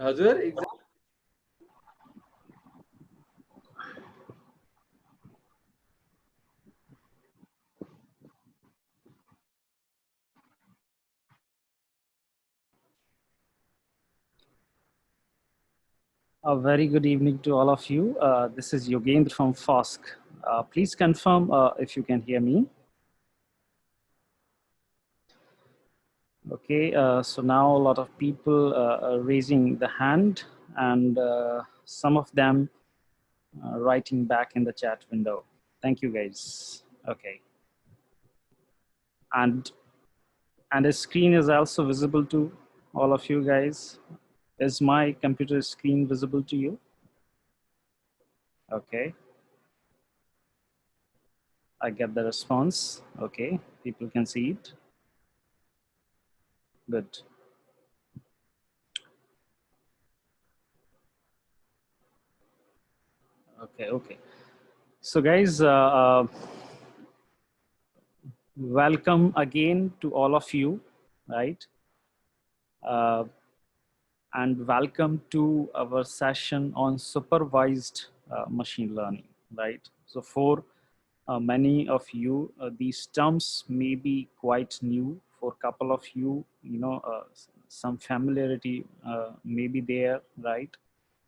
हजुर exam A very good evening to all of you. This is Yogendra from Flask. Please confirm if you can hear me. Okay, so now a lot of people are raising the hand and some of them writing back in the chat window. Thank you guys. Okay. And the screen is also visible to all of you guys. Is my computer screen visible to you? Okay. I get the response. Okay, people can see it. Good. Okay. So guys, welcome again to all of you, right? And welcome to our session on supervised machine learning, right? So for many of you, these terms may be quite new. For a couple of you, some familiarity may be there, right?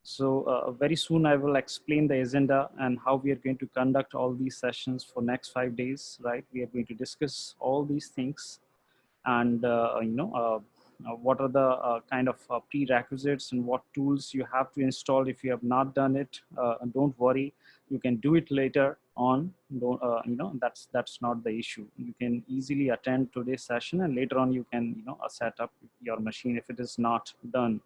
So very soon I will explain the agenda and how we are going to conduct all these sessions for next 5 days, right? We are going to discuss all these things and what are the kind of prerequisites and what tools you have to install if you have not done it. And don't worry, you can do it later on. Don't, that's not the issue. You can easily attend today's session and later on you can set up your machine if it is not done.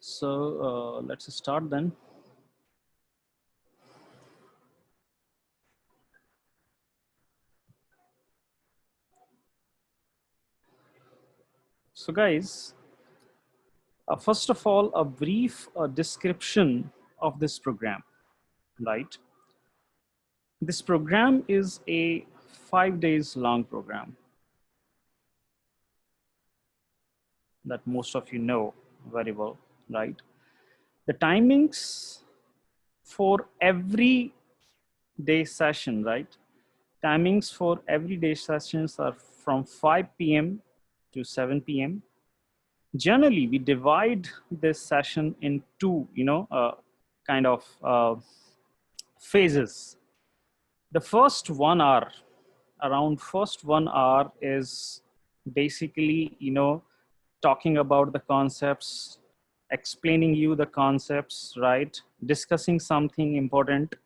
So let's start then. So guys, first of all, a brief description of this program, right? This program is a 5 days long program that most of you know very well, right? The timings for every day session, right? Timings for every day sessions are from 5 p.m. to 7 p.m. Generally, we divide this session into, kind of phases. The first 1 hour, around first 1 hour is basically, talking about the concepts, explaining you the concepts, right? Discussing something important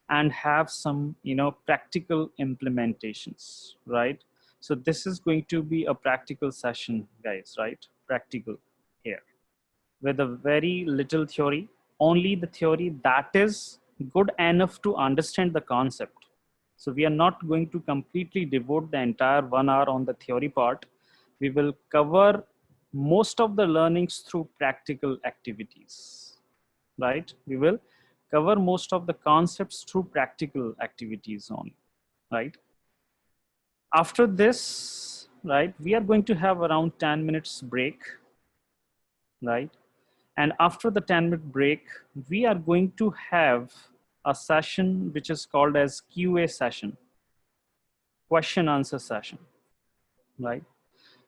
and have some, practical implementations, right? So this is going to be a practical session, guys, right? Practical here with a very little theory, only the theory that is good enough to understand the concept. So we are not going to completely devote the entire 1 hour on the theory part. We will cover most of the learnings through practical activities, right? We will cover most of the concepts through practical activities only, right? After this, right, we are going to have around 10 minutes break, right? And after the 10-minute break, we are going to have a session which is called as QA session, question answer session, right?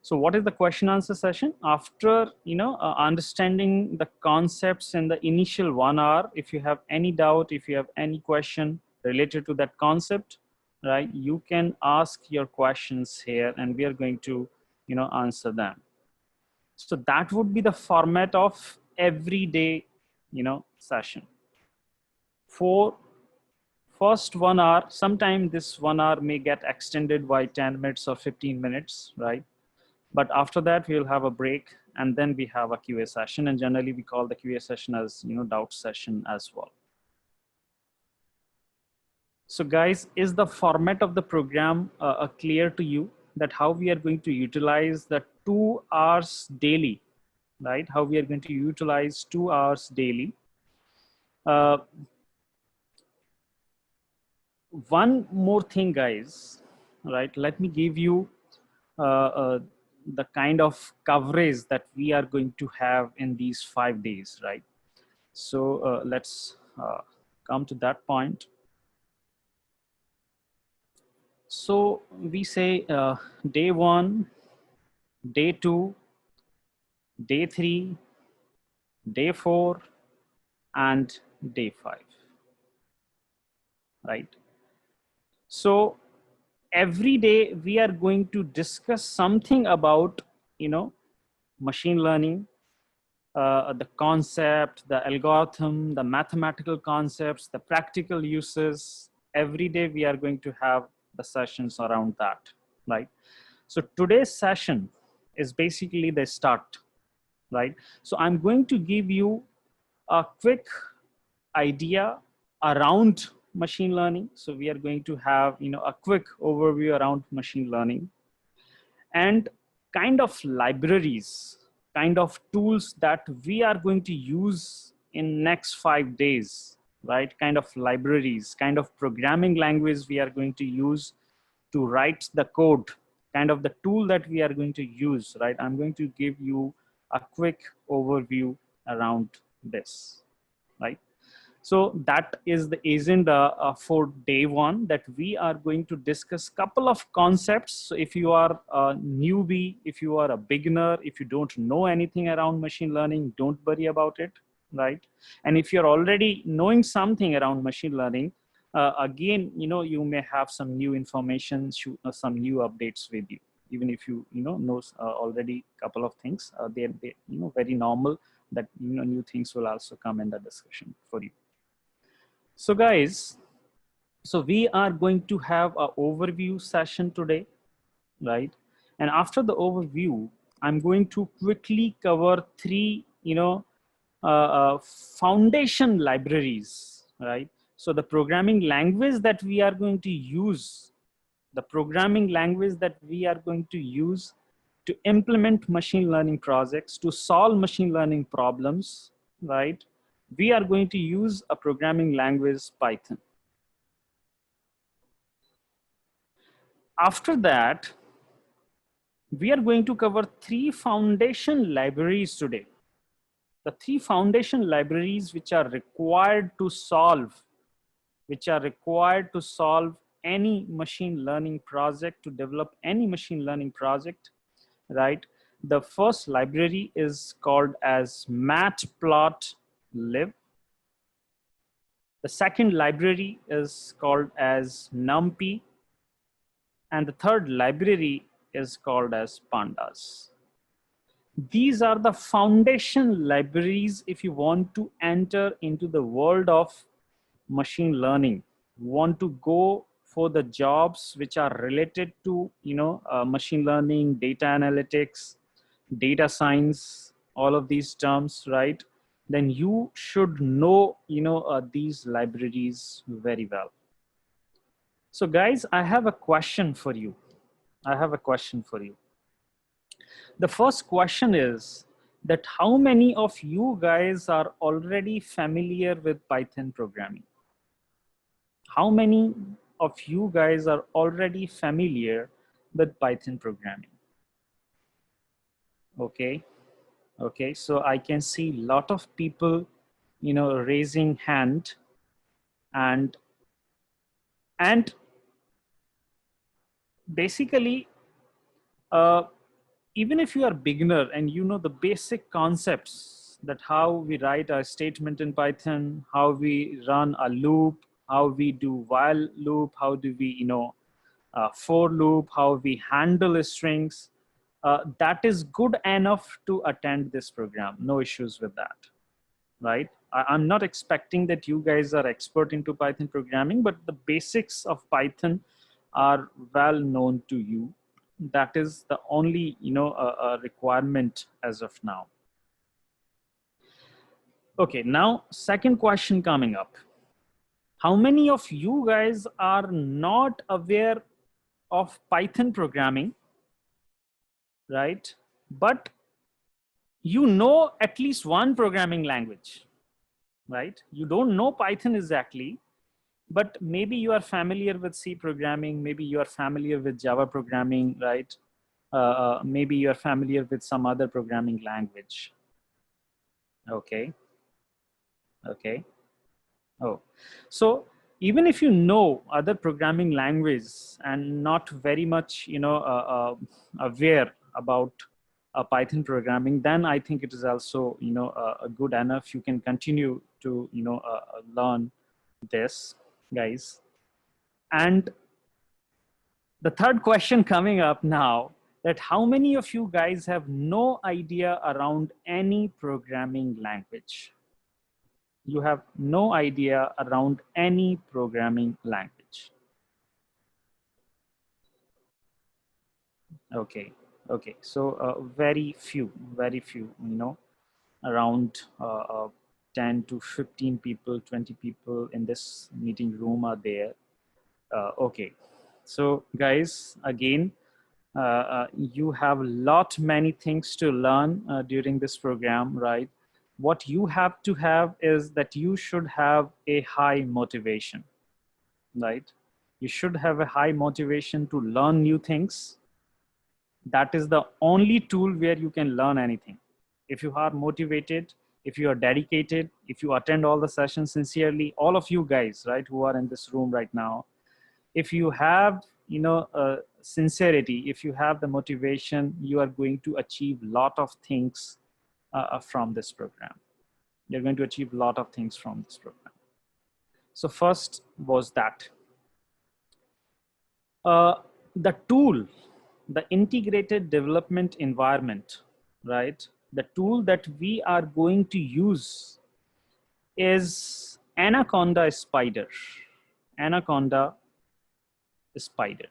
So what is the question answer session? After understanding the concepts in the initial 1 hour, if you have any doubt, if you have any question related to that concept, right, you can ask your questions here and we are going to answer them. So that would be the format of everyday session. For first 1 hour, sometime this 1 hour may get extended by 10 minutes or 15 minutes, right? But after that, we'll have a break and then we have a QA session. And generally we call the QA session as, doubt session as well. So guys, is the format of the program clear to you that how we are going to utilize the 2 hours daily, right? How we are going to utilize 2 hours daily. One more thing, guys, right? Let me give you the kind of coverage that we are going to have in these 5 days, right? So let's come to that point. So we say day 1, day 2, day 3, day 4, and day 5, right? So every day we are going to discuss something about, machine learning, the concept, the algorithm, the mathematical concepts, the practical uses. Every day we are going to have the sessions around that, right? So today's session is basically the start, right? So I'm going to give you a quick idea around machine learning. So we are going to have, a quick overview around machine learning and kind of libraries, kind of tools that we are going to use in next 5 days, right? Kind of libraries, kind of programming language we are going to use to write the code, kind of the tool that we are going to use, right? I'm going to give you a quick overview around this, right? So that is the agenda for day 1, that we are going to discuss couple of concepts. So if you are a newbie, if you are a beginner, if you don't know anything around machine learning, don't worry about it, right? And if you're already knowing something around machine learning, again, you may have some new information, some new updates with you. Even if you know already a couple of things, they're very normal that new things will also come in the discussion for you. So guys, so we are going to have an overview session today, right? And after the overview, I'm going to quickly cover 3, foundation libraries, right? So the programming language that we are going to use, to implement machine learning projects, to solve machine learning problems, right? We are going to use a programming language, Python. After that, we are going to cover 3 foundation libraries today. The 3 foundation libraries which are required to solve any machine learning project, to develop any machine learning project, right? The first library is called as Matplotlib. The second library is called as NumPy. And the third library is called as Pandas. These are the foundation libraries if you want to enter into the world of machine learning, want to go for the jobs which are related to machine learning, data analytics, data science, all of these terms, right? Then you should know these libraries very well. So guys, I have a question for you. The first question is that how many of you guys are already familiar with Python programming? How many of you guys are already familiar with Python programming? Okay. Okay, so I can see a lot of people, raising hand, and basically, even if you are beginner and you know the basic concepts, that how we write a statement in Python, how we run a loop, how we do while loop, how do we, for loop, how we handle strings, that is good enough to attend this program. No issues with that, right? I'm not expecting that you guys are expert into Python programming, but the basics of Python are well known to you. That is the only requirement as of now. Okay, now second question coming up. How many of you guys are not aware of Python programming, right? But you know at least one programming language, right? You don't know Python exactly, but maybe you are familiar with C programming, maybe you are familiar with Java programming, right? maybe you're familiar with some other programming language. Okay. Okay. Oh, so even if you know other programming languages and not very much, aware about Python programming, then I think it is also, good enough. You can continue to, learn this, guys. And the third question coming up now, that how many of you guys have no idea around any programming language? You have no idea around any programming language. Okay, okay. So very few, around 10 to 15 people, 20 people in this meeting room are there. Okay, so guys, again, you have many things to learn during this program, right? What you have to have is that you should have a high motivation, right? You should have a high motivation to learn new things. That is the only tool where you can learn anything. If you are motivated, if you are dedicated, if you attend all the sessions sincerely, all of you guys, right, who are in this room right now, if you have, sincerity, if you have the motivation, you are going to achieve a lot of things from this program. You're going to achieve a lot of things from this program. So first was that. The tool, the integrated development environment, right? The tool that we are going to use is Anaconda Spider. Anaconda Spider.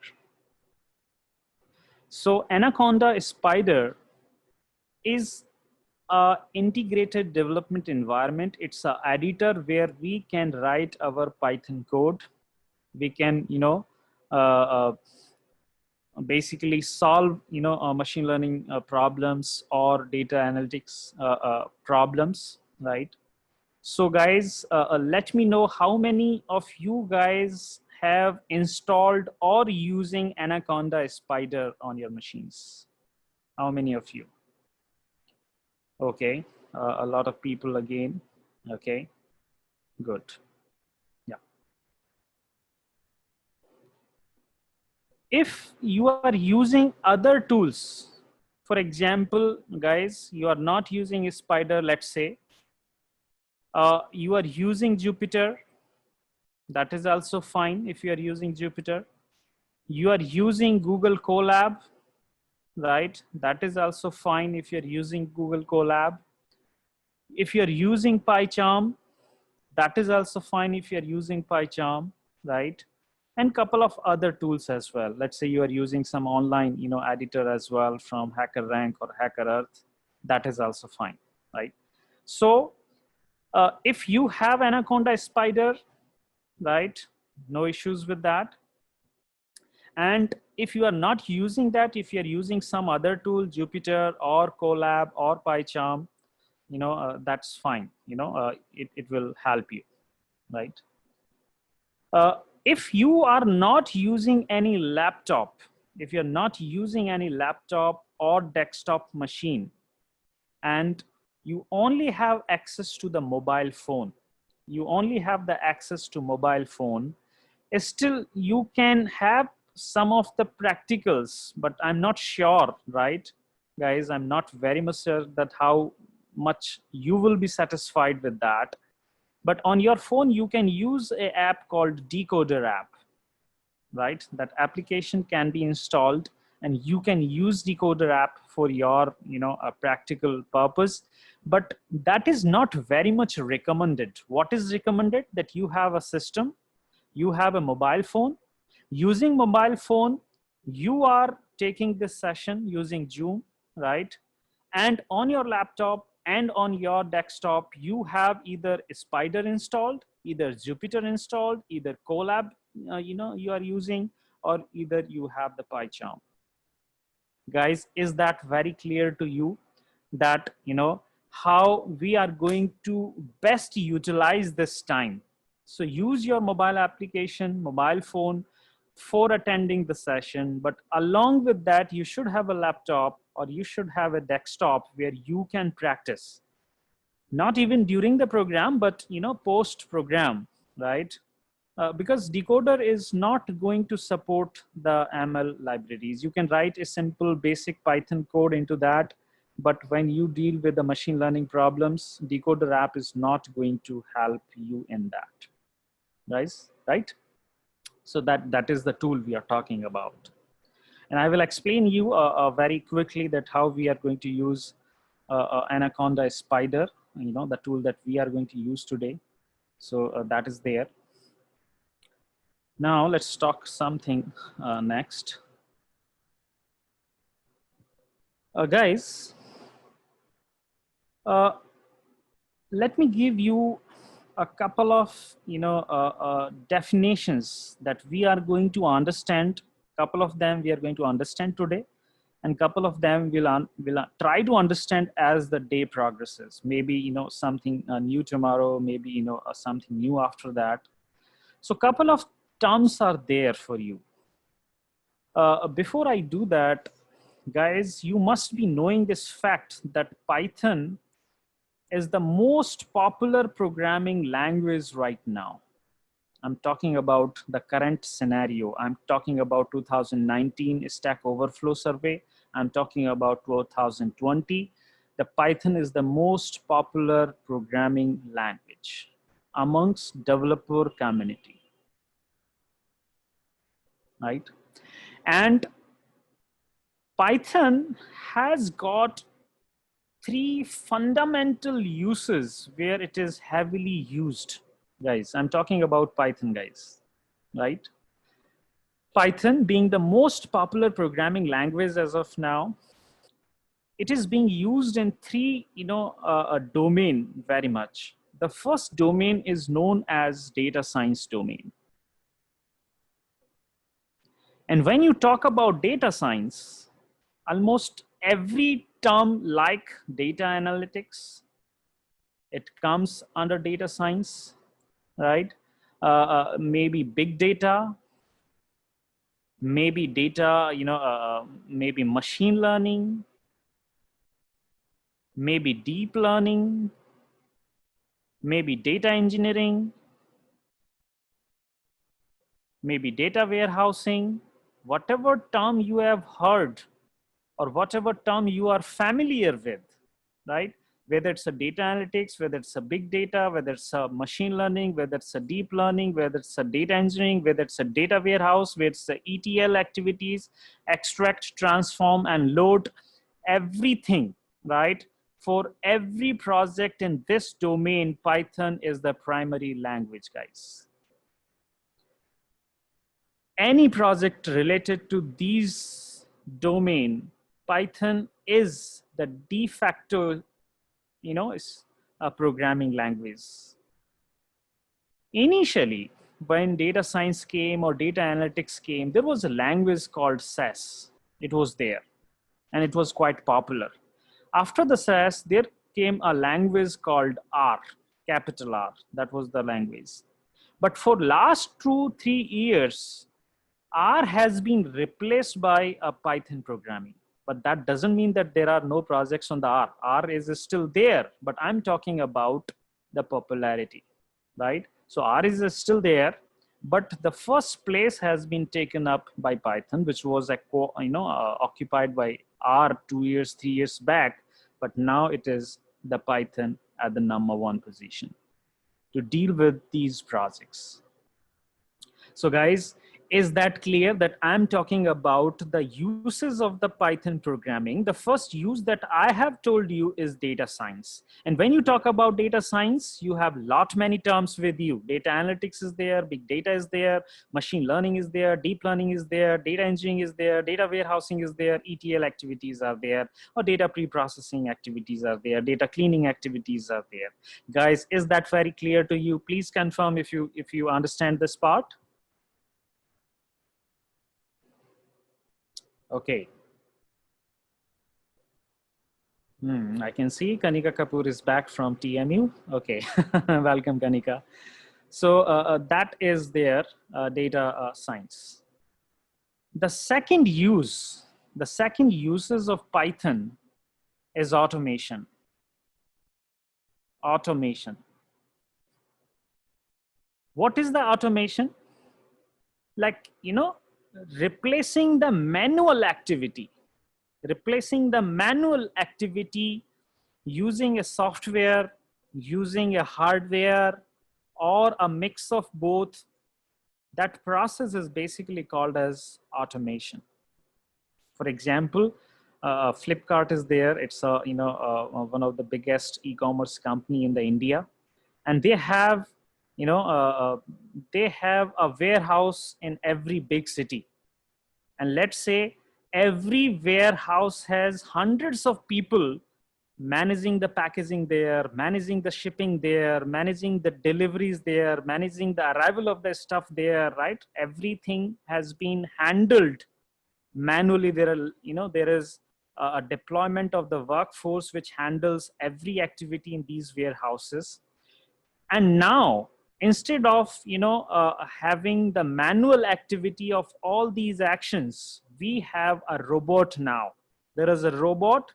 So Anaconda Spider is a integrated development environment. It's an editor where we can write our Python code. We can, basically solve, machine learning problems or data analytics problems, right? So guys, let me know how many of you guys have installed or using Anaconda Spider on your machines. How many of you? Okay, a lot of people again. Okay, good. Yeah. If you are using other tools, for example, guys, you are not using Spider, let's say, you are using Jupyter, that is also fine if you are using Jupyter. You are using Google Colab, right? That is also fine if you're using Google Colab. If you're using PyCharm, that is also fine if you're using PyCharm, right? And couple of other tools as well. Let's say you are using some online, editor as well from HackerRank or HackerEarth, that is also fine, right? So if you have Anaconda Spider, right, no issues with that. And if you are not using that, if you're using some other tool, Jupyter or Colab or PyCharm, that's fine. It will help you, right? If you are not using any laptop, if you're not using any laptop or desktop machine, and you only have access to the mobile phone, you only have the access to mobile phone, still you can have some of the practicals, but I'm not sure, right? Guys, I'm not very much sure that how much you will be satisfied with that. But on your phone, you can use an app called Decoder app, right? That application can be installed and you can use Decoder app for your, a practical purpose. But that is not very much recommended. What is recommended? That you have a system, you have a mobile phone. Using mobile phone, you are taking this session using Zoom, right? And on your laptop and on your desktop, you have either Spider installed, either Jupyter installed, either Colab, you are using, or either you have the PyCharm. Guys, is that very clear to you? That, how we are going to best utilize this time? So use your mobile application, mobile phone for attending the session, but along with that, you should have a laptop or you should have a desktop where you can practice. Not even during the program, but post program, right? Because decoder is not going to support the ML libraries. You can write a simple basic Python code into that, but when you deal with the machine learning problems, decoder app is not going to help you in that, guys, right? So that is the tool we are talking about. And I will explain you very quickly that how we are going to use Anaconda Spider, the tool that we are going to use today. So that is there. Now let's talk something next. Guys, let me give you a couple of definitions that we are going to understand. Couple of them we are going to understand today, and couple of them will try to understand as the day progresses. Maybe something new tomorrow, maybe something new after that. So couple of terms are there for you. Before I do that, guys, you must be knowing this fact that Python is the most popular programming language right now. I'm talking about the current scenario. I'm talking about 2019 Stack Overflow survey. I'm talking about 2020. The Python is the most popular programming language amongst developer community, right? And Python has got three fundamental uses where it is heavily used. Guys, I'm talking about Python, guys, right? Python being the most popular programming language as of now, it is being used in three, domain very much. The first domain is known as data science domain. And when you talk about data science, almost every term like data analytics, it comes under data science, right? Maybe big data, maybe data, maybe machine learning, maybe deep learning, maybe data engineering, maybe data warehousing. Whatever term you have heard or whatever term you are familiar with, right? Whether it's a data analytics, whether it's a big data, whether it's a machine learning, whether it's a deep learning, whether it's a data engineering, whether it's a data warehouse, whether it's the ETL activities, extract, transform, and load, everything, right? For every project in this domain, Python is the primary language, guys. Any project related to these domain, Python is the de facto, is a programming language. Initially, when data science came or data analytics came, there was a language called SAS. It was there, and it was quite popular. After the SAS, there came a language called R, capital R. That was the language. But for last 2-3 years, R has been replaced by a Python programming. But that doesn't mean that there are no projects on the R. R is still there, but I'm talking about the popularity, right? So R is still there, but the first place has been taken up by Python, which was occupied by R 2 years, 3 years back, but now it is the Python at the #1 position to deal with these projects. So guys, is that clear that I'm talking about the uses of the Python programming? The first use that I have told you is data science. And when you talk about data science, you have many terms with you. Data analytics is there, big data is there, machine learning is there, deep learning is there, data engineering is there, data warehousing is there, ETL activities are there, or data pre-processing activities are there, data cleaning activities are there. Guys, is that very clear to you? Please confirm if you understand this part. Okay. I can see Kanika Kapoor is back from TMU. Okay, welcome Kanika. So that is their data science. The second uses of Python is automation. Automation. What is the automation? Like, you know, replacing the manual activity. Replacing the manual activity using a software, using a hardware, or a mix of both. That process is basically called as automation. For example, Flipkart is there. It's a, you know, one of the biggest e-commerce company in the India, and they have, you know, they have a warehouse in every big city. And let's say every warehouse has hundreds of people managing the packaging there, managing the shipping there, managing the deliveries there, managing the arrival of the stuff there, right? Everything has been handled manually. There are, you know, there is a deployment of the workforce which handles every activity in these warehouses. And now, instead of, you know, having the manual activity of all these actions, we have a robot now. There is a robot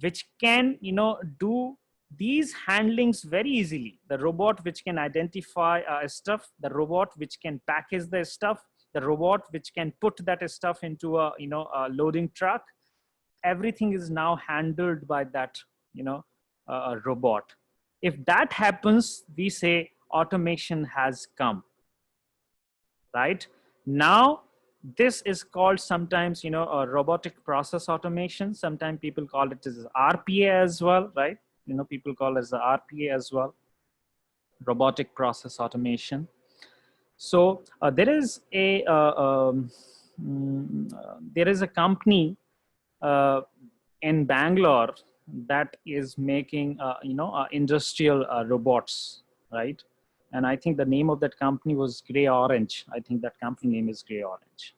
which can, you know, do these handlings very easily. The robot which can identify stuff, the robot which can package the stuff, the robot which can put that stuff into a, you know, a loading truck. Everything is now handled by that, you know, robot. If that happens, we say automation has come, right? Now, this is called sometimes, you know, a robotic process automation. Sometimes people call it as RPA as well, right? You know, people call it as the RPA as well, robotic process automation. So there is a company in Bangalore that is making you know, industrial robots, right? And I think the name of that company was Gray Orange. I think that company name is Gray Orange.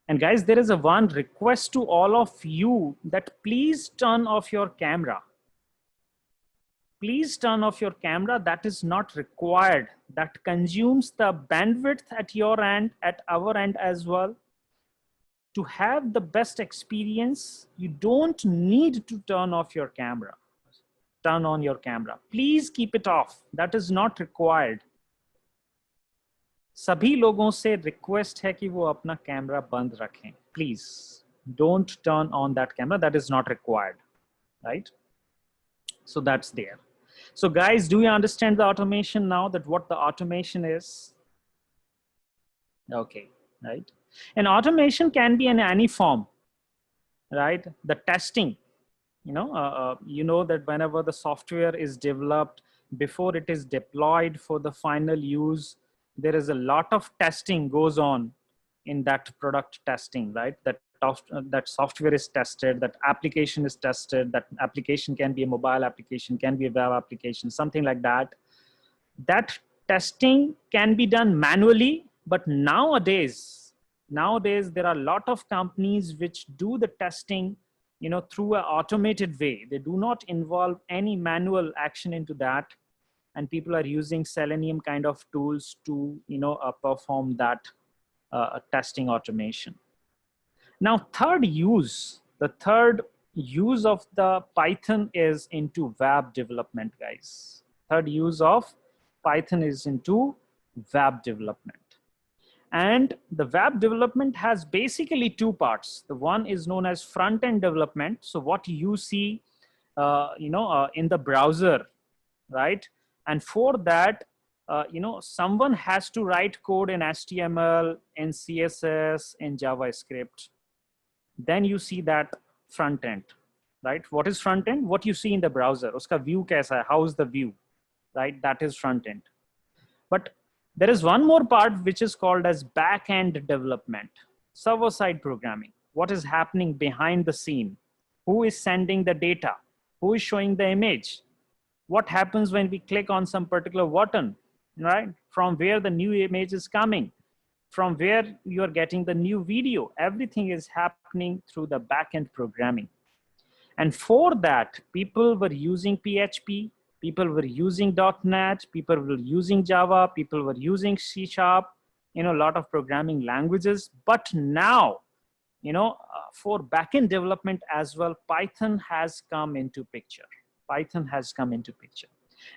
And guys, there is a one request to all of you that please turn off your camera. Please turn off your camera. That is not required. That consumes the bandwidth at your end, at our end as well. To have the best experience, you don't need to turn off your camera. Turn on your camera. Please keep it off. That is not required. सभी लोगों से request है कि वो अपना camera बंद रखें. Please don't turn on that camera. That is not required, right? So that's there. So guys, do you understand the automation now, that what the automation is? Okay, right? And automation can be in any form, right? The testing, you know that whenever the software is developed, before it is deployed for the final use, there is a lot of testing goes on in that product testing, right? That software is tested, that application is tested, that application can be a mobile application, can be a web application, something like that. That testing can be done manually, but nowadays there are a lot of companies which do the testing, you know, through an automated way. They do not involve any manual action into that. And people are using Selenium kind of tools to, you know, perform that testing automation. Now, the third use of the Python is into web development, guys. Third use of Python is into web development. And the web development has basically two parts. The one is known as front-end development. So what you see, in the browser, right? And for that, someone has to write code in HTML, in CSS, in JavaScript. Then you see that front end, right? What is front end? What you see in the browser. Uska view kaisa hai? How is the view, right? That is front end. But there is one more part which is called as back end development, server-side programming. What is happening behind the scene? Who is sending the data? Who is showing the image? What happens when we click on some particular button, right? From where the new image is coming, from where you are getting the new video. Everything is happening through the backend programming. And for that, people were using PHP, people were using .NET, people were using Java, people were using C#, a lot of programming languages, but now, for backend development as well, Python has come into picture. Python has come into picture.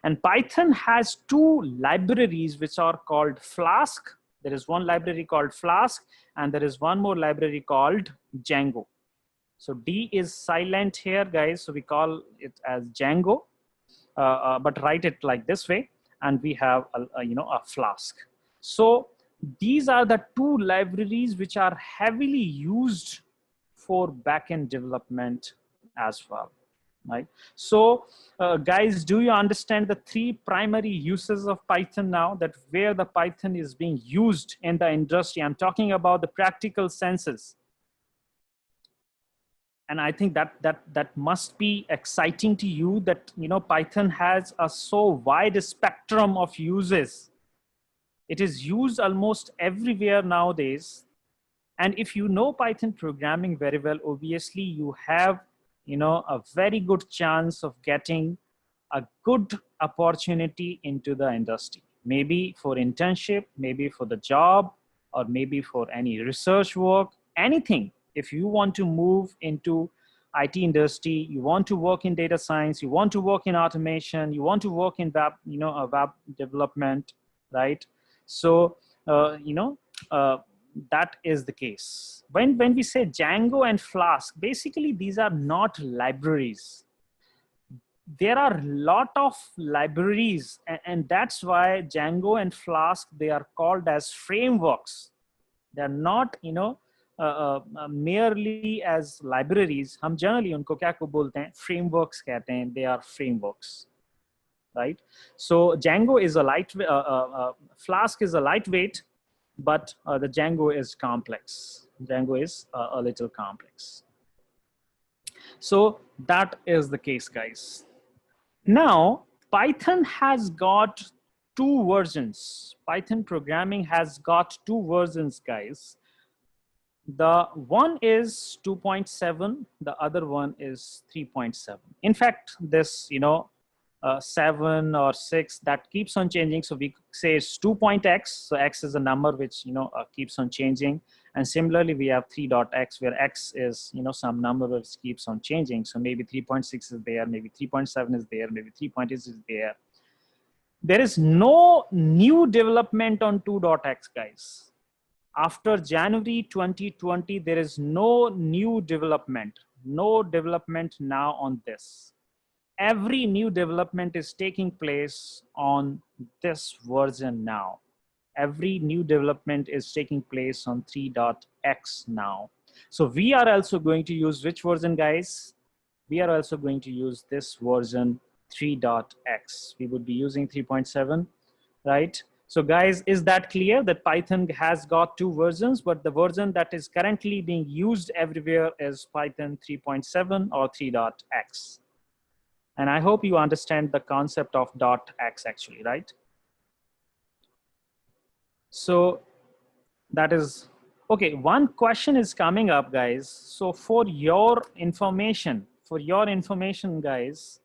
And Python has two libraries which are called Flask. There is one library called Flask, and there is one more library called Django. So D is silent here, guys. So we call it as Django, but write it like this way. And we have a Flask. So these are the two libraries which are heavily used for backend development as well, right? So guys, do you understand the three primary uses of Python now, that where the Python is being used in the industry? I'm talking about the practical senses. And I think that must be exciting to you, that Python has a so wide spectrum of uses. It is used almost everywhere nowadays. And if you know Python programming very well, obviously you have a very good chance of getting a good opportunity into the industry. Maybe for internship, maybe for the job, or maybe for any research work, anything. If you want to move into IT industry, you want to work in data science, you want to work in automation, you want to work in web, web development, right? So, that is the case. When we say Django and Flask, basically these are not libraries. There are a lot of libraries, and that's why Django and Flask, they are called as frameworks. They're not, merely as libraries. हम generally उनको क्या को बोलते हैं? Frameworks कहते हैं. They are frameworks, right? So Django is a Flask is a lightweight, but the Django is complex. Django is a little complex. So that is the case, guys. Now, Python has got two versions. Python programming has got two versions, guys. The one is 2.7, the other one is 3.7. In fact, this, 7 or 6, that keeps on changing. So we say it's 2.x. So x is a number which, keeps on changing. And similarly, we have 3.x, where x is, some number which keeps on changing. So maybe 3.6 is there, maybe 3.7 is there, maybe 3.8 is there. There is no new development on 2.x, guys. After January 2020, there is no new development, no development now on this. Every new development is taking place on this version now. Every new development is taking place on 3.x now. So we are also going to use which version, guys? We are also going to use this version 3.x. We would be using 3.7, right? So guys, is that clear that Python has got two versions, but the version that is currently being used everywhere is Python 3.7 or 3.x. And I hope you understand the concept of .x actually, right? So that is, okay, one question is coming up, guys. So for your information, guys,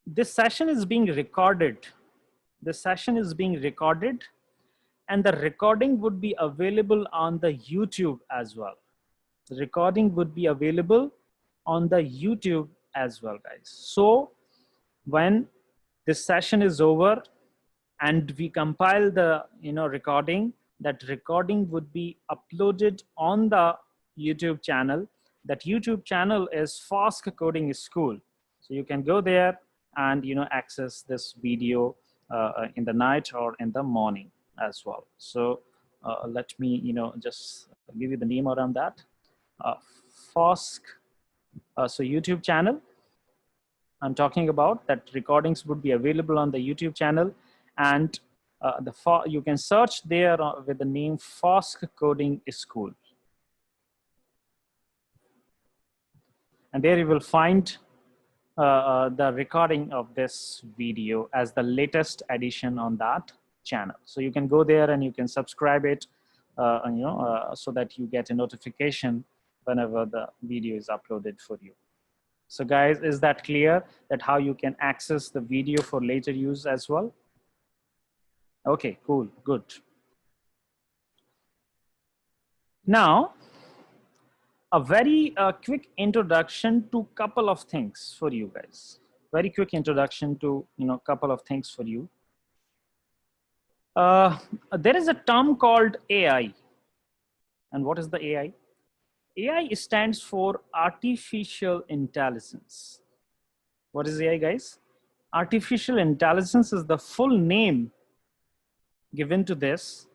this session is being recorded. The session is being recorded, and the recording would be available on the YouTube as well. The recording would be available on the YouTube as well, guys. So when this session is over and we compile the recording, that recording would be uploaded on the YouTube channel. That YouTube channel is Flask Coding School. So you can go there and access this video in the night or in the morning as well. So let me just give you the name around that. Flask, so YouTube channel I'm talking about, that recordings would be available on the YouTube channel, and you can search there with the name Flask Coding School. And there you will find the recording of this video as the latest edition on that channel. So you can go there and you can subscribe it, so that you get a notification whenever the video is uploaded for you. So guys, is that clear that how you can access the video for later use as well? Okay, cool, good. Now, a very quick introduction to couple of things for you guys. Very quick introduction to couple of things for you. There is a term called AI. And what is the AI? AI stands for artificial intelligence. What is AI, guys? Artificial intelligence is the full name given to this.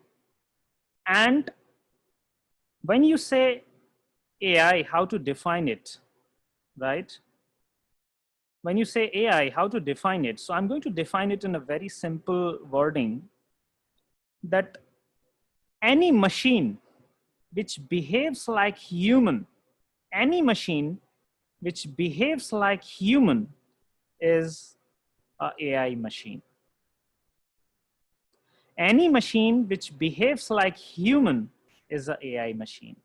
And when you say AI, how to define it, right? When you say AI, how to define it? So I'm going to define it in a very simple wording, that any machine which behaves like human, any machine which behaves like human is a AI machine. Any machine which behaves like human is a AI machine.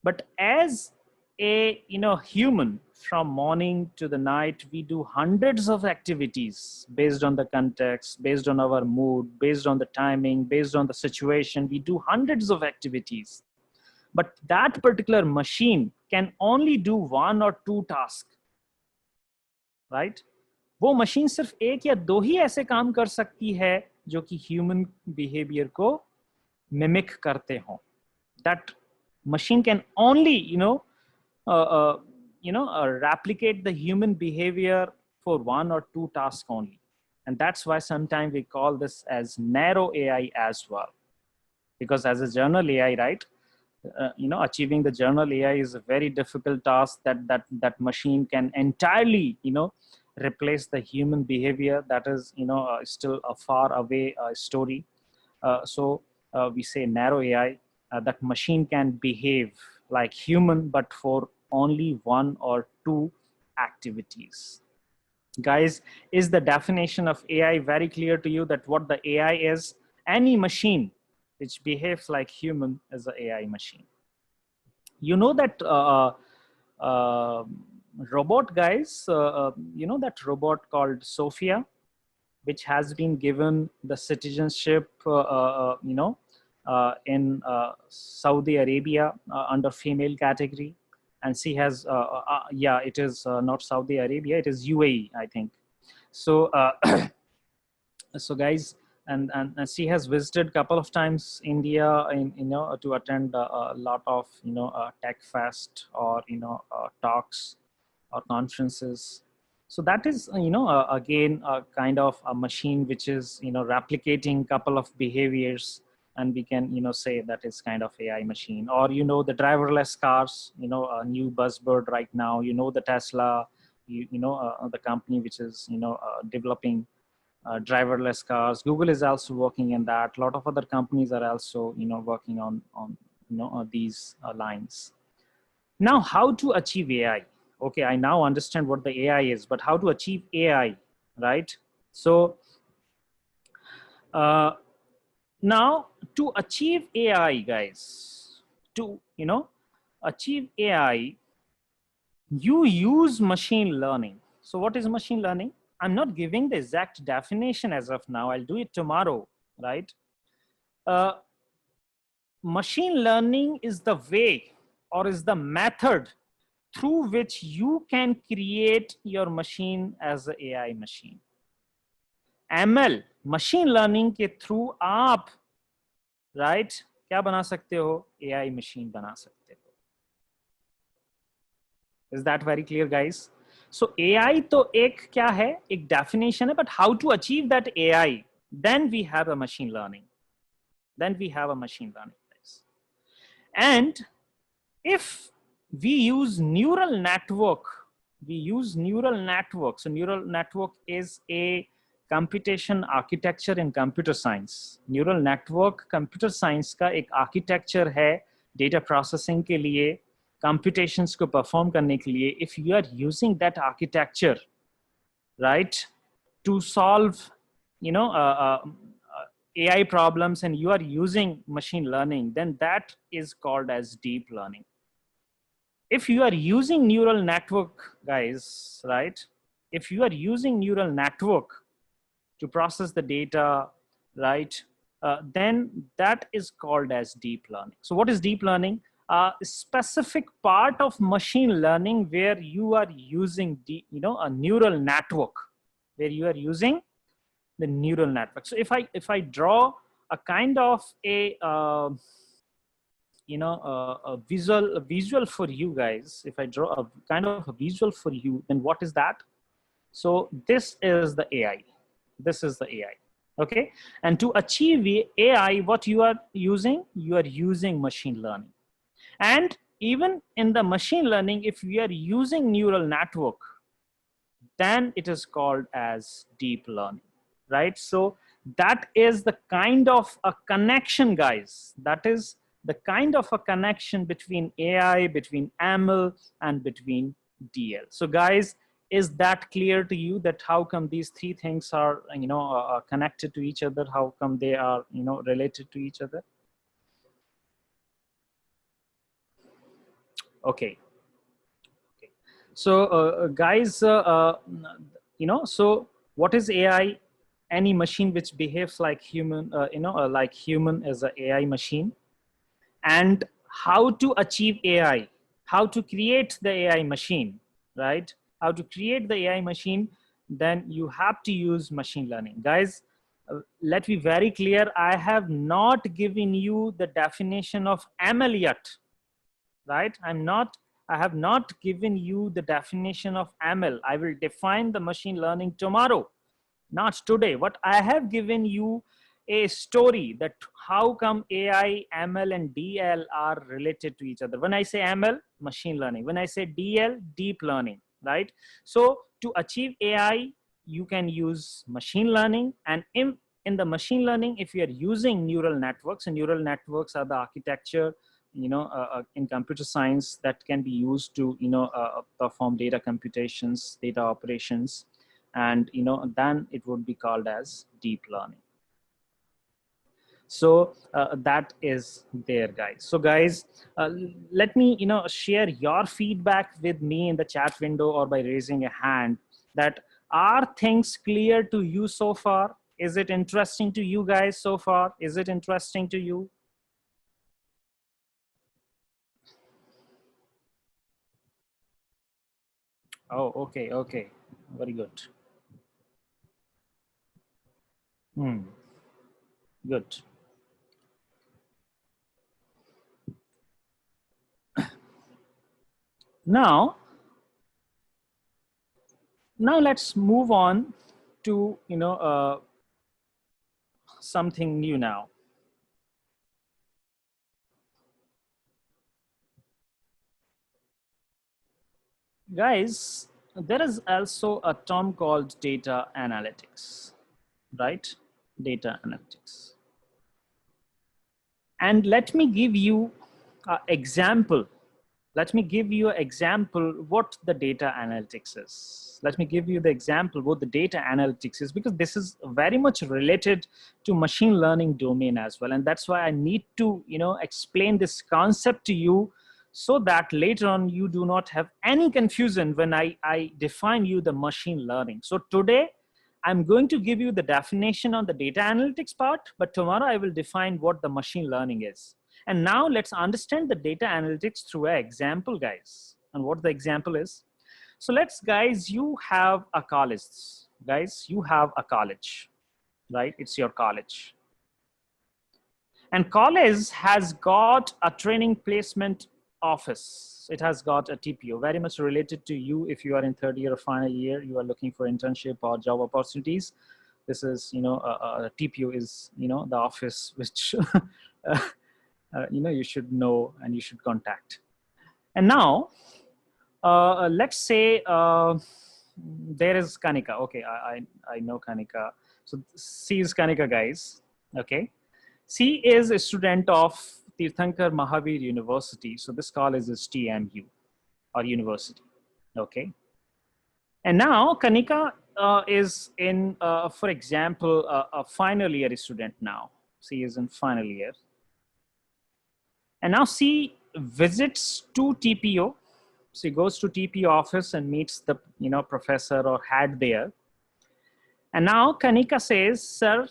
But as a human, from morning to the night, we do hundreds of activities based on the context, based on our mood, based on the timing, based on the situation. We do hundreds of activities. But that particular machine can only do one or two tasks, right? वो machine सिर्फ एक या दो ही ऐसे काम कर सकती है जो कि ह्यूमन बिहेवियर को मिमिक करते हों. That machine can only replicate the human behavior for one or two tasks only. And that's why sometimes we call this as narrow AI as well, because as a general AI, right, achieving the general AI is a very difficult task that machine can entirely replace the human behavior. That is still a far away story. So we say narrow AI, that machine can behave like human, but for only one or two activities. Guys, is the definition of AI very clear to you, that what the AI is? Any machine which behaves like human is an AI machine. You know that robot, guys, that robot called Sophia, which has been given the citizenship, in Saudi Arabia under female category. And she has, yeah, it is not Saudi Arabia, it is UAE, I think. So, so guys, and she has visited a couple of times India, to attend a lot of tech fest or talks or conferences. So that is again a kind of a machine which is replicating couple of behaviors, and we can say that is kind of AI machine. Or the driverless cars, a new buzzword right now. The Tesla, the company which is developing driverless cars. Google is also working in that. A lot of other companies are also working on these lines. Now, how to achieve AI? Okay, I now understand what the AI is, but how to achieve AI, right? So now to achieve AI, guys, to achieve AI, you use machine learning. So what is machine learning? I'm not giving the exact definition as of now. I'll do it tomorrow, right? Machine learning is the way, or is the method through which you can create your machine as an AI machine. ML, machine learning के through आप, right, क्या बना सकते हो? AI machine बना सकते हो. Is that very clear, guys? So AI तो एक क्या है? एक definition है, but how to achieve that AI? Then we have a machine learning. Then we have a machine learning, guys. And if we use neural network, we use neural network. So neural network is a computation architecture in computer science. Neural network computer science का एक architecture है data processing के लिए, computations को perform करने के लिए. If you are using that architecture, right, to solve AI problems, and you are using machine learning, then that is called as deep learning. If you are using neural network, guys, right? If you are using neural network to process the data, right? Then that is called as deep learning. So what is deep learning? A specific part of machine learning where you are using a neural network, where you are using the neural network. So if I draw a kind of a a visual for you guys, if I draw a kind of a visual for you, then what is that? So this is the AI. This is the AI. Okay. And to achieve AI, what you are using machine learning. And even in the machine learning, if we are using neural network, then it is called as deep learning, right? So that is the kind of a connection, guys. That is the kind of a connection between AI, between ML, and between DL. So guys, is that clear to you, that how come these three things are connected to each other? How come they are related to each other? Okay. Okay. So guys, so what is AI? Any machine which behaves like human, like human is an AI machine. And how to achieve AI, how to create the AI machine, right? How to create the AI machine, then you have to use machine learning. Guys, let's be very clear. I have not given you the definition of ML yet, right? I have not given you the definition of ML. I will define the machine learning tomorrow, not today. What I have given you a story that how come AI, ML, and DL are related to each other. When I say ML, machine learning. When I say DL, deep learning, right? So to achieve AI, you can use machine learning. And in the machine learning, if you are using neural networks, and neural networks are the architecture in computer science that can be used to perform data computations, data operations, and then it would be called as deep learning. So that is there, guys. So guys, let me share your feedback with me in the chat window or by raising a hand. That are things clear to you so far? Is it interesting to you guys so far? Is it interesting to you? Oh, okay, okay, very good. Good. Now let's move on to something new now. Guys, there is also a term called data analytics, right? Data analytics. And let me give you an example. Let me give you an example what the data analytics is. Let me give you the example what the data analytics is, because this is very much related to machine learning domain as well. And that's why I need to explain this concept to you, so that later on you do not have any confusion when I define you the machine learning. So today I'm going to give you the definition on the data analytics part, but tomorrow I will define what the machine learning is. And now let's understand the data analytics through an example, guys. And what the example is. So let's, guys, you have a college. Guys, you have a college, right? It's your college. And college has got a training placement office. It has got a TPO, very much related to you. If you are in third year or final year, you are looking for internship or job opportunities. This is, TPO is, the office which, you should know and you should contact. And now, let's say there is Kanika. Okay, I know Kanika. So she is Kanika, guys. Okay. She is a student of Tirthankar Mahavir University. So this college is TMU or university. Okay. And now Kanika is in, for example, a final year student now. She is in final year. And now she visits to TPO. She goes to TPO office and meets the professor or head there. And now Kanika says, sir,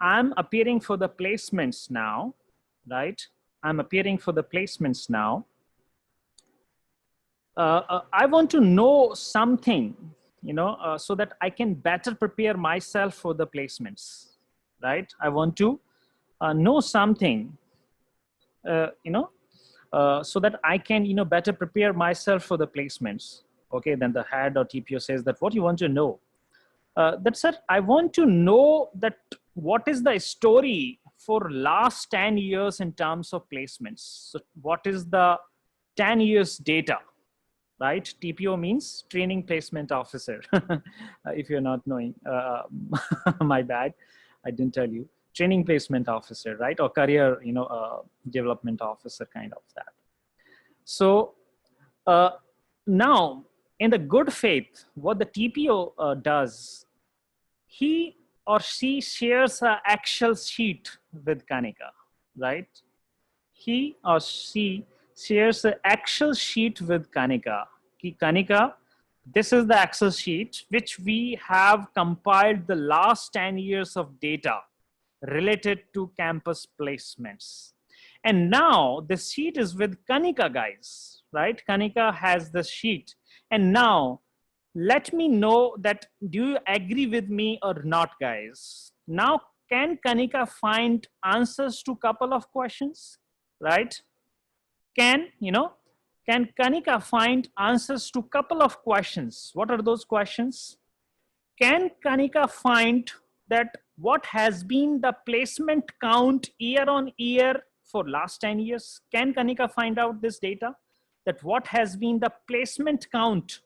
I'm appearing for the placements now, right? I'm appearing for the placements now. I want to know something, so that I can better prepare myself for the placements, right? I want to know something, so that I can, better prepare myself for the placements. Okay, then the head or TPO says that what you want to know. That said, I want to know that what is the story for last 10 years in terms of placements. So what is the 10 years data, right? TPO means training placement officer. If you're not knowing, my bad, I didn't tell you. Training placement officer, right? Or career, development officer, kind of that. So now, in the good faith, what the TPO does, he or she shares an Excel sheet with Kanika, right? He or she shares an Excel sheet with Kanika. Kanika, this is the Excel sheet which we have compiled the last 10 years of data related to campus placements. And now this sheet is with Kanika, guys, right? Kanika has the sheet. And now let me know that do you agree with me or not, guys? Now, can Kanika find answers to couple of questions, right? Can Kanika find answers to couple of questions? What are those questions? Can Kanika find that what has been the placement count year on year for last 10 years? Can Kanika find out this data? That what has been the placement count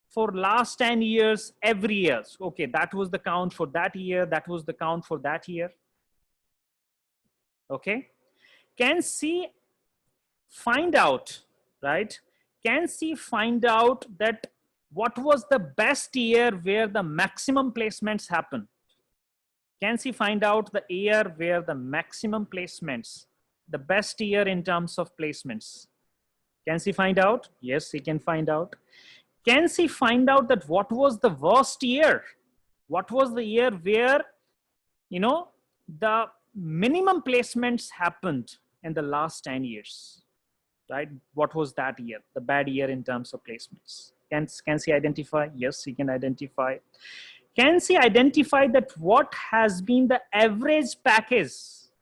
for last 10 years every year? Okay, that was the count for that year. That was the count for that year. Okay. Can she find out, right? Can she find out that what was the best year where the maximum placements happen? Can she find out the year where the maximum placements, the best year in terms of placements? Can she find out? Yes, she can find out. Can she find out that what was the worst year? What was the year where, the minimum placements happened in the last 10 years, right? What was that year, the bad year in terms of placements? Can she identify? Yes, she can identify. Can she identify that what has been the average package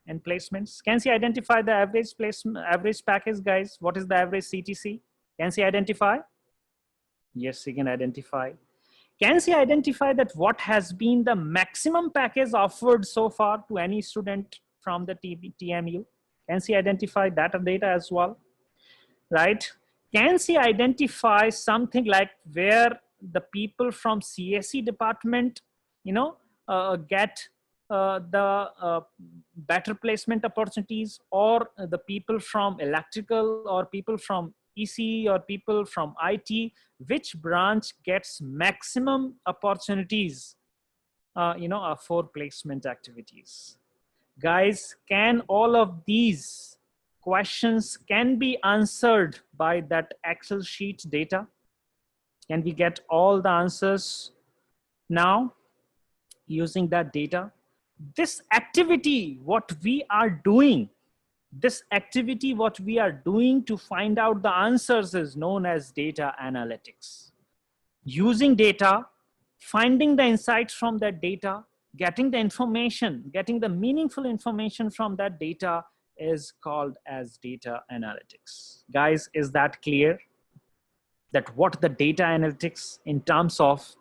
in placements? Can she identify the average placement, average package, guys? What is the average CTC? Can she identify? Yes, she can identify. Can she identify that what has been the maximum package offered so far to any student from the TMU? Can she identify that data as well, right? Can she identify something like where the people from CSE department, get the better placement opportunities, or the people from electrical, or people from EC, or people from IT, which branch gets maximum opportunities, for placement activities? Guys, can all of these questions can be answered by that Excel sheet data? Can we get all the answers now using that data? This activity, what we are doing, to find out the answers is known as data analytics. Using data, finding the insights from that data, getting the information, getting the meaningful information from that data is called as data analytics. Guys, is that clear? That what the data analytics in terms of,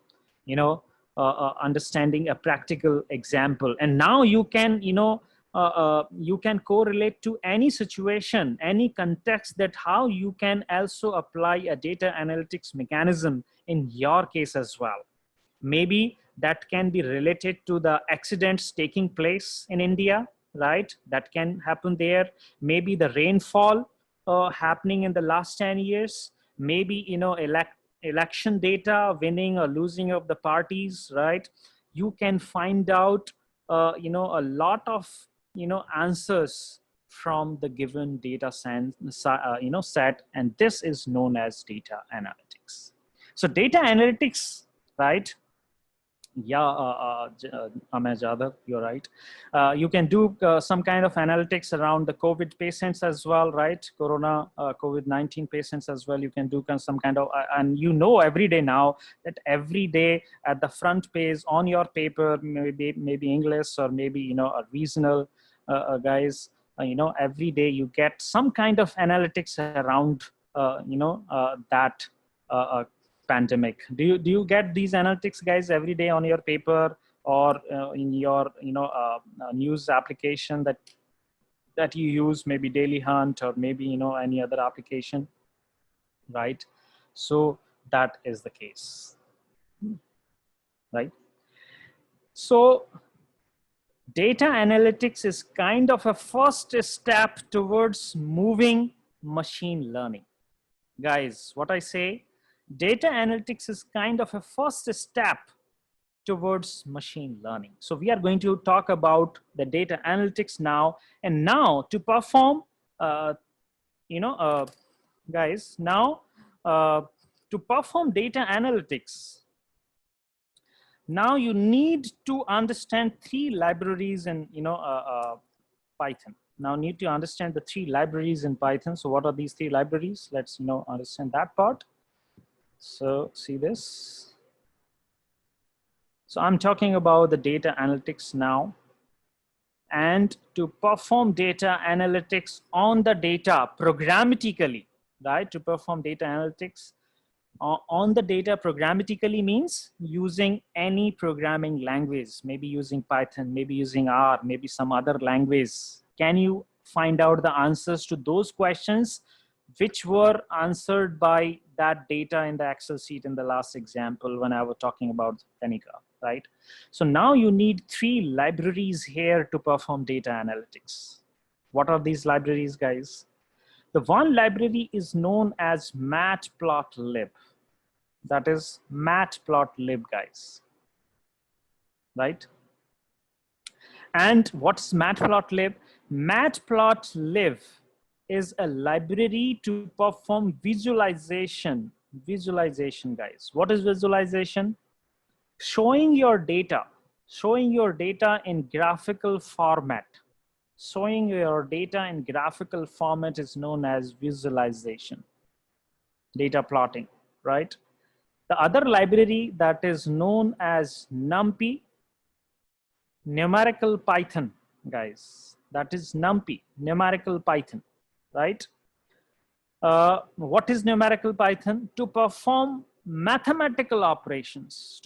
understanding a practical example. And now you can, you can correlate to any situation, any context, that how you can also apply a data analytics mechanism in your case as well. Maybe that can be related to the accidents taking place in India, right? That can happen there. Maybe the rainfall happening in the last 10 years. Maybe, election data, winning or losing of the parties, right? You can find out, a lot of, answers from the given data set, and this is known as data analytics. So data analytics, right? Yeah, Amay Jadhav, you're right. You can do some kind of analytics around the COVID patients as well, right? COVID-19 patients as well. You can do some kind of, and you know every day now that every day at the front page on your paper, maybe English or maybe, you know, a regional guys, you know, every day you get some kind of analytics around, that pandemic. Do you get these analytics, guys, every day on your paper or in your news application that you use, maybe Daily Hunt or maybe, you know, any other application, right? So that is the case, right? So data analytics is kind of a first step towards moving machine learning. Guys, what I say, data analytics is kind of a first step towards machine learning. So we are going to talk about the data analytics now. And now to perform, guys, now to perform data analytics, now you need to understand three libraries in, Python. Now need to understand the three libraries in Python. So what are these three libraries? Let's, understand that part. So see this. So I'm talking about the data analytics now. And to perform data analytics on the data programmatically, right? To perform data analytics on the data programmatically means using any programming language, maybe using Python, maybe using R, maybe some other language. Can you find out the answers to those questions which were answered by that data in the Excel sheet in the last example when I was talking about Kanika, right? So now you need three libraries here to perform data analytics. What are these libraries, guys? The one library is known as Matplotlib. That is Matplotlib, guys, right? And what's Matplotlib? Matplotlib is a library to perform visualization. Visualization, guys. What is visualization? Showing your data in graphical format. Showing your data in graphical format is known as visualization. Data plotting, right? The other library that is known as NumPy, numerical Python, guys. That is NumPy, numerical Python, right? What is numerical Python? To perform mathematical operations,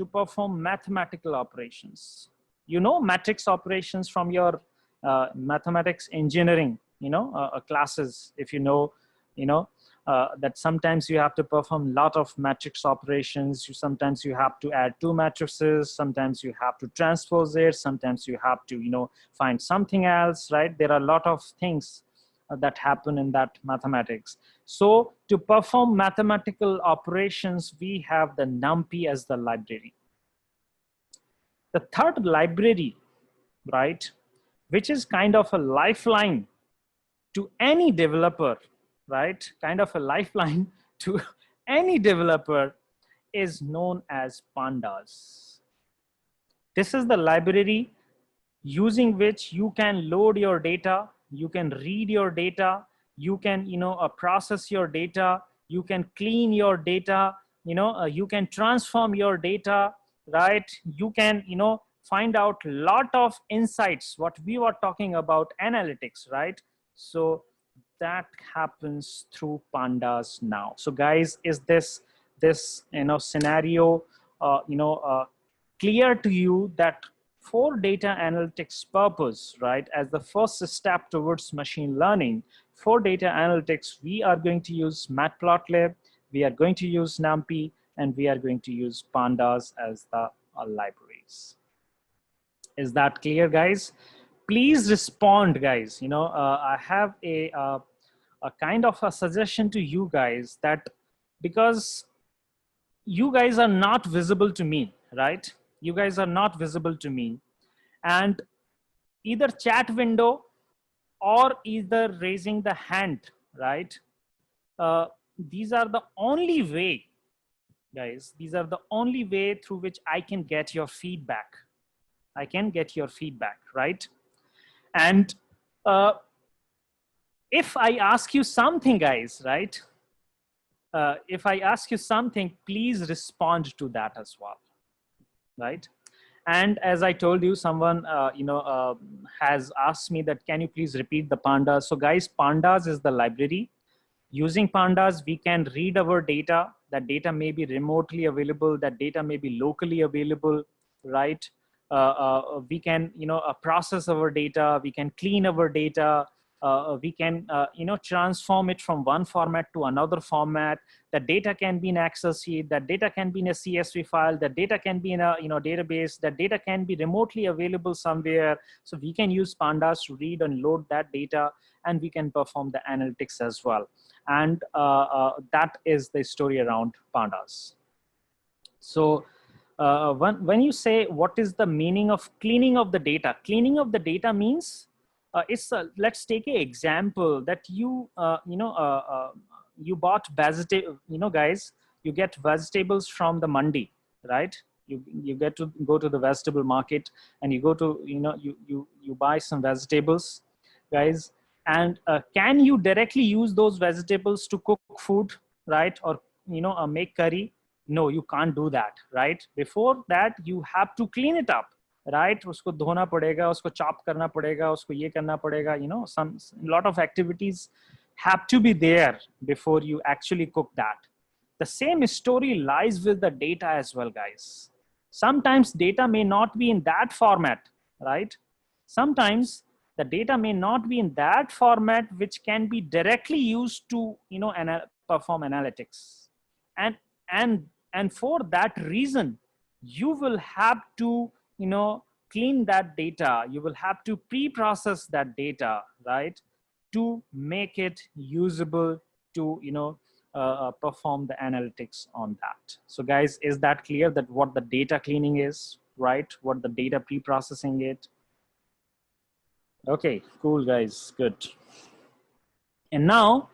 You know, matrix operations from your mathematics engineering, classes, if you know, that sometimes you have to perform a lot of matrix operations. Sometimes you have to add two matrices. Sometimes you have to transpose it. Sometimes you have to, find something else, right? There are a lot of things that happen in that mathematics. So to perform mathematical operations, we have the NumPy as the library. The third library, right, which is kind of a lifeline to any developer, right? Kind of a lifeline to any developer is known as Pandas. This is the library using which you can load your data, you can read your data, you can, process your data, you can clean your data, you can transform your data, right? You can, find out a lot of insights, what we were talking about analytics, right? So that happens through Pandas now. So guys, is this scenario clear to you that for data analytics purpose, right, as the first step towards machine learning, for data analytics, we are going to use Matplotlib, we are going to use NumPy, and we are going to use Pandas as the libraries. Is that clear, guys? Please respond, guys. I have a kind of a suggestion to you guys, that because you guys are not visible to me, right? You guys are not visible to me, and either chat window or either raising the hand, right? These are the only way guys. These are the only way through which I can get your feedback. I can get your feedback, right? And if I ask you something, guys, right? If I ask you something, please respond to that as well, right? And as I told you, someone has asked me that, can you please repeat the pandas? So guys, pandas is the library. Using pandas, we can read our data. That data may be remotely available. That data may be locally available, right? We can, process our data. We can clean our data. We can, transform it from one format to another format. The data can be in Access sheet. That data can be in a CSV file. That data can be in a, database. That data can be remotely available somewhere. So we can use pandas to read and load that data, and we can perform the analytics as well. And that is the story around pandas. So when you say what is the meaning of cleaning of the data, cleaning of the data means let's take an example that you bought vegetable, guys, you get vegetables from the mandi, right? You get to go to the vegetable market, and you go to, you buy some vegetables, guys. And can you directly use those vegetables to cook food, right? Or, make curry? No, you can't do that, right? Before that, you have to clean it up, right? Usko dhona padega, usko chop karna padega, usko ye karna padega, some lot of activities have to be there before you actually cook that. The same story lies with the data as well, guys. Sometimes data may not be in that format, right? Sometimes the data may not be in that format which can be directly used to, perform analytics. And for that reason, you will have to, clean that data. You will have to pre-process that data, right, to make it usable to, perform the analytics on that. So guys, is that clear that what the data cleaning is, right? What the data pre-processing it? Okay, cool, guys, good. And now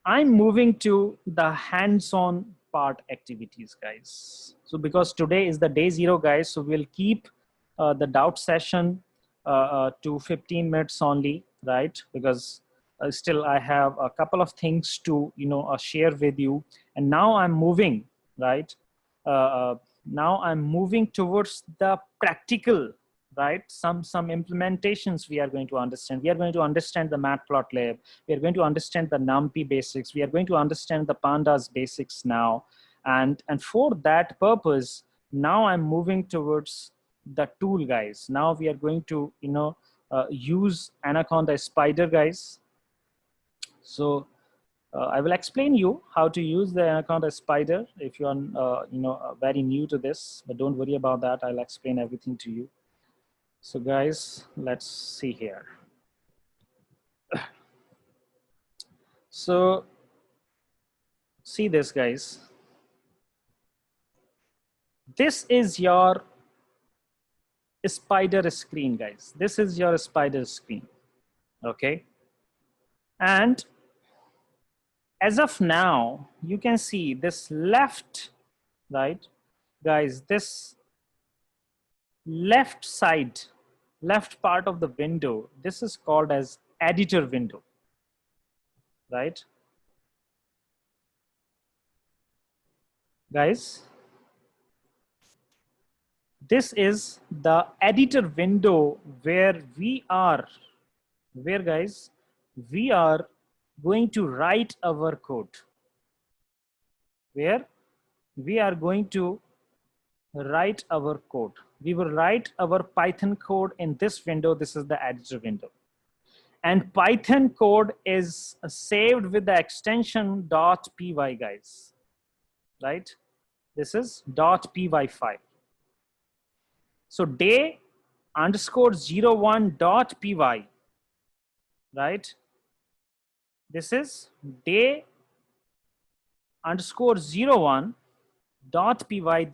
I'm moving to the hands-on part activities, guys. So because today is the day 0, guys, so we'll keep the doubt session to 15 minutes only, right? Because still I have a couple of things to, share with you. And now I'm moving, right? Now I'm moving towards the practical, right? Some implementations we are going to understand. We are going to understand the Matplotlib. We are going to understand the NumPy basics. We are going to understand the Pandas basics now. And for that purpose, now I'm moving towards the tool, guys. Now we are going to, use Anaconda Spider, guys. So I will explain you how to use the Anaconda Spider if you are, very new to this, but don't worry about that. I'll explain everything to you. So guys, let's see here. So see this, guys. This is your spider screen, guys. This is your spider screen, okay? And as of now, you can see this left, right? Guys, this left side, left part of the window, this is called as editor window, right? Guys, this is the editor window where guys, we are going to write our code, where we are going to write our code. We will write our Python code in this window. This is the editor window. And Python code is saved with the extension .py, guys, right? This is .py file. So day _01.py, right? This is day _01.py.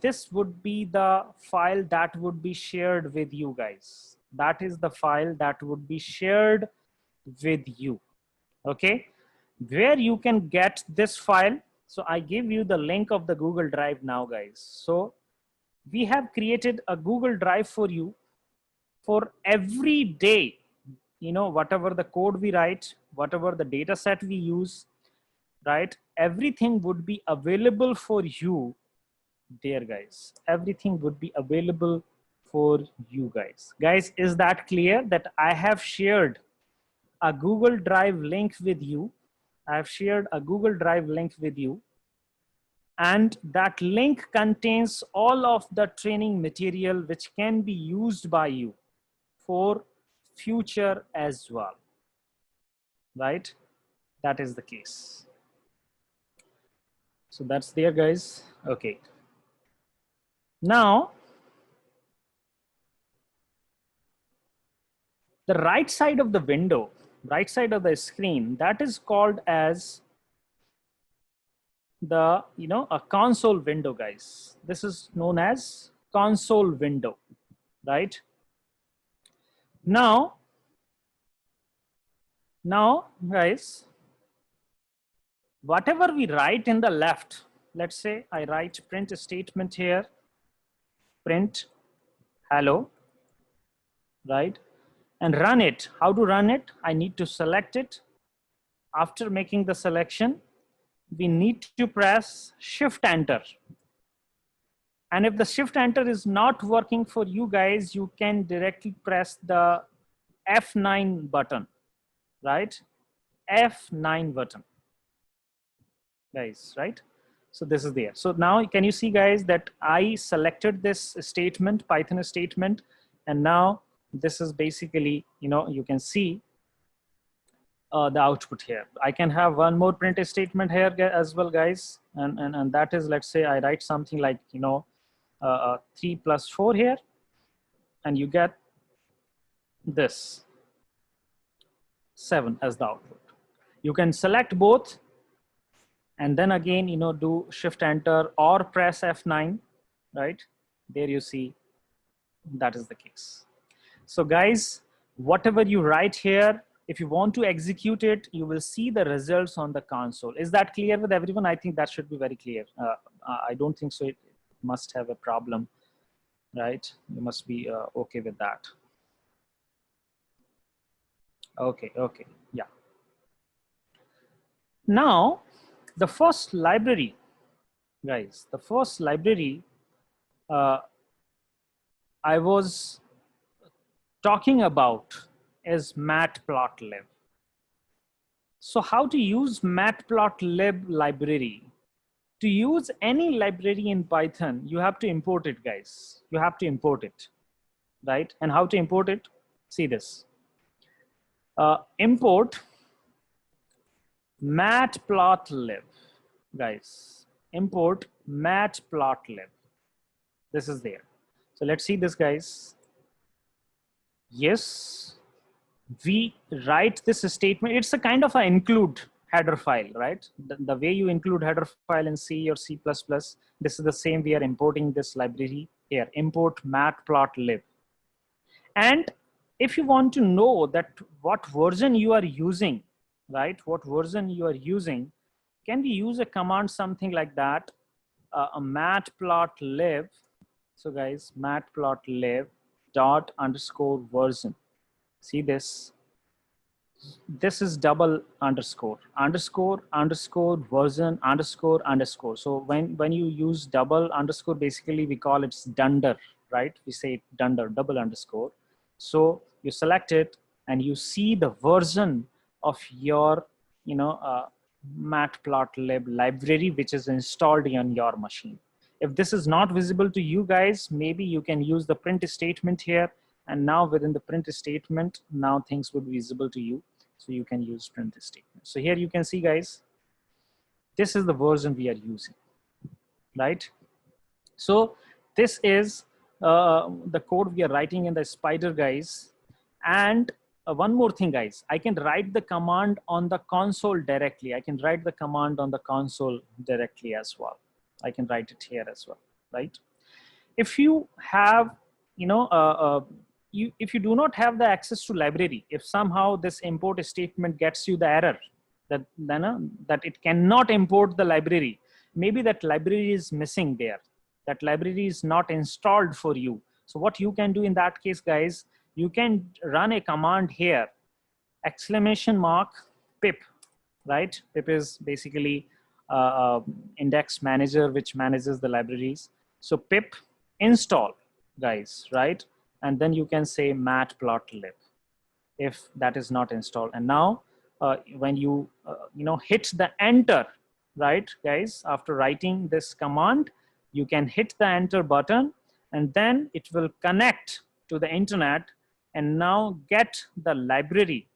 This would be the file that would be shared with you, guys. That is the file that would be shared with you, okay? Where you can get this file, So I give you the link of the Google Drive now, guys. So we have created a Google Drive for you for every day. You know, whatever the code we write, whatever the data set we use, right? Everything would be available for you there, guys. Everything would be available for you guys. Guys, is that clear that I have shared a Google Drive link with you? I have shared a Google Drive link with you. And that link contains all of the training material which can be used by you for future as well, right? That is the case. So that's there, guys. Okay. Now, the right side of the window, right side of the screen, that is called as the, a console window, guys. This is known as console window, right? Now, guys, whatever we write in the left, let's say I write print statement here, print hello, right? And run it. How to run it? I need to select it. After making the selection, we need to press Shift Enter. And if the Shift Enter is not working for you guys, you can directly press the F9 button, right? F9 button, guys, right? So this is there. So now can you see, guys, that I selected this statement, Python statement, and now this is basically, you can see the output here. I can have one more print statement here as well, guys. And that is, let's say I write something like, 3 plus 4 here, and you get this 7 as the output. You can select both and then again, do Shift Enter or press F9, right? There you see, that is the case. So guys, whatever you write here, if you want to execute it, you will see the results on the console. Is that clear with everyone? I think that should be very clear. I don't think so. It must have a problem, right? You must be okay with that. Okay, yeah. Now, the first library, guys, the first library I was talking about is Matplotlib. So how to use Matplotlib library? To use any library in Python, you have to import it, guys. You have to import it, right? And how to import it? See this. Import Matplotlib, guys. Import Matplotlib. This is there. So let's see this, guys. Yes, we write this statement. It's a kind of an include header file, right? The way you include header file in C or C++, this is the same. We are importing this library here, import Matplotlib. And if you want to know that what version you are using, right? What version you are using, can we use a command something like that? A Matplotlib. So guys, Matplotlib dot underscore version. See this. This is double underscore version underscore. So when you use double underscore, basically we call it dunder, right? We say dunder, double underscore. So you select it and you see the version of your, Matplotlib library, which is installed on your machine. If this is not visible to you guys, maybe you can use the print statement here. And now within the print statement, now things would be visible to you. So you can use print statement. So here you can see, guys, this is the version we are using, right? So this is the code we are writing in the Spider, guys. And one more thing, guys, I can write the command on the console directly. I can write the command on the console directly as well. I can write it here as well, right? If you have, if you do not have the access to library, if somehow this import statement gets you the error, that it cannot import the library. Maybe that library is missing there. That library is not installed for you. So what you can do in that case, guys, you can run a command here, exclamation mark pip, right? Pip is basically index manager, which manages the libraries. So pip install, guys, right? And then you can say matplotlib if that is not installed. And now when you hit the enter, right, guys, after writing this command, you can hit the enter button, and then it will connect to the internet and now get the library.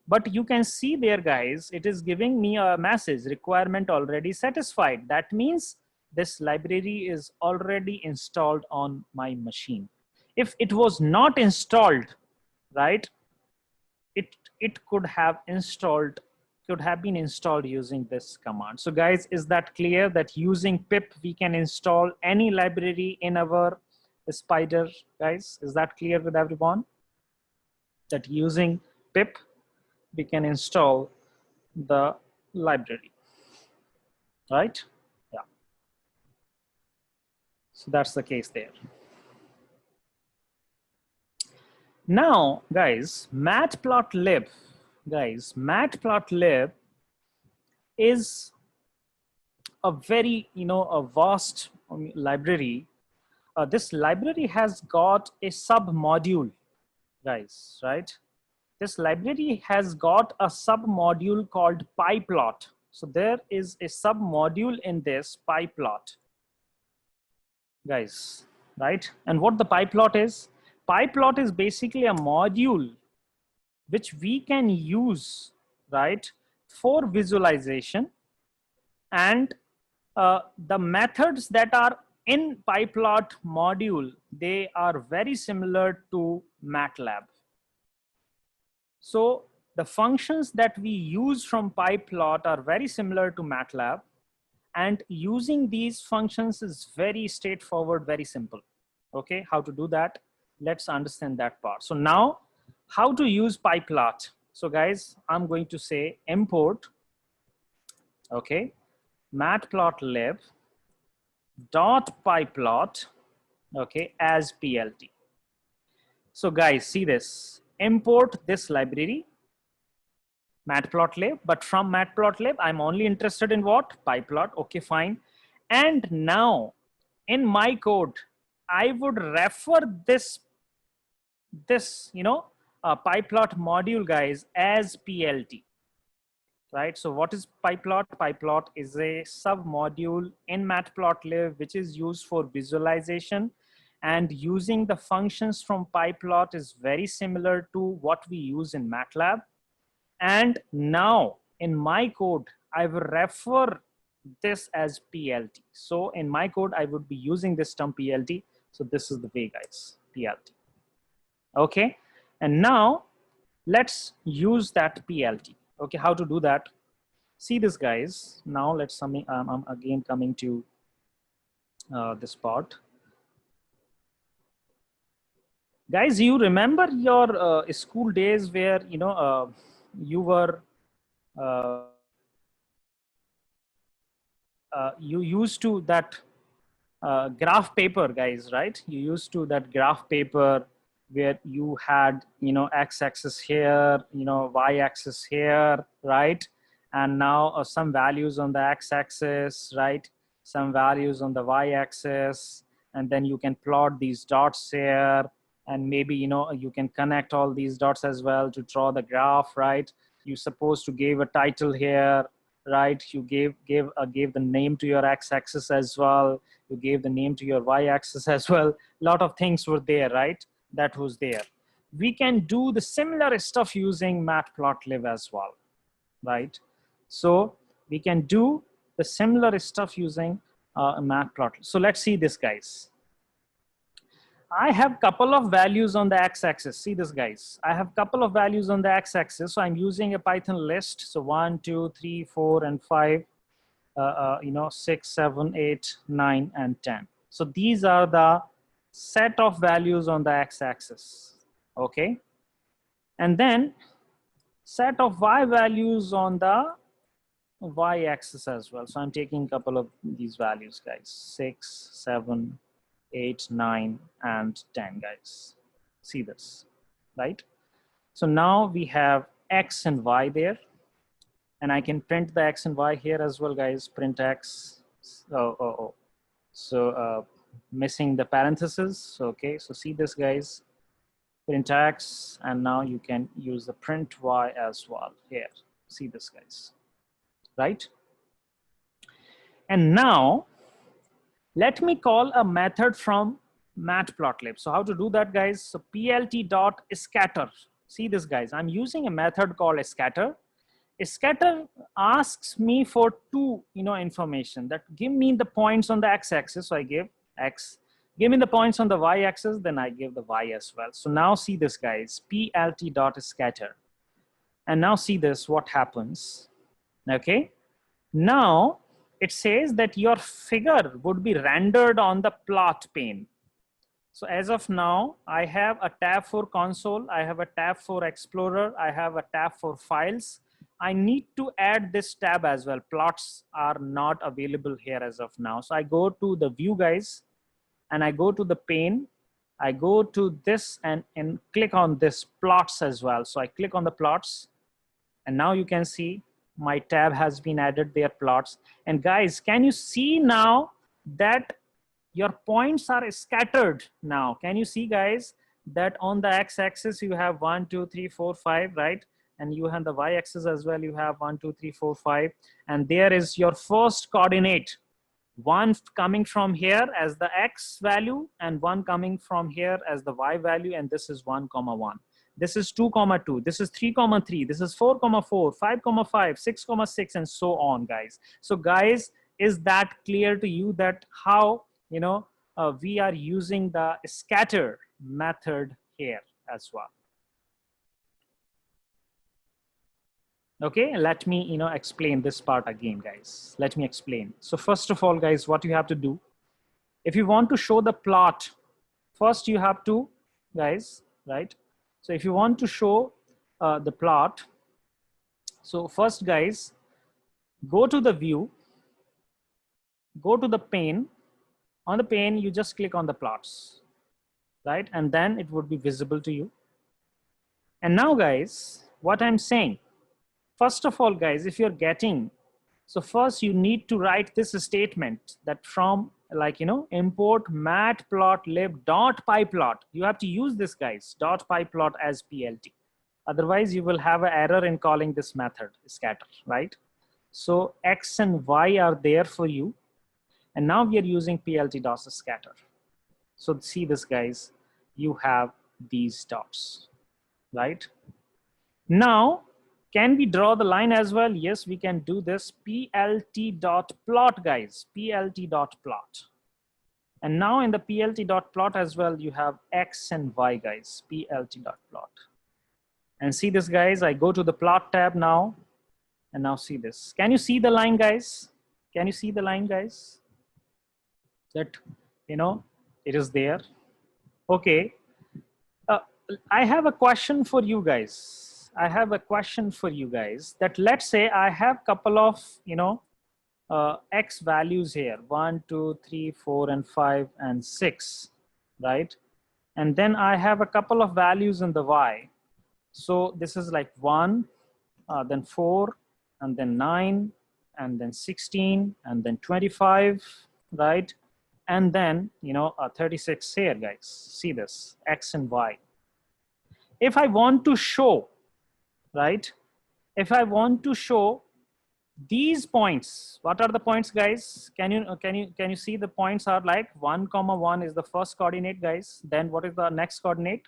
But you can see there, guys, it is giving me a message, requirement already satisfied. That means this library is already installed on my machine. If it was not installed, right, it could have been installed using this command. So guys, is that clear that using pip we can install any library in our Spider, guys? Is that clear with everyone? That using pip we can install the library, right? Yeah. So that's the case there. Now, guys, Matplotlib, Matplotlib is a very, a vast library. This library has got a sub-module, guys, right? This library has got a sub-module called pyplot. So there is a sub-module in this pyplot, guys, right? And what the pyplot is? Pyplot is basically a module which we can use, right, for visualization. And the methods that are in pyplot module, they are very similar to MATLAB. So the functions that we use from pyplot are very similar to MATLAB, and using these functions is very straightforward, very simple. Okay, how to do that? Let's understand that part. So now, how to use pyplot? So guys, I'm going to say import, okay, matplotlib dot pyplot, okay, as plt. So guys, see this, import this library, Matplotlib, but from Matplotlib, I'm only interested in what? Pyplot, okay, fine. And now in my code, I would refer this pyplot module, guys, as plt, right? So what is pyplot? Pyplot is a sub module in Matplotlib which is used for visualization, and using the functions from pyplot is very similar to what we use in MATLAB. And now in my code, I will refer this as plt. So in my code, I would be using this term plt. So this is the way, guys, plt. Okay, and now let's use that plt. Okay, how to do that? See this, guys. Now let's I'm again coming to this part. Guys, you remember your school days where you were you used to that graph paper, guys, right? You used to that graph paper where you had, x-axis here, y-axis here, right? And now some values on the x-axis, right? Some values on the y-axis, and then you can plot these dots here, and maybe, you can connect all these dots as well to draw the graph, right? You supposed to give a title here, right? You gave the name to your x-axis as well. You gave the name to your y-axis as well. A lot of things were there, right? That was there. We can do the similar stuff using Matplotlib as well, right? So we can do the similar stuff using Matplotlib. So let's see this, guys. I have a couple of values on the x-axis. See this, guys. I have a couple of values on the x-axis. So I'm using a Python list. So 1, 2, 3, 4, and 5, 6, 7, 8, 9, and 10. So these are the set of values on the x-axis. Okay. And then set of y values on the y-axis as well. So I'm taking a couple of these values, guys, 6, 7, 8, 9, and 10, guys. See this, right? So now we have x and y there, and I can print the x and y here as well, guys. Print x. So missing the parentheses. Okay, so see this, guys. Print x, and now you can use the print y as well here. See this, guys, right? And now let me call a method from Matplotlib. So how to do that, guys? So plt.scatter. See this, guys. I'm using a method called scatter. Scatter asks me for two, information that give me the points on the x-axis. So I give x. Give me the points on the y-axis, then I give the y as well. So now see this, guys. plt.scatter. And now see this, what happens. Okay. Now it says that your figure would be rendered on the plot pane. So as of now, I have a tab for console, I have a tab for Explorer, I have a tab for files. I need to add this tab as well. Plots are not available here as of now. So I go to the view, guys, and I go to the pane. I go to this and click on this plots as well. So I click on the plots, and now you can see my tab has been added there, plots. And guys, can you see now that your points are scattered now? Can you see, guys, that on the x-axis you have 1, 2, 3, 4, 5, right? And you have the y-axis as well. You have 1, 2, 3, 4, 5. And there is your first coordinate. One coming from here as the x value, and one coming from here as the y value. And this is 1, 1. This is 2, 2. This is 3, 3. This is 4, 4, 5, 5, 6, 6, and so on, guys. So guys, is that clear to you that how, we are using the scatter method here as well? Okay, let me, explain this part again, guys. Let me explain. So first of all, guys, what you have to do, if you want to show the plot, first you have to, guys, right? So if you want to show the plot, so first, guys, go to the view, go to the pane. On the pane, you just click on the plots, right? And then it would be visible to you. And now, guys, what I'm saying, first of all, guys, if you're getting, so first you need to write this statement that from import matplotlib.pyplot. You have to use this, guys, .pyplot as PLT. Otherwise, you will have an error in calling this method scatter, right? So X and Y are there for you. And now we are using plt.scatter. So see this, guys, you have these dots, right? Now, can we draw the line as well? Yes, we can do this. plt.plot, guys, plt.plot. And now in the plt.plot as well, you have X and Y, guys, plt.plot. And see this, guys, I go to the plot tab now, and now see this. Can you see the line, guys? Can you see the line, guys? That, it is there. Okay. I have a question for you guys. I have a question for you guys that let's say I have couple of, X values here, 1, 2, 3, 4, and 5, and 6, right? And then I have a couple of values in the Y. So this is like 1, then 4, and then 9, and then 16, and then 25, right? And then, 36 here, guys. See this, X and Y. If I want to show, right? If I want to show these points, what are the points, guys? Can you see the points are like 1, 1 is the first coordinate, guys. Then what is the next coordinate?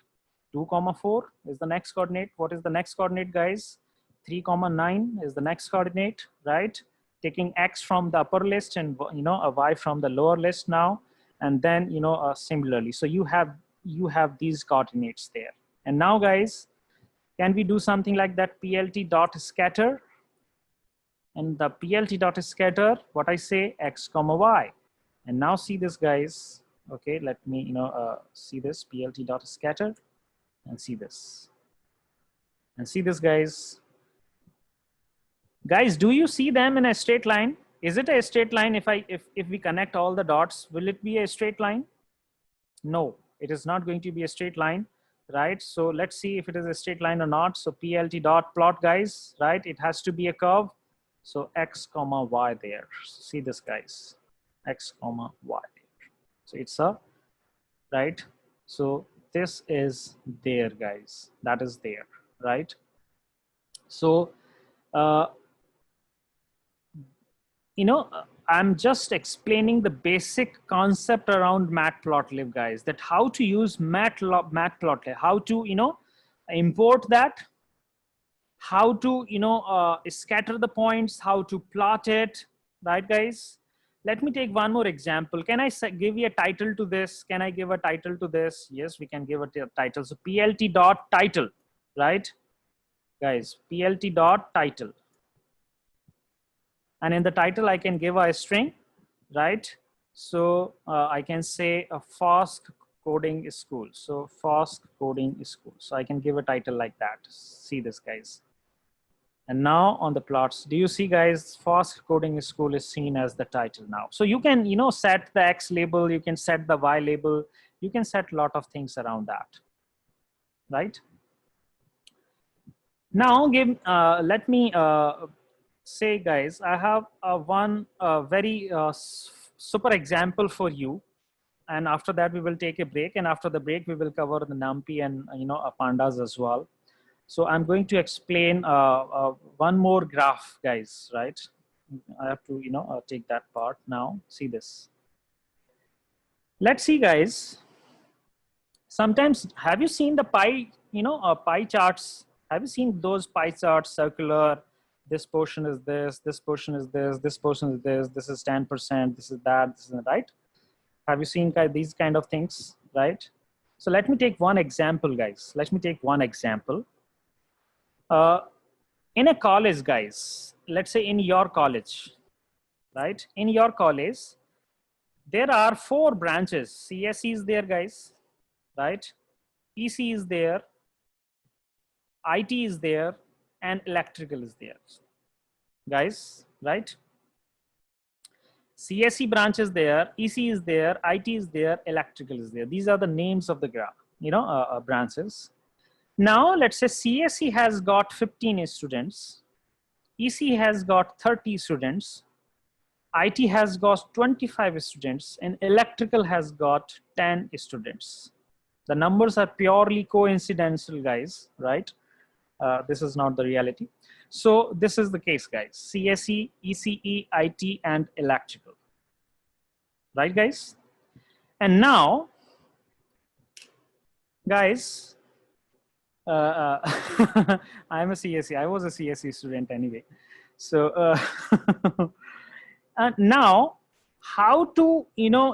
2, 4 is the next coordinate. What is the next coordinate, guys? 3, 9 is the next coordinate, right? Taking X from the upper list and a Y from the lower list now, and then similarly. So you have these coordinates there. And now, guys, can we do something like that? plt.scatter, and the plt.scatter, what I say, X, Y. And now see this, guys. Okay, let me see this, plt.scatter, and see this. And see this, guys. Guys, do you see them in a straight line? Is it a straight line? If we connect all the dots, will it be a straight line? No, it is not going to be a straight line, right? So let's see if it is a straight line or not. So plt dot plot, guys, right? It has to be a curve. So x comma y there. See this, guys, x comma y there. So it's a, right? So this is there, guys. That is there, right? So uh, I'm just explaining the basic concept around Matplotlib, guys, that how to use Matplotlib, how to, import that, how to, scatter the points, how to plot it, right, guys? Let me take one more example. Can I give you a title to this? Can I give a title to this? Yes, we can give a title. So plt dot title, right, guys? Plt dot title. And in the title, I can give a string, right? So I can say a Flask coding school. So Flask coding school. So I can give a title like that. See this, guys. And now on the plots, do you see, guys, Flask coding school is seen as the title now. So you can, set the X label, you can set the Y label, you can set a lot of things around that, right? Now let me say, guys, I have one very super example for you. And after that, we will take a break. And after the break, we will cover the NumPy and, Pandas as well. So I'm going to explain one more graph, guys, right? I have to, take that part now. See this. Let's see, guys. Sometimes, have you seen the pie, pie charts? Have you seen those pie charts, circular? This portion is this portion is this portion is this is 10%, this is that, this is right? Have you seen these kind of things, right? So let me take one example, guys. Let me take one example. In a college, guys, let's say in your college, right? In your college, there are 4 branches. CSE is there, guys, right? EC is there, IT is there, and electrical is there, guys, right? CSE branch is there, EC is there, IT is there, electrical is there. These are the names of the graph, branches. Now, let's say CSE has got 15 students, EC has got 30 students, IT has got 25 students, and electrical has got 10 students. The numbers are purely coincidental, guys, right? This is not the reality. So this is the case, guys. CSE, ECE, IT, and electrical. Right, guys? And now, guys, I'm a CSE. I was a CSE student anyway. So now, how to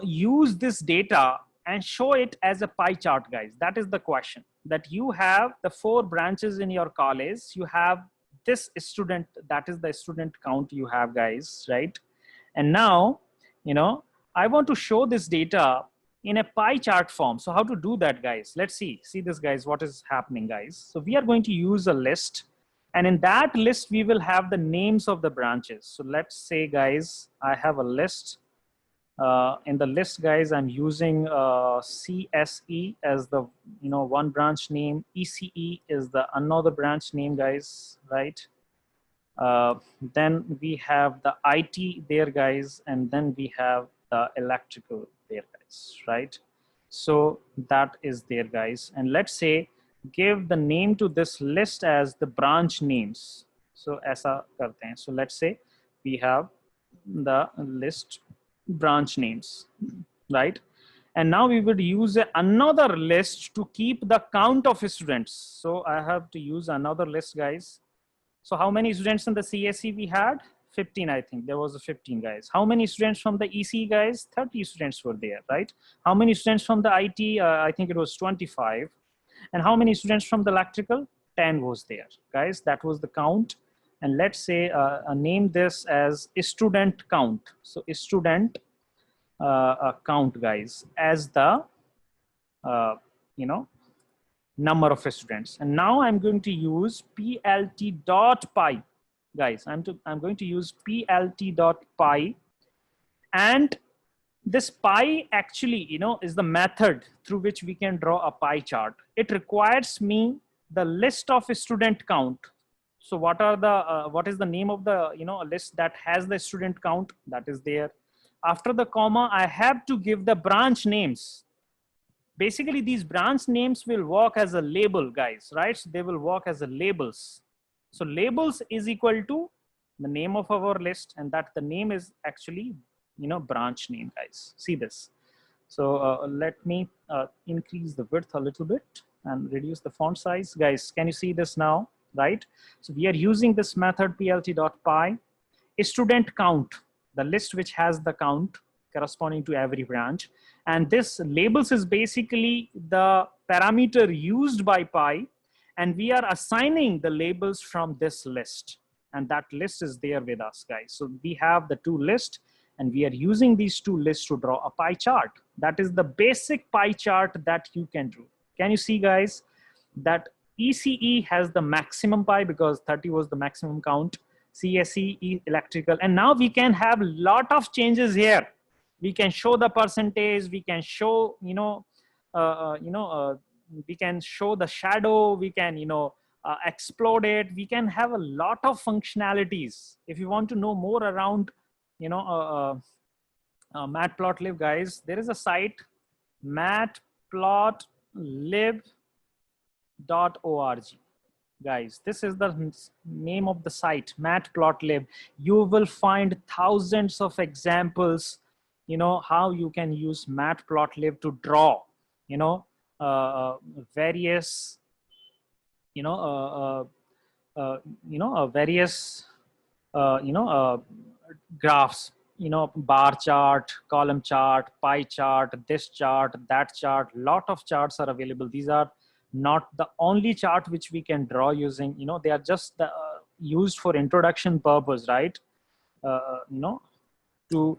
use this data and show it as a pie chart, guys? That is the question. That you have the 4 branches in your college. You have this student. That is the student count you have, guys, right? And now, I want to show this data in a pie chart form. So how to do that, guys? Let's see this, guys, what is happening, guys. So we are going to use a list, and in that list, we will have the names of the branches. So let's say, guys, I have a list. In the list, guys, I'm using CSE as the one branch name. ECE is the another branch name, guys, right? Then we have the IT there, guys, and then we have the electrical there, guys, right? So that is there, guys. And let's say give the name to this list as the branch names. So aisa karte hain. So let's say we have the list branch names, right? And now we would use another list to keep the count of students. So I have to use another list, guys. So how many students in the CSE we had? 15, I think. There was a 15, guys. How many students from the EC, guys? 30 students were there, right? How many students from the IT? I think it was 25. And how many students from the electrical? 10 was there, guys. That was the count. And let's say name this as student count. So student count, guys, as the number of students. And now I'm going to use plt.py, guys. I'm going to use plt.py, and this pie actually, is the method through which we can draw a pie chart. It requires me the list of student count. So what is the name of the, a list that has the student count that is there. After the comma, I have to give the branch names. Basically, these branch names will work as a label, guys, right? So they will work as a labels. So labels is equal to the name of our list, and that the name is actually, branch name, guys. See this. So let me increase the width a little bit and reduce the font size. Guys, can you see this now, right? So we are using this method plt.py. Student count, the list which has the count corresponding to every branch. And this labels is basically the parameter used by py, and we are assigning the labels from this list. And that list is there with us, guys. So we have the two lists, and we are using these two lists to draw a pie chart. That is the basic pie chart that you can do. Can you see, guys, that ECE has the maximum pie because 30 was the maximum count. CSE, electrical, and now we can have a lot of changes here. We can show the percentage. We can show, we can show the shadow. We can, explode it. We can have a lot of functionalities. If you want to know more around, Matplotlib, guys, there is a site, matplotlib.org. Guys, this is the name of the site, Matplotlib. You will find thousands of examples, how you can use Matplotlib to draw, various, various, graphs, bar chart, column chart, pie chart, this chart, that chart. Lot of charts are available. These are not the only chart which we can draw using, they are just used for introduction purpose, right? To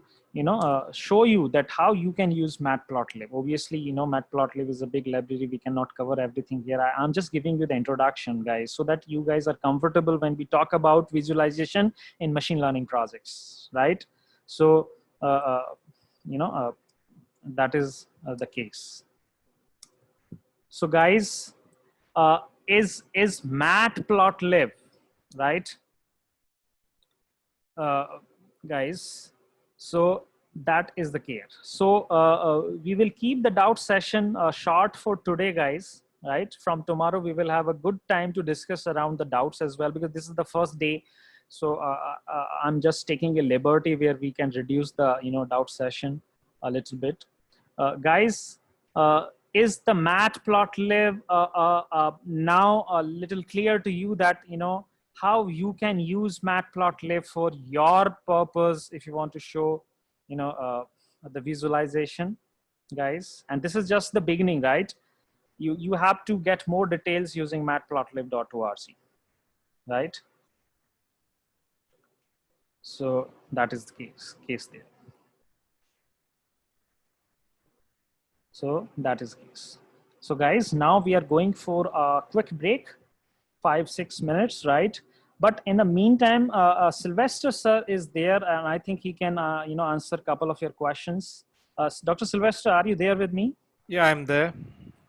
show you that how you can use Matplotlib. Obviously, Matplotlib is a big library. We cannot cover everything here. I'm just giving you the introduction, guys, so that you guys are comfortable when we talk about visualization in machine learning projects, right? So, that is the case. So, guys, is Matplotlib, right? Guys, so that is the case. So we will keep the doubt session short for today, guys, right? From tomorrow, we will have a good time to discuss around the doubts as well, because this is the first day. So I'm just taking a liberty where we can reduce the, doubt session a little bit. Guys, is the Matplotlib now a little clear to you that, how you can use Matplotlib for your purpose if you want to show, the visualization, guys? And this is just the beginning, right? You have to get more details using matplotlib.org, right? So that is the case there. So that is the case. So guys, now we are going for a quick break, 5-6 minutes, right? But in the meantime, Sylvester sir is there, and I think he can, answer a couple of your questions. Dr. Sylvester, are you there with me? Yeah, I'm there.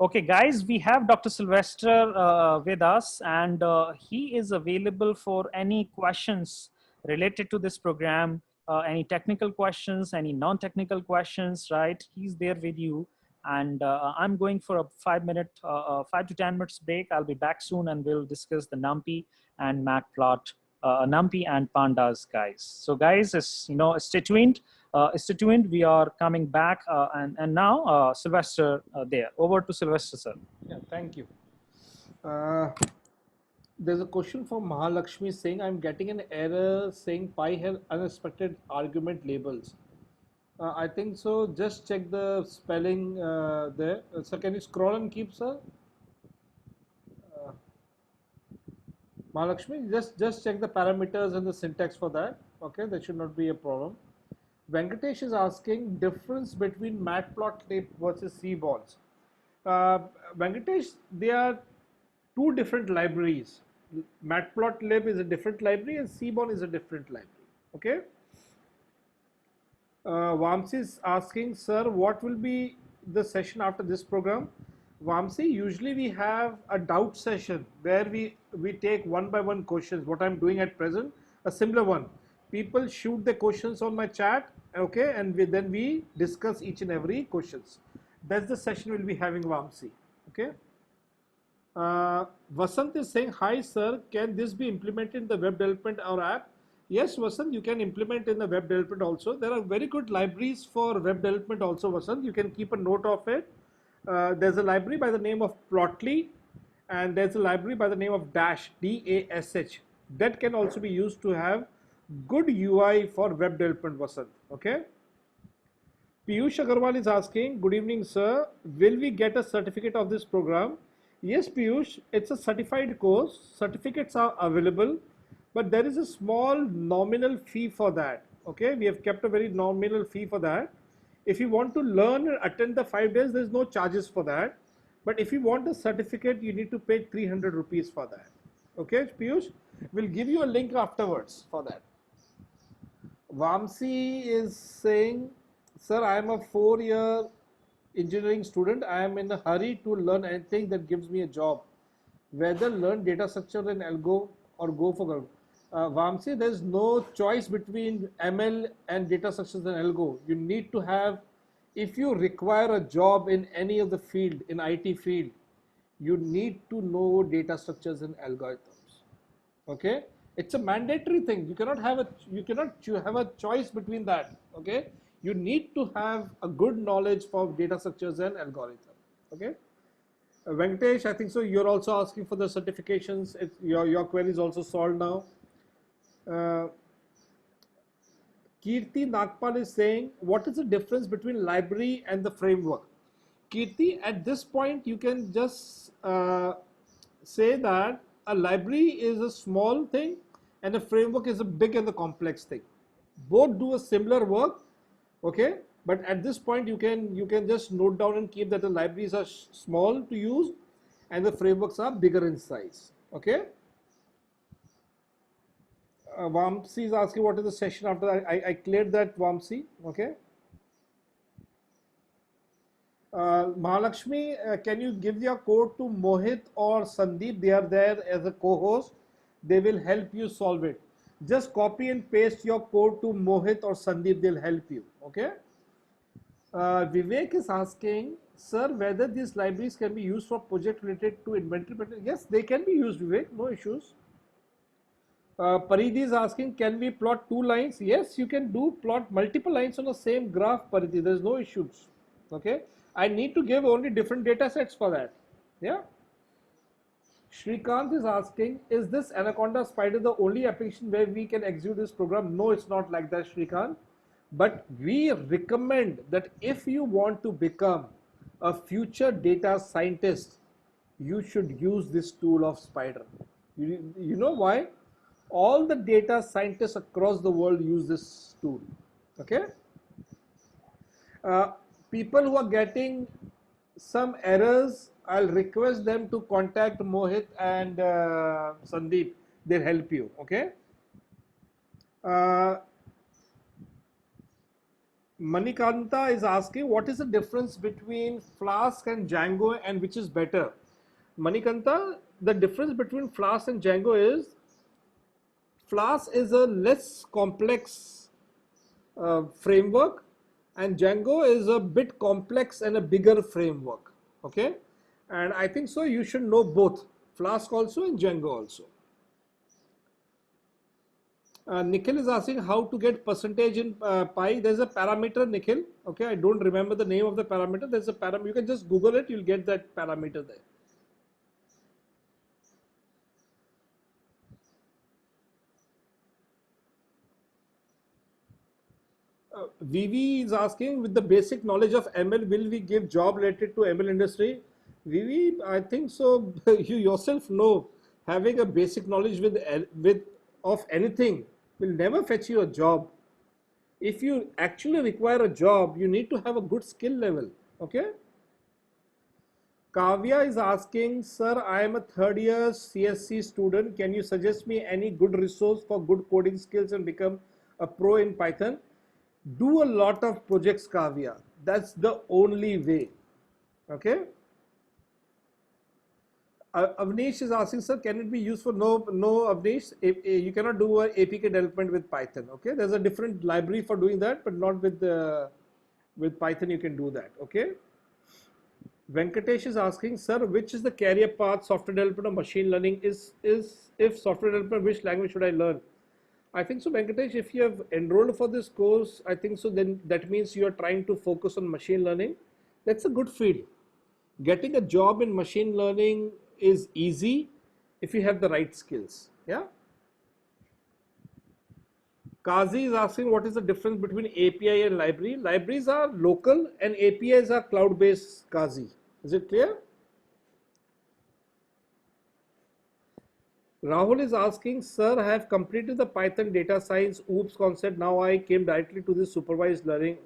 Okay, guys, we have Dr. Sylvester with us, and he is available for any questions related to this program, any technical questions, any non-technical questions, right? He's there with you. And I'm going for a 5 to 10 minutes break. I'll be back soon, and we'll discuss the NumPy and NumPy and Pandas, guys. So guys, stay tuned. Stay tuned. We are coming back, and now Sylvester there. Over to Sylvester, sir. Yeah, thank you. There's a question from Mahalakshmi saying, I'm getting an error saying pi has unexpected argument labels. I think so. Just check the spelling there. So can you scroll and keep, sir? Mahalakshmi, just check the parameters and the syntax for that. Okay, that should not be a problem. Venkatesh is asking difference between Matplotlib versus Seaballs. Venkatesh, they are two different libraries. Matplotlib is a different library and Seaborn is a different library. Okay. Vamsi is asking, sir, what will be the session after this program? Vamsi, usually we have a doubt session where we take one by one questions. What I'm doing at present, a similar one. People shoot the questions on my chat, okay, and then we discuss each and every questions. That's the session we'll be having, Vamsi. Okay. Vasant is saying, hi sir, can this be implemented in the web development or app? Yes, Vasant, you can implement in the web development also. There are very good libraries for web development also, Vasant. You can keep a note of it. There's a library by the name of Plotly, and there's a library by the name of Dash, DASH. That can also be used to have good UI for web development, Vasant. Okay. Piyush Agarwal is asking, good evening, sir. Will we get a certificate of this program? Yes, Piyush, it's a certified course. Certificates are available, but there is a small nominal fee for that. Okay, we have kept a very nominal fee for that. If you want to learn and attend the 5 days, there's no charges for that. But if you want a certificate, you need to pay 300 rupees for that. Okay, Piyush, we'll give you a link afterwards for that. Vamsi is saying, sir, I am a 4-year engineering student. I am in a hurry to learn anything that gives me a job. Whether learn data structure in Algo or go for Go. Vamsi, there's no choice between ML and data structures in Algo. You need to have, if you require a job in any of the field, in IT field, you need to know data structures and algorithms. Okay, it's a mandatory thing. You cannot have a choice between that. Okay, you need to have a good knowledge for data structures and algorithm. Okay. Venkatesh, I think so. You're also asking for the certifications. Your query is also solved now. Kirti Nagpal is saying, what is the difference between library and the framework? Kirti, at this point, you can just say that a library is a small thing and a framework is a big and a complex thing. Both do a similar work, okay? But at this point, you can just note down and keep that the libraries are small to use and the frameworks are bigger in size, okay? Vamsi is asking what is the session after that. I cleared that, Vamsi, okay? Mahalakshmi, can you give your code to Mohit or Sandeep? They are there as a co-host. They will help you solve it. Just copy and paste your code to Mohit or Sandeep. They'll help you, okay? Vivek is asking, sir, whether these libraries can be used for project related to inventory pattern. Yes, they can be used, Vivek, no issues. Paridhi is asking, can we plot 2 lines? Yes, you can plot multiple lines on the same graph, Paridhi. There's no issues. Okay. I need to give only different data sets for that. Yeah. Shrikant is asking, is this Anaconda Spider the only application where we can execute this program? No, it's not like that, Shrikant. But we recommend that if you want to become a future data scientist, you should use this tool of Spider. You know why? All the data scientists across the world use this tool. Okay. People who are getting some errors, I'll request them to contact Mohit and Sandeep. They'll help you. Okay. Manikanta is asking, what is the difference between Flask and Django and which is better? Manikanta, the difference between Flask and Django is Flask is a less complex framework and Django is a bit complex and a bigger framework. Okay, and I think so you should know both Flask also and Django also. Nikhil is asking how to get percentage in pi. There's a parameter, Nikhil. Okay, I don't remember the name of the parameter. There's a parameter. You can just Google it. You'll get that parameter there. Vivi is asking, with the basic knowledge of ML, will we give job related to ML industry? Vivi, I think so. You yourself know, having a basic knowledge of anything will never fetch you a job. If you actually require a job, you need to have a good skill level. Okay. Kavya is asking, sir, I am a third year CSC student. Can you suggest me any good resource for good coding skills and become a pro in Python? Do a lot of projects, Kavya. That's the only way. Okay. Avnish is asking, sir, can it be used for no, Avnish? You cannot do a APK development with Python. Okay. There's a different library for doing that, but not with Python. You can do that. Okay. Venkatesh is asking, sir, which is the career path software development or machine learning? Is if software development, which language should I learn? I think so, Venkatesh, if you have enrolled for this course, I think so, then that means you are trying to focus on machine learning. That's a good field. Getting a job in machine learning is easy if you have the right skills. Yeah. Kazi is asking, what is the difference between API and library? Libraries are local and APIs are cloud-based, Kazi. Is it clear? Rahul is asking, sir, I have completed the Python data science OOPS concept. Now I came directly to this supervised learning.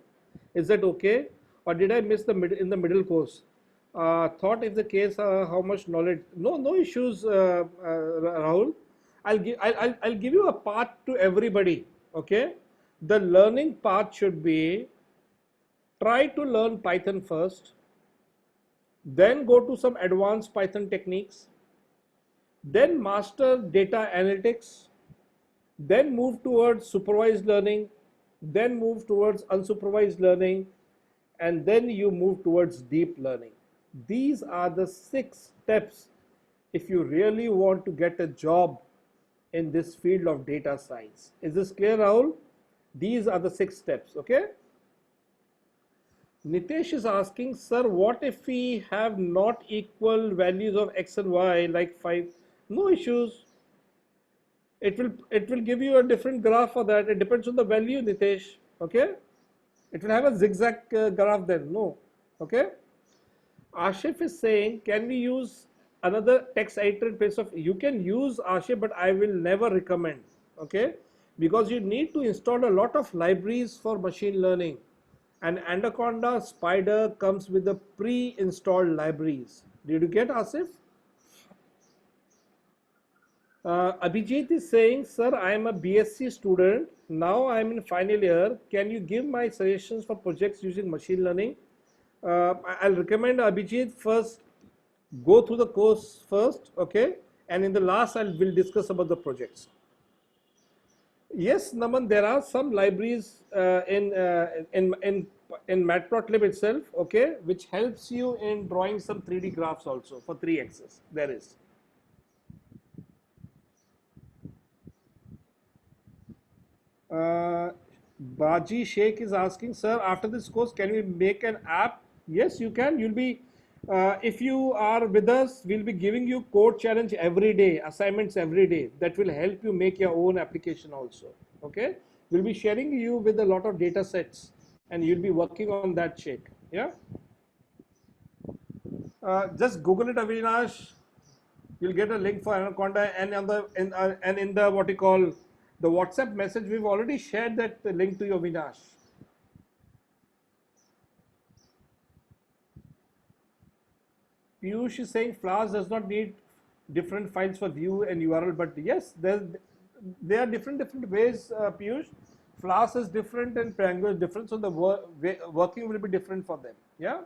Is that okay? Or did I miss in the middle course? Thought if the case, how much knowledge? No issues, Rahul. I'll give you a path to everybody. Okay. The learning path should be try to learn Python first, then go to some advanced Python techniques, then master data analytics, then move towards supervised learning, then move towards unsupervised learning, and then you move towards deep learning. These are the 6 steps if you really want to get a job in this field of data science. Is this clear, Rahul? These are the 6 steps, okay? Nitesh is asking, sir, what if we have not equal values of x and y like 5? No issues. It will give you a different graph for that. It depends on the value, Nitesh. Okay? It will have a zigzag graph then. No. Okay? Ashif is saying, can we use another text editor in place of? You can use Ashif, but I will never recommend. Okay? Because you need to install a lot of libraries for machine learning. And Anaconda Spider comes with the pre-installed libraries. Did you get, Asif? Abhijit is saying, sir, I am a BSc student. Now I am in final year. Can you give my suggestions for projects using machine learning? I'll recommend Abhijit first go through the course first, okay? And in the last, will discuss about the projects. Yes, Naman, there are some libraries in Matplotlib itself, okay, which helps you in drawing some 3D graphs also for 3 axes. There is. Baji Sheikh is asking, sir, after this course, can we make an app? Yes, you can. You'll be, if you are with us, we'll be giving you code challenge every day, assignments every day. That will help you make your own application also. Okay. We'll be sharing you with a lot of data sets and you'll be working on that, Sheikh. Yeah. Just Google it, Avinash. You'll get a link for Anaconda, and in the what you call the WhatsApp message, we've already shared that link to you, Avinash. Piyush is saying Flask does not need different files for view and URL, but yes, there are different ways, Piyush. Flask is different and Pandas is different, so the working will be different for them. Yeah.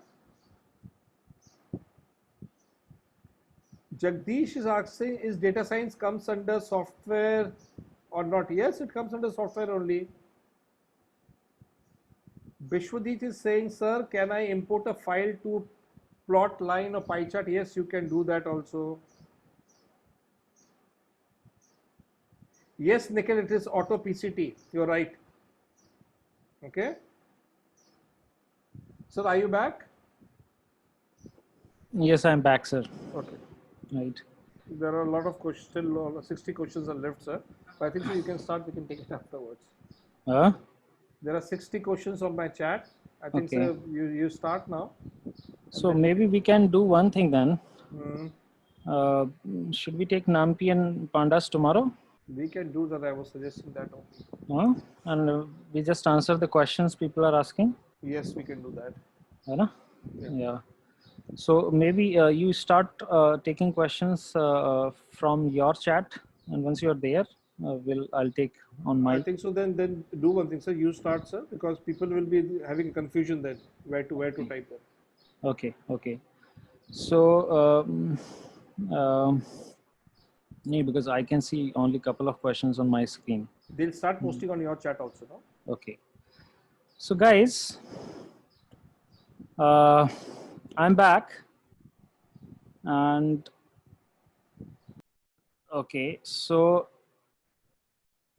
Jagdish is asking, is data science comes under software or not? Yes, it comes under software only. Bishwadit is saying, sir, can I import a file to plot line or pie chart? Yes, you can do that also. Yes, Nikhil, it is auto PCT. You're right. Okay. Sir, are you back? Yes, I'm back, sir. Okay. Right. There are a lot of questions, still 60 questions are left, sir. But I think so you can start, we can take it afterwards. There are 60 questions on my chat. I think, okay. Sir, you start now. So maybe we can do one thing then. Should we take NumPy and Pandas tomorrow? We can do that. I was suggesting that only. And we just answer the questions people are asking? Yes, we can do that. Yeah. So maybe you start taking questions from your chat, and once you're there, I'll take on I my. think so. Then do one thing, sir. You start, sir, because people will be having confusion then where to Okay, type them. okay, okay. So nee, because I can see only a couple of questions on my screen. They'll start posting on your chat also, no? Okay. So guys, uh, I'm back, and okay, so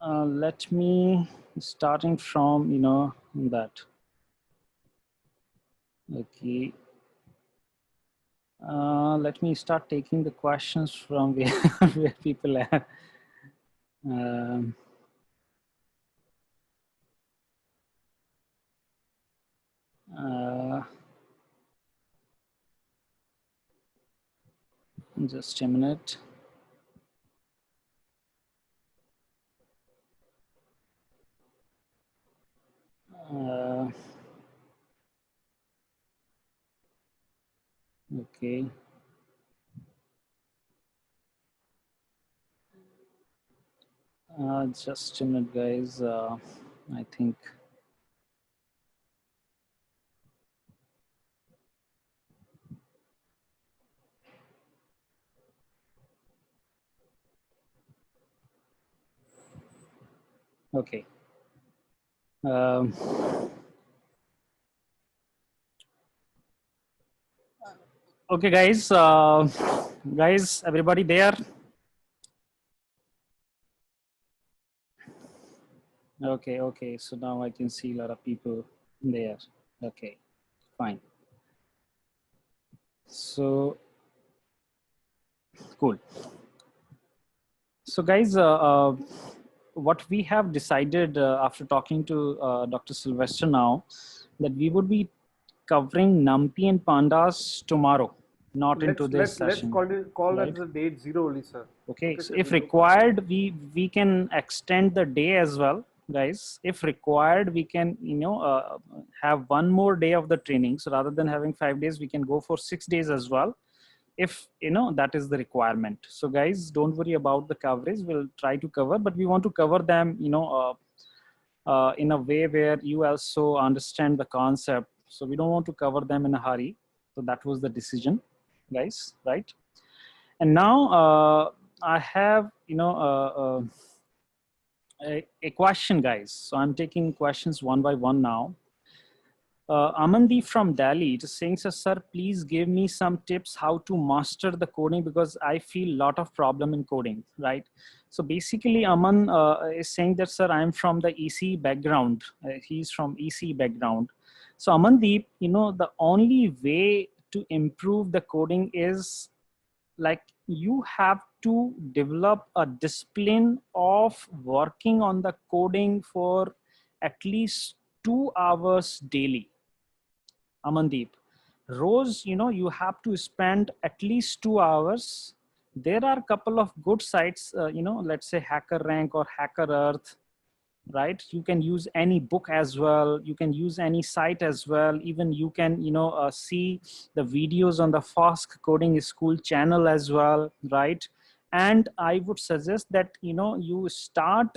let me starting from that. Okay, let me start taking the questions from where, where people are. Um, uh, just a minute. Uh, okay. Just a minute, guys. I think. Okay. Um, okay, guys. Guys, everybody there? Okay, okay. So now I can see a lot of people there. Okay, fine. So cool. So guys, what we have decided after talking to Dr. Sylvester now, that we would be covering NumPy and Pandas tomorrow, not in Let's today's let let's session, call that right? the date 0 only, sir. Okay, Okay, so sir. if We'll look for that. required, we can extend the day as well, guys. If required, we can have one more day of the training. So rather than having 5 days, we can go for 6 days as well, if that is the requirement. So guys, don't worry about the coverage. We'll try to cover, but we want to cover them in a way where you also understand the concept. So we don't want to cover them in a hurry. So that was the decision, guys, right? And now I have a question, guys. So I'm taking questions one by one now. Amandeep from Delhi is saying, sir, please give me some tips how to master the coding, because I feel a lot of problem in coding, right? So basically, Aman is saying that, sir, I'm from the EC background. He's from EC background. So Amandeep, the only way to improve the coding is like you have to develop a discipline of working on the coding for at least 2 hours daily. Amandeep, Rose, you have to spend at least 2 hours. There are a couple of good sites, let's say Hacker Rank or Hacker Earth, right? You can use any book as well. You can use any site as well. Even you can, see the videos on the Flask Coding School channel as well, right? And I would suggest that, you start,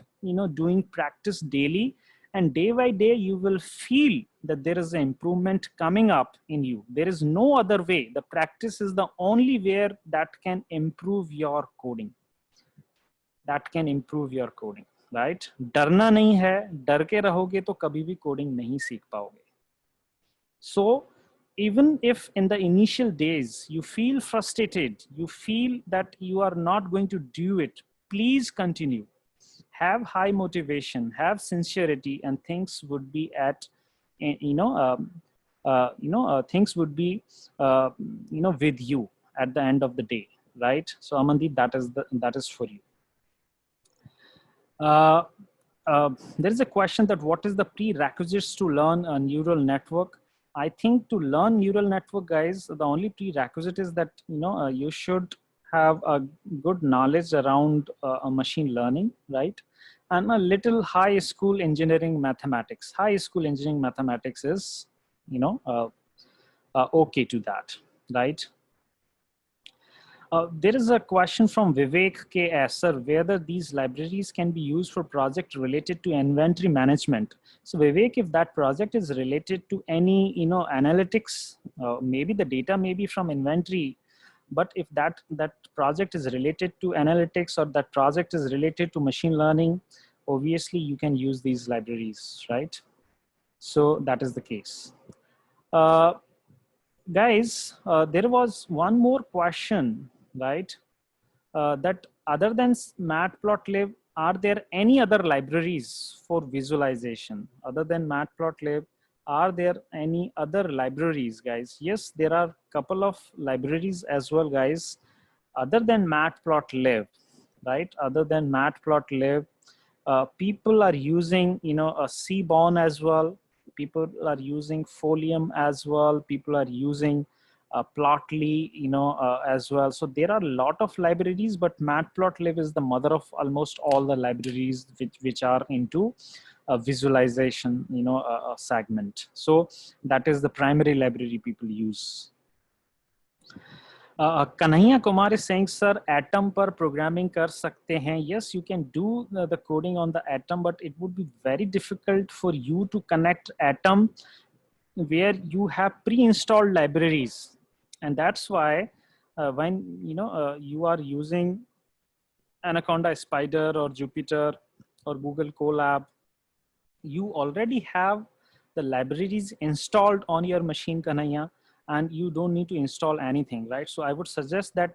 doing practice daily, and day by day, you will feel that there is an improvement coming up in you. There is no other way. The practice is the only way that can improve your coding. That can improve your coding, right? डरना नहीं है, डर के रहोगे तो कभी भी coding नहीं सीख पाओगे. So even if in the initial days you feel frustrated, you feel that you are not going to do it, please continue. Have high motivation, have sincerity, and things would be at, things would be, with you at the end of the day, right? So Amandeep, that is for you. Uh, there is a question that what is the prerequisites to learn a neural network? I think to learn neural network, guys, the only prerequisite is that you should have a good knowledge around machine learning, right? And a little high school engineering mathematics. High school engineering mathematics is okay to that. right? There is a question from Vivek KS, sir, whether these libraries can be used for project related to inventory management. So Vivek, if that project is related to any, analytics, maybe the data may be from inventory, but if that project is related to analytics or that project is related to machine learning, obviously you can use these libraries, right? So that is the case. Guys, there was one more question, right? That other than Matplotlib, are there any other libraries for visualization? Other than Matplotlib, are there any other libraries, guys? Yes, there are a couple of libraries as well, guys, other than Matplotlib, right? Other than Matplotlib, people are using, a Seaborn as well. People are using Folium as well. People are using Plotly, as well. So there are a lot of libraries, but Matplotlib is the mother of almost all the libraries which are into visualization, segment. So that is the primary library people use. Kanhaiya Kumar is saying, sir, Atom पर programming कर सकते हैं. Yes, you can do the coding on the Atom, but it would be very difficult for you to connect Atom where you have pre-installed libraries. And that's why when you are using Anaconda Spider or Jupyter or Google Colab, you already have the libraries installed on your machine, Kanhaiya, and you don't need to install anything, right? So I would suggest that,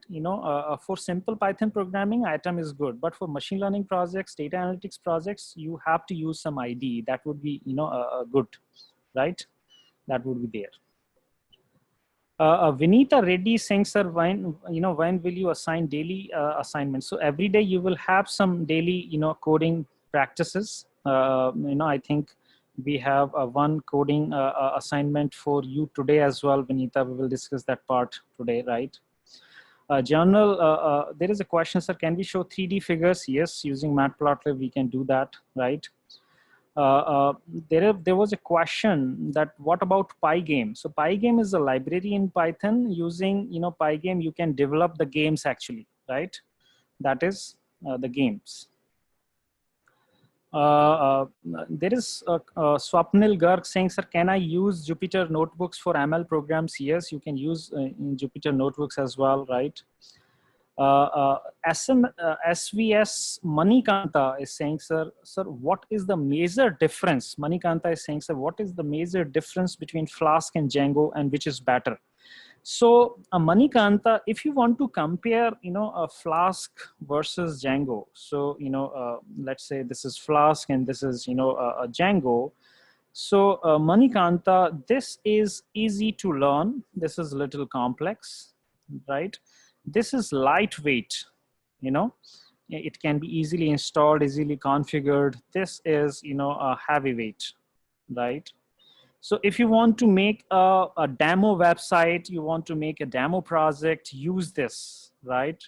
for simple Python programming, Atom is good, but for machine learning projects, data analytics projects, you have to use some IDE. That would be, good, right? That would be there. Vinita Reddy saying, sir, when will you assign daily assignments? So every day you will have some daily, coding practices. I think we have one coding assignment for you today as well, Vinita. We will discuss that part today, right? There is a question, sir, can we show 3D figures? Yes, using Matplotlib, we can do that, right? There was a question that what about Pygame? So Pygame is a library in Python. Using Pygame, you can develop the games actually, right? That is the games. There is Swapnil Garg saying, sir, can I use Jupyter notebooks for ML programs? Yes, you can use in Jupyter notebooks as well, right? SVS Manikanta is saying, sir, what is the major difference? Manikanta is saying, sir, what is the major difference between Flask and Django, and which is better? So Manikanta, if you want to compare, a Flask versus Django, so, let's say this is Flask and this is, a Django. So Manikanta, this is easy to learn. This is a little complex, right? This is lightweight, it can be easily installed, easily configured. This is, a heavyweight, right? So if you want to make a demo website, you want to make a demo project, use this, right?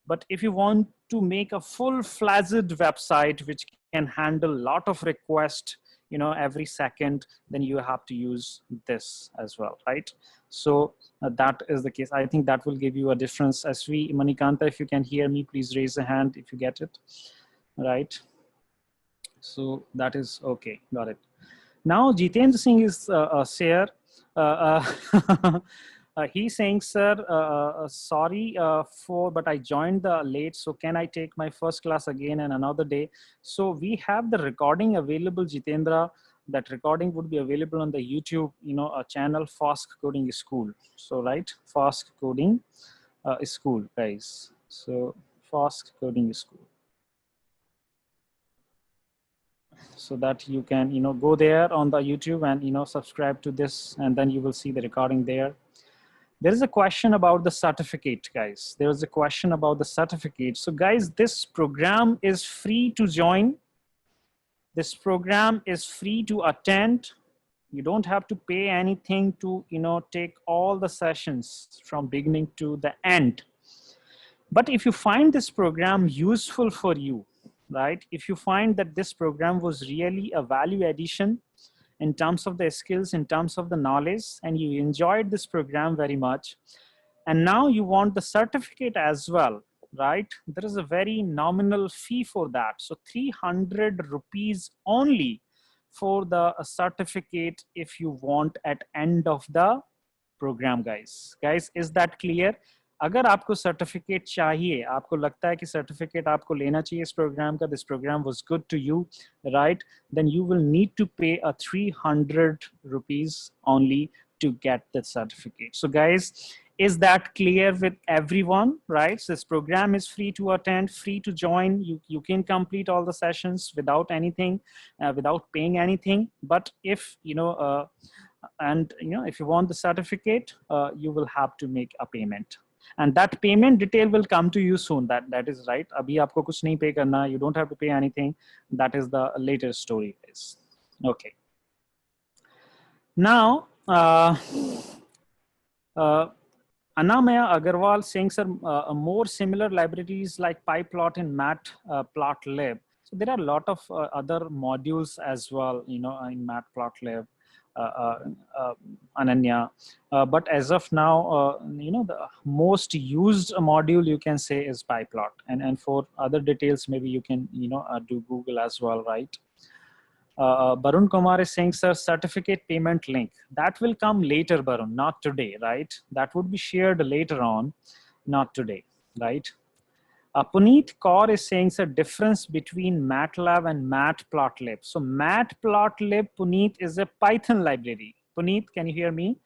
But if you want to make a full-fledged website, which can handle a lot of requests, every second, then you have to use this as well, right? So that is the case. I think that will give you a difference. SV Manikanta, if you can hear me, please raise a hand if you get it, right? So that is okay, got it. Now Jitendra Singh is here. He's saying, sir, sorry but I joined late, so can I take my first class again and another day? So we have the recording available, Jitendra. That recording would be available on the YouTube, channel Flask Coding School. So right, Flask Coding School, guys. So Flask Coding School. So that you can, go there on the YouTube and, subscribe to this, and then you will see the recording there. There is a question about the certificate, guys. There is a question about the certificate. So guys, this program is free to join. This program is free to attend. You don't have to pay anything to, take all the sessions from beginning to the end. But if you find this program useful for you, right? If you find that this program was really a value addition, in terms of the skills, in terms of the knowledge, and you enjoyed this program very much. And now you want the certificate as well, right? There is a very nominal fee for that. So 300 rupees only for the certificate if you want at end of the program, guys, is that clear? अगर आपको certificate चाहिए, आपको लगता है कि certificate आपको लेना चाहिए इस प्रोग्राम का, this program was good to you, right, then you will need to pay a 300 rupees only to get the certificate. So guys, is that clear with everyone, right? So this program is free to attend, free to join. You can complete all the sessions without anything, without paying anything. But if if you want the certificate, you will have to make a payment, and that payment detail will come to you soon. That is right. Abhi aapko kuch nahi pay karna, you don't have to pay anything. That is the later story, guys. Okay. Now Anamaya Agarwal saying, sir, more similar libraries like PyPlot and Matplotlib. So there are a lot of other modules as well, in Matplotlib, Ananya. But as of now, the most used module you can say is PyPlot. And for other details, maybe you can, do Google as well, right? Barun Kumar is saying, sir, certificate payment link. That will come later, Barun, not today, right? That would be shared later on, not today, right? Puneet Kaur is saying, sir, difference between MATLAB and Matplotlib. So Matplotlib, Puneet, is a Python library. Puneet, can you hear me?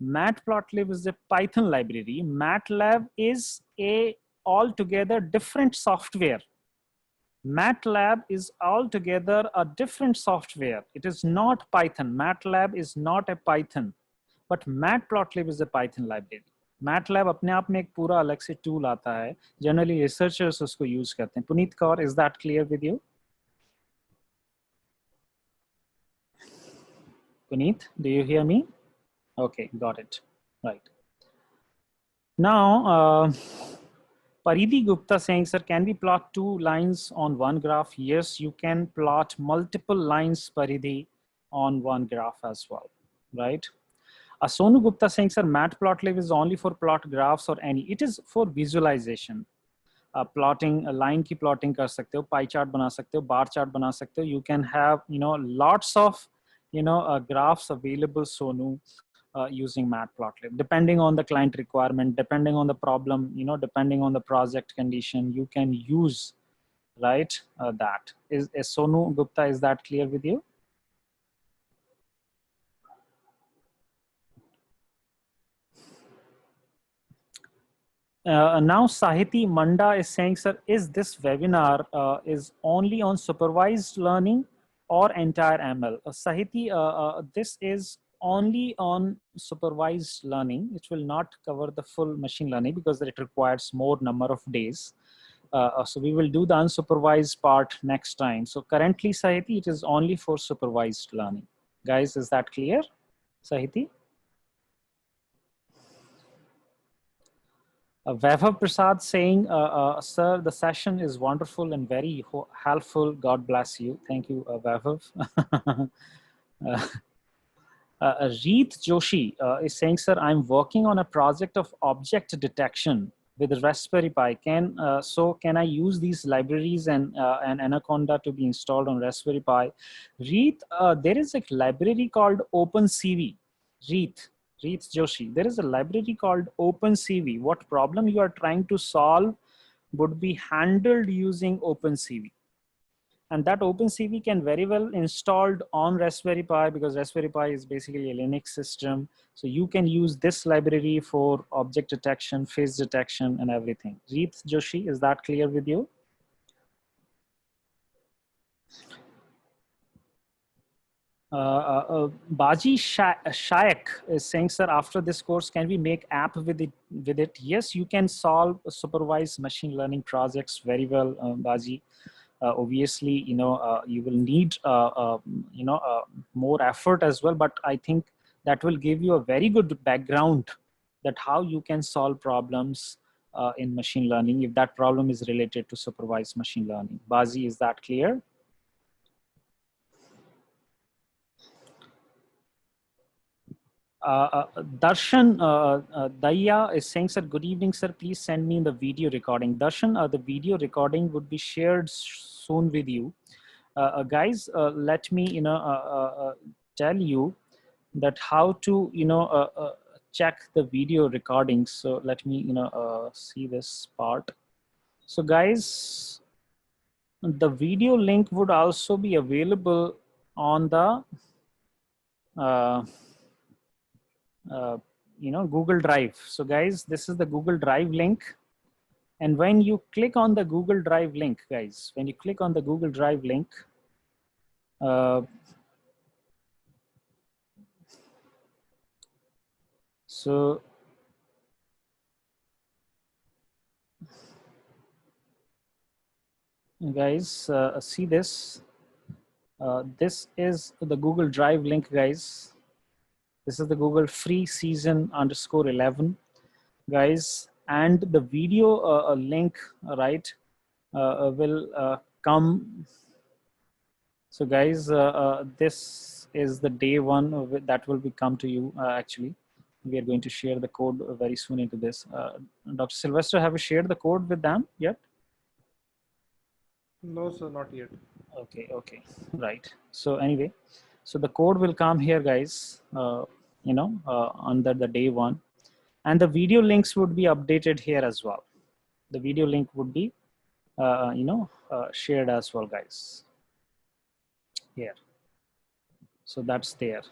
Matplotlib is a Python library. MATLAB is a altogether different software. MATLAB is altogether a different software. It is not Python. MATLAB is not a Python, but Matplotlib is a Python library. MATLAB अपने आप में एक पूरा अलग से tool आता है. Generally researchers उसको use करते हैं. Puneet Kaur, is that clear with you? Puneet, do you hear me? Okay, got it. Right. Now, Paridhi Gupta saying, sir, can we plot 2 lines on one graph? Yes, you can plot multiple lines, Paridhi, on one graph as well, right? Sonu Gupta saying, sir, Matplotlib is only for plot graphs or any. It is for visualization. Plotting, a line की plotting कर सकते हो, pie chart बना सकते हो, bar chart बना सकते हो. You can have, lots of, graphs available, Sonu, using Matplotlib. Depending on the client requirement, depending on the problem, depending on the project condition, you can use, right, that. Is Sonu Gupta, is that clear with you? Now Sahiti Manda is saying, sir, is this webinar is only on supervised learning or entire ML? Sahiti, this is only on supervised learning. It will not cover the full machine learning because it requires more number of days. So we will do the unsupervised part next time. So currently, Sahiti, it is only for supervised learning. Guys, is that clear, Sahiti? Vaibhav Prasad saying, sir, the session is wonderful and very helpful. God bless you. Thank you, Vaibhav. Reet Joshi is saying, sir, I'm working on a project of object detection with Raspberry Pi. Can I use these libraries and Anaconda to be installed on Raspberry Pi? Reet, there is a library called OpenCV. Reet Joshi, there is a library called OpenCV. What problem you are trying to solve would be handled using OpenCV. And that OpenCV can very well installed on Raspberry Pi because Raspberry Pi is basically a Linux system. So you can use this library for object detection, face detection, and everything. Reet Joshi, is that clear with you? Baji Shayak is saying, sir, after this course, can we make app with it? Yes, you can solve supervised machine learning projects very well, Baji. Obviously, you will need, more effort as well, but I think that will give you a very good background that how you can solve problems in machine learning if that problem is related to supervised machine learning. Baji, is that clear? Darshan Daya is saying, sir, good evening, sir. Please send me the video recording. Darshan, the video recording would be shared soon with you. Guys, let me, tell you that how to, check the video recordings. So let me, see this part. So guys, the video link would also be available on the, uh, Google Drive. So guys, this is the Google Drive link. And when you click on the Google Drive link, guys, when you click on the Google Drive link, so guys, see this. This is the Google Drive link, guys. This is the Google free season _11, guys. And the video link, right, will come. So guys, this is the day one that will be come to you. Actually, we are going to share the code very soon into this. Dr. Sylvester, have you shared the code with them yet? No, sir, not yet. Okay, right. So anyway, so the code will come here, guys, under the day one, and the video links would be updated here as well. The video link would be, shared as well, guys, here. So that's there.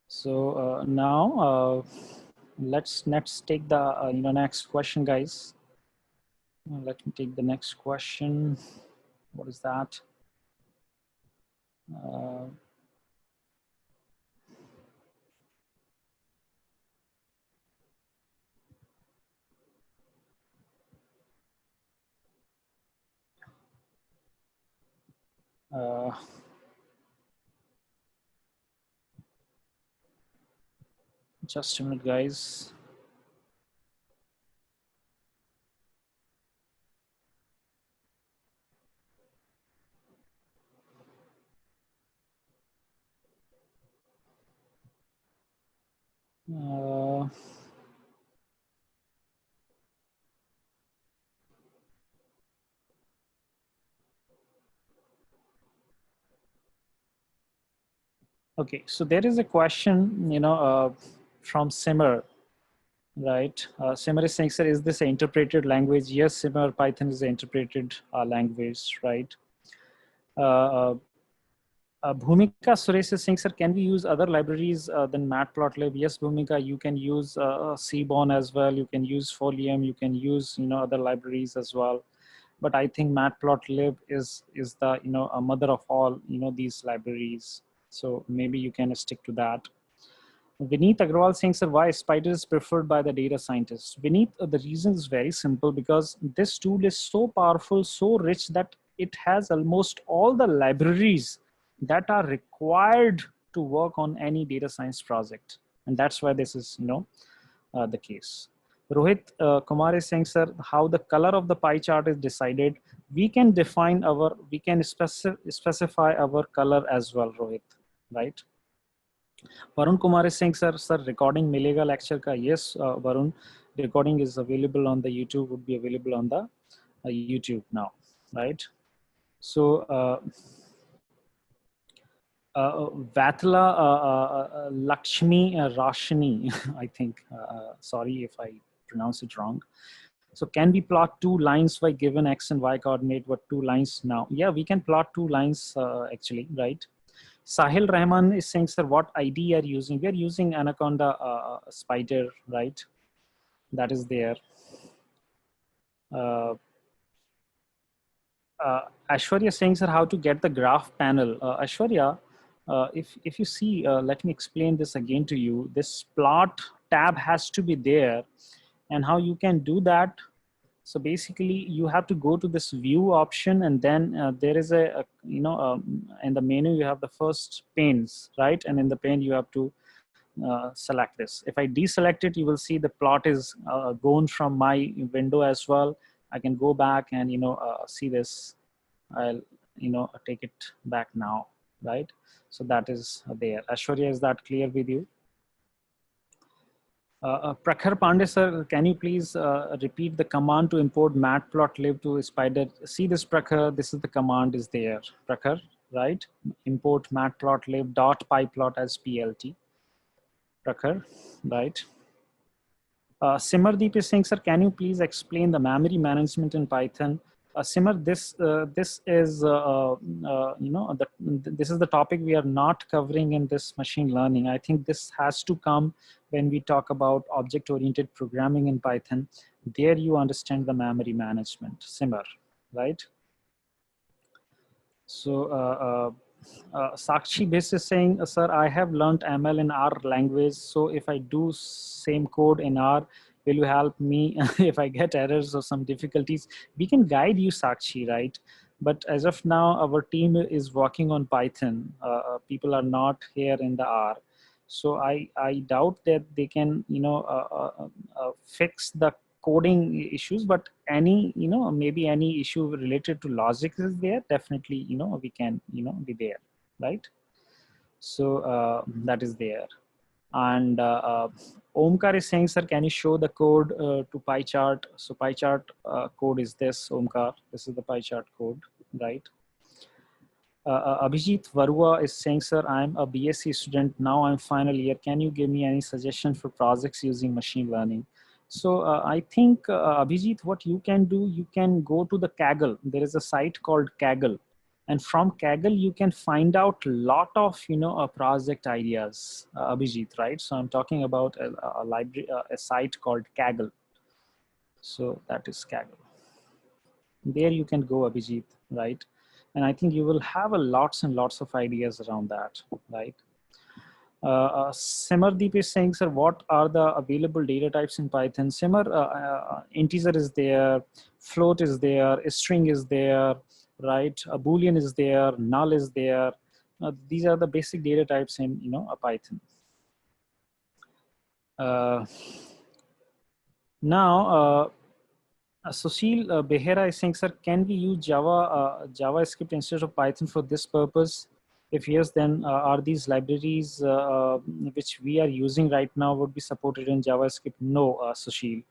So now let's take the, next question, guys. Let me take the next question. What is that? Just a minute, guys. Okay, so there is a question, from Simmer, right? Simmer is saying, sir, is this an interpreted language? Yes, Simmer, Python is an interpreted language, right? Bhumika Suresh is saying, sir, can we use other libraries than Matplotlib? Yes, Bhumika, you can use Seaborn as well. You can use Folium. You can use, other libraries as well. But I think Matplotlib is the, a mother of all, these libraries. So maybe you can stick to that. Vineet Agrawal saying, sir, why Spider is preferred by the data scientists? Vineet, the reason is very simple, because this tool is so powerful, so rich, that it has almost all the libraries that are required to work on any data science project. And that's why this is, the case. Rohit Kumar is saying, sir, how the color of the pie chart is decided. We can define our, we can specify our color as well, Rohit, right? Varun Kumar is saying, sir, recording milega lecture ka. Yes, Varun, recording is available on the YouTube, would be available on the YouTube now, right? So, Vatla Lakshmi Rashni, I think, sorry if I pronounce it wrong. So can we plot two lines by given X and Y coordinate? What two lines now? Yeah, we can plot two lines actually, right? Sahil Rahman is saying, sir, what ID are you using? We are using Anaconda Spider, right? That is there. Aishwarya saying, sir, how to get the graph panel? Aishwarya, if you see, let me explain this again to you. This plot tab has to be there, and how you can do that. So basically, you have to go to this view option, and then there is in the menu you have the first panes, right? And in the pane you have to select this. If I deselect it, you will see the plot is gone from my window as well. I can go back and see this. I'll take it back now, right? So that is there. Ashwarya, is that clear with you? Prakhar Pandey sir, can you please repeat the command to import matplotlib to Spider? See this, Prakhar, this is the command is there. Prakhar, right? Import matplotlib dot pyplot as plt. Prakhar, right? Simardeep is saying, sir, can you please explain the memory management in Python? Simar, this is this is the topic we are not covering in this machine learning. I think this has to come when we talk about object-oriented programming in Python. There you understand the memory management, Simar, right? So Sakshi Base is saying, sir, I have learned ML in R language. So if I do same code in R, will you help me if I get errors or some difficulties? We can guide you, Sakshi, right? But as of now, our team is working on Python. People are not here in the R. So I doubt that they can, fix the coding issues, but any, maybe any issue related to logic is there, definitely, we can, be there, right? So that is there. And Omkar is saying, sir, can you show the code to pie chart? So pie chart code is this, Omkar. This is the pie chart code, right? Abhijit Varua is saying, sir, I'm a BSc student. Now I'm final year. Can you give me any suggestion for projects using machine learning? So I think, Abhijit, what you can do, you can go to the Kaggle. There is a site called Kaggle. And from Kaggle, you can find out a lot of, project ideas, Abhijit, right? So I'm talking about a library, a site called Kaggle. So that is Kaggle. There you can go, Abhijit, right? And I think you will have a lots and lots of ideas around that, right? Simardeep is saying, sir, what are the available data types in Python? Simar, integer is there, float is there, string is there, right? A Boolean is there, null is there. These are the basic data types in, a Python. Now, Sushil Behera is saying, sir, can we use JavaScript instead of Python for this purpose? If yes, then are these libraries which we are using right now would be supported in JavaScript? No, Sushil.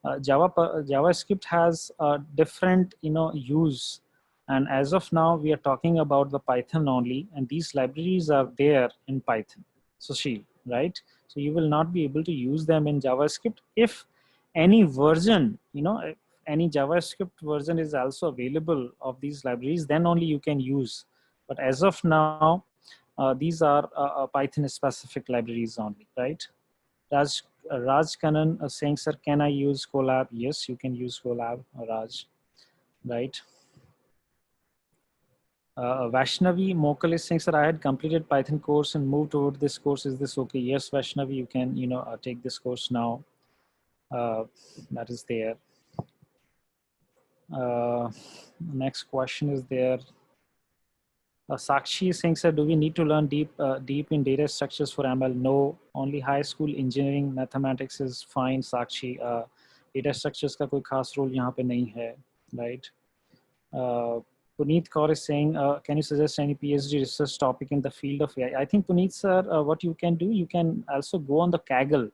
JavaScript has a different, use. And as of now, we are talking about the Python only, and these libraries are there in Python, Sushil, right? So you will not be able to use them in JavaScript. If any version, if any JavaScript version is also available of these libraries, then only you can use. But as of now, these are Python specific libraries only, right? Raj Kanan saying, sir, can I use Colab? Yes, you can use Colab, Raj, right? Vaishnavi Mokal is saying, sir, I had completed Python course and moved toward this course. Is this okay? Yes, Vaishnavi, you can, take this course now. That is there. Next question is there. Sakshi is saying, sir, do we need to learn deep in data structures for ML? No, only high school engineering mathematics is fine, Sakshi. Data structures का कोई खास role यहाँ पे नहीं है, right? Puneet Kaur is saying, can you suggest any PhD research topic in the field of AI? I think, Puneet sir, what you can do, you can also go on the Kaggle.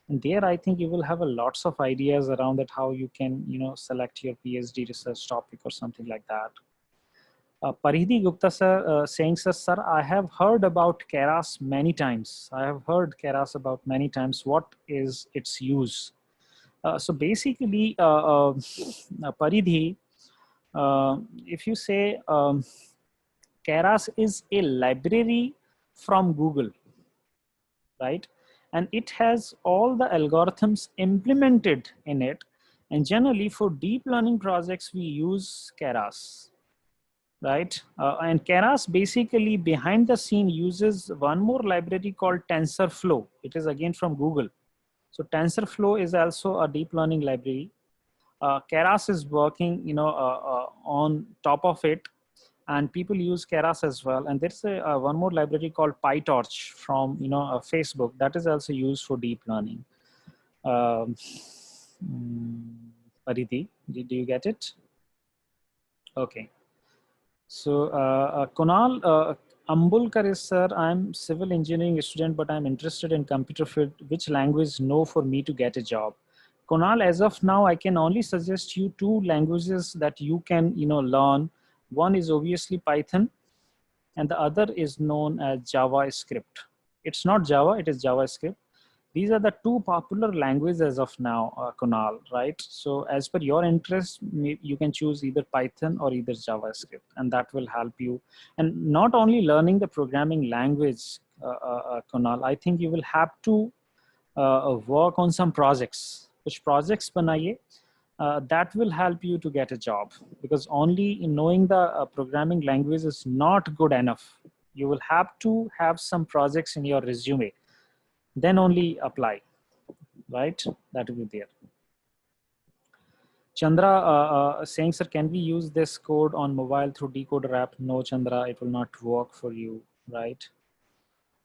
And there, I think you will have a lots of ideas around that, how you can, select your PhD research topic or something like that. Paridhi Gupta sir saying, sir, I have heard about Keras many times. I have heard Keras about many times. What is its use? So basically, Paridhi, if you say Keras is a library from Google, right? And it has all the algorithms implemented in it. And generally for deep learning projects, we use Keras, right? And Keras basically behind the scene uses one more library called TensorFlow. It is again from Google. So TensorFlow is also a deep learning library. Keras is working, on top of it, and people use Keras as well. And there's one more library called PyTorch from, Facebook that is also used for deep learning. Paridhi, do you get it? Okay. So Kunal, Ambulkar is, sir, I'm civil engineering student, but I'm interested in computer field. Which language no for me to get a job? Kunal, as of now, I can only suggest you two languages that you can, learn. One is obviously Python, and the other is known as JavaScript. It's not Java, it is JavaScript. These are the two popular languages as of now, Kunal, right? So as per your interest, you can choose either Python or either JavaScript, and that will help you. And not only learning the programming language, Kunal, I think you will have to work on some projects. Which projects banaiye? That will help you to get a job, because only in knowing the programming language is not good enough. You will have to have some projects in your resume, then only apply, right? That will be there. Chandra saying, sir, can we use this code on mobile through decoder app? No, Chandra, it will not work for you, right?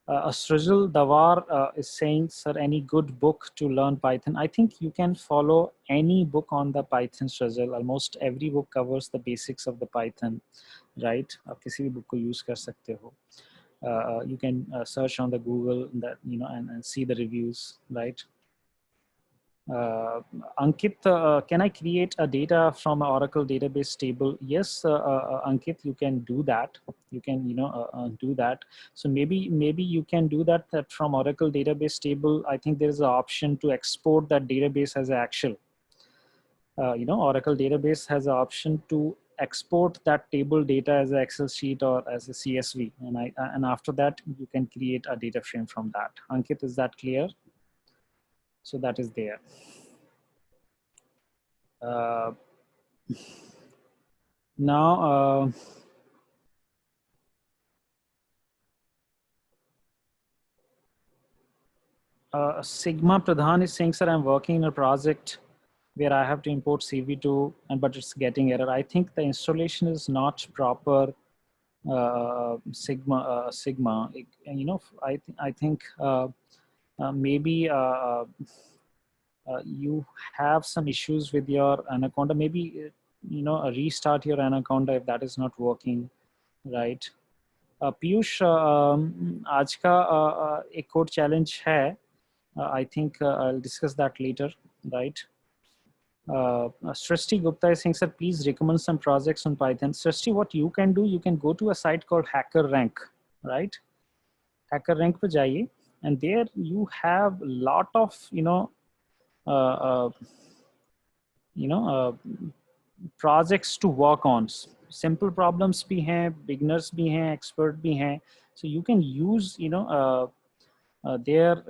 Srijal Dawar is saying, sir, any good book to learn Python? I think you can follow any book on the Python, Srijal. Almost every book covers the basics of the Python, right? आप किसी भी book को use कर सकते हो. You can search on the Google that, and see the reviews, right? Ankit, can I create a data from an Oracle database table? Yes, Ankit, you can do that. You can, do that. So maybe you can do that from Oracle database table. I think there is an option to export that database as an Excel. Oracle database has an option to export that table data as an Excel sheet or as a CSV, and after that you can create a data frame from that. Ankit, is that clear? So that is there. Now, Sigma Pradhan is saying, sir, I'm working in a project where I have to import CV2, but it's getting error. I think the installation is not proper. Sigma. I think maybe you have some issues with your Anaconda. Maybe restart your Anaconda if that is not working, right? Piyush, आज का एक code challenge है. I think I'll discuss that later, right? Srishti Gupta is saying, sir, please recommend some projects on Python. Srishti, what you can do, you can go to a site called HackerRank, right? HackerRank पे जाइए, and there you have a lot of, projects to work on. Simple problems bhi hain, beginners bhi hain, expert bhi hain. So you can use, there,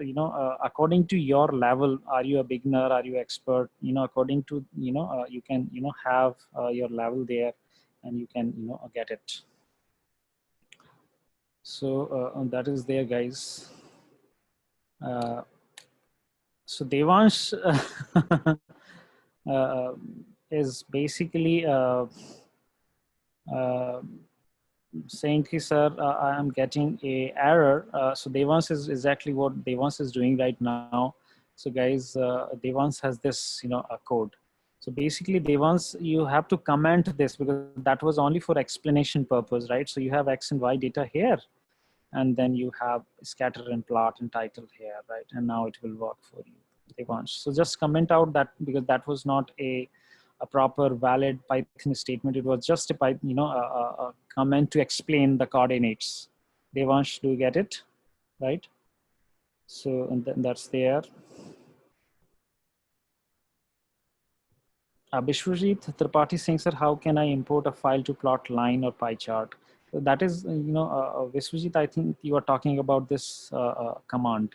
according to your level. Are you a beginner? Are you expert? According to, you can, have your level there, and you can, get it. So that is there, guys. So Devansh is basically saying, sir, I am getting a error. So Devans is exactly what Devans is doing right now. So guys, Devans has this, a code. So basically Devans, you have to comment this, because that was only for explanation purpose, right? So you have X and Y data here, and then you have scatter and plot and title here, right? And now it will work for you, Devans. So just comment out that, because that was not a proper valid Python statement. It was just a a comment to explain the coordinates. Devansh, do you get it? Right? So, and then that's there. Bishwajit Tripathi saying, sir, how can I import a file to plot line or pie chart? So that is, Vishwajit, I think you are talking about this command.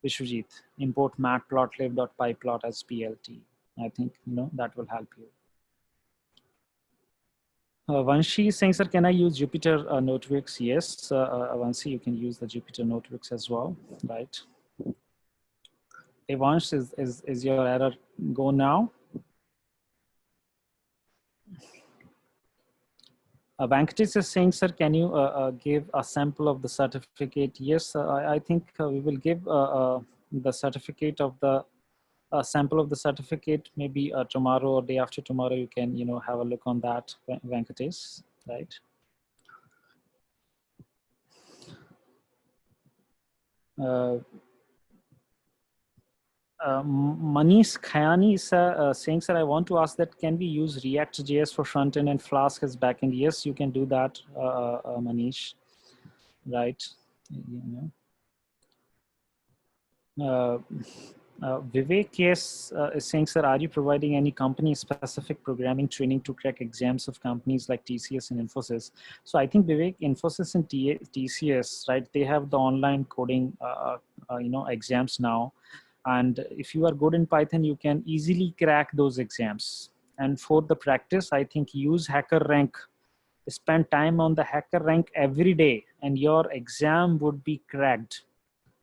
Vishwajit, import matplotlib.pyplot as PLT. I think, that will help you. Vanshi is saying, sir, can I use Jupyter notebooks? Yes, Vanshi, you can use the Jupyter notebooks as well, right? Vansh, is your error go now? Venkatesh is saying, sir, can you give a sample of the certificate? Yes, I think we will give the certificate of the sample of the certificate, maybe tomorrow or day after tomorrow. You can, have a look on that, Venkatesh, right? Uh, Manish Khayani is saying, sir, I want to ask that can we use React.js for front end and Flask as backend? Yes, you can do that, Manish. Right. You know. Vivek, yes, is saying, sir, are you providing any company-specific programming training to crack exams of companies like TCS and Infosys? So I think Vivek, Infosys and TCS, right? They have the online coding, exams now, and if you are good in Python, you can easily crack those exams. And for the practice, I think use HackerRank. Spend time on the HackerRank every day, and your exam would be cracked.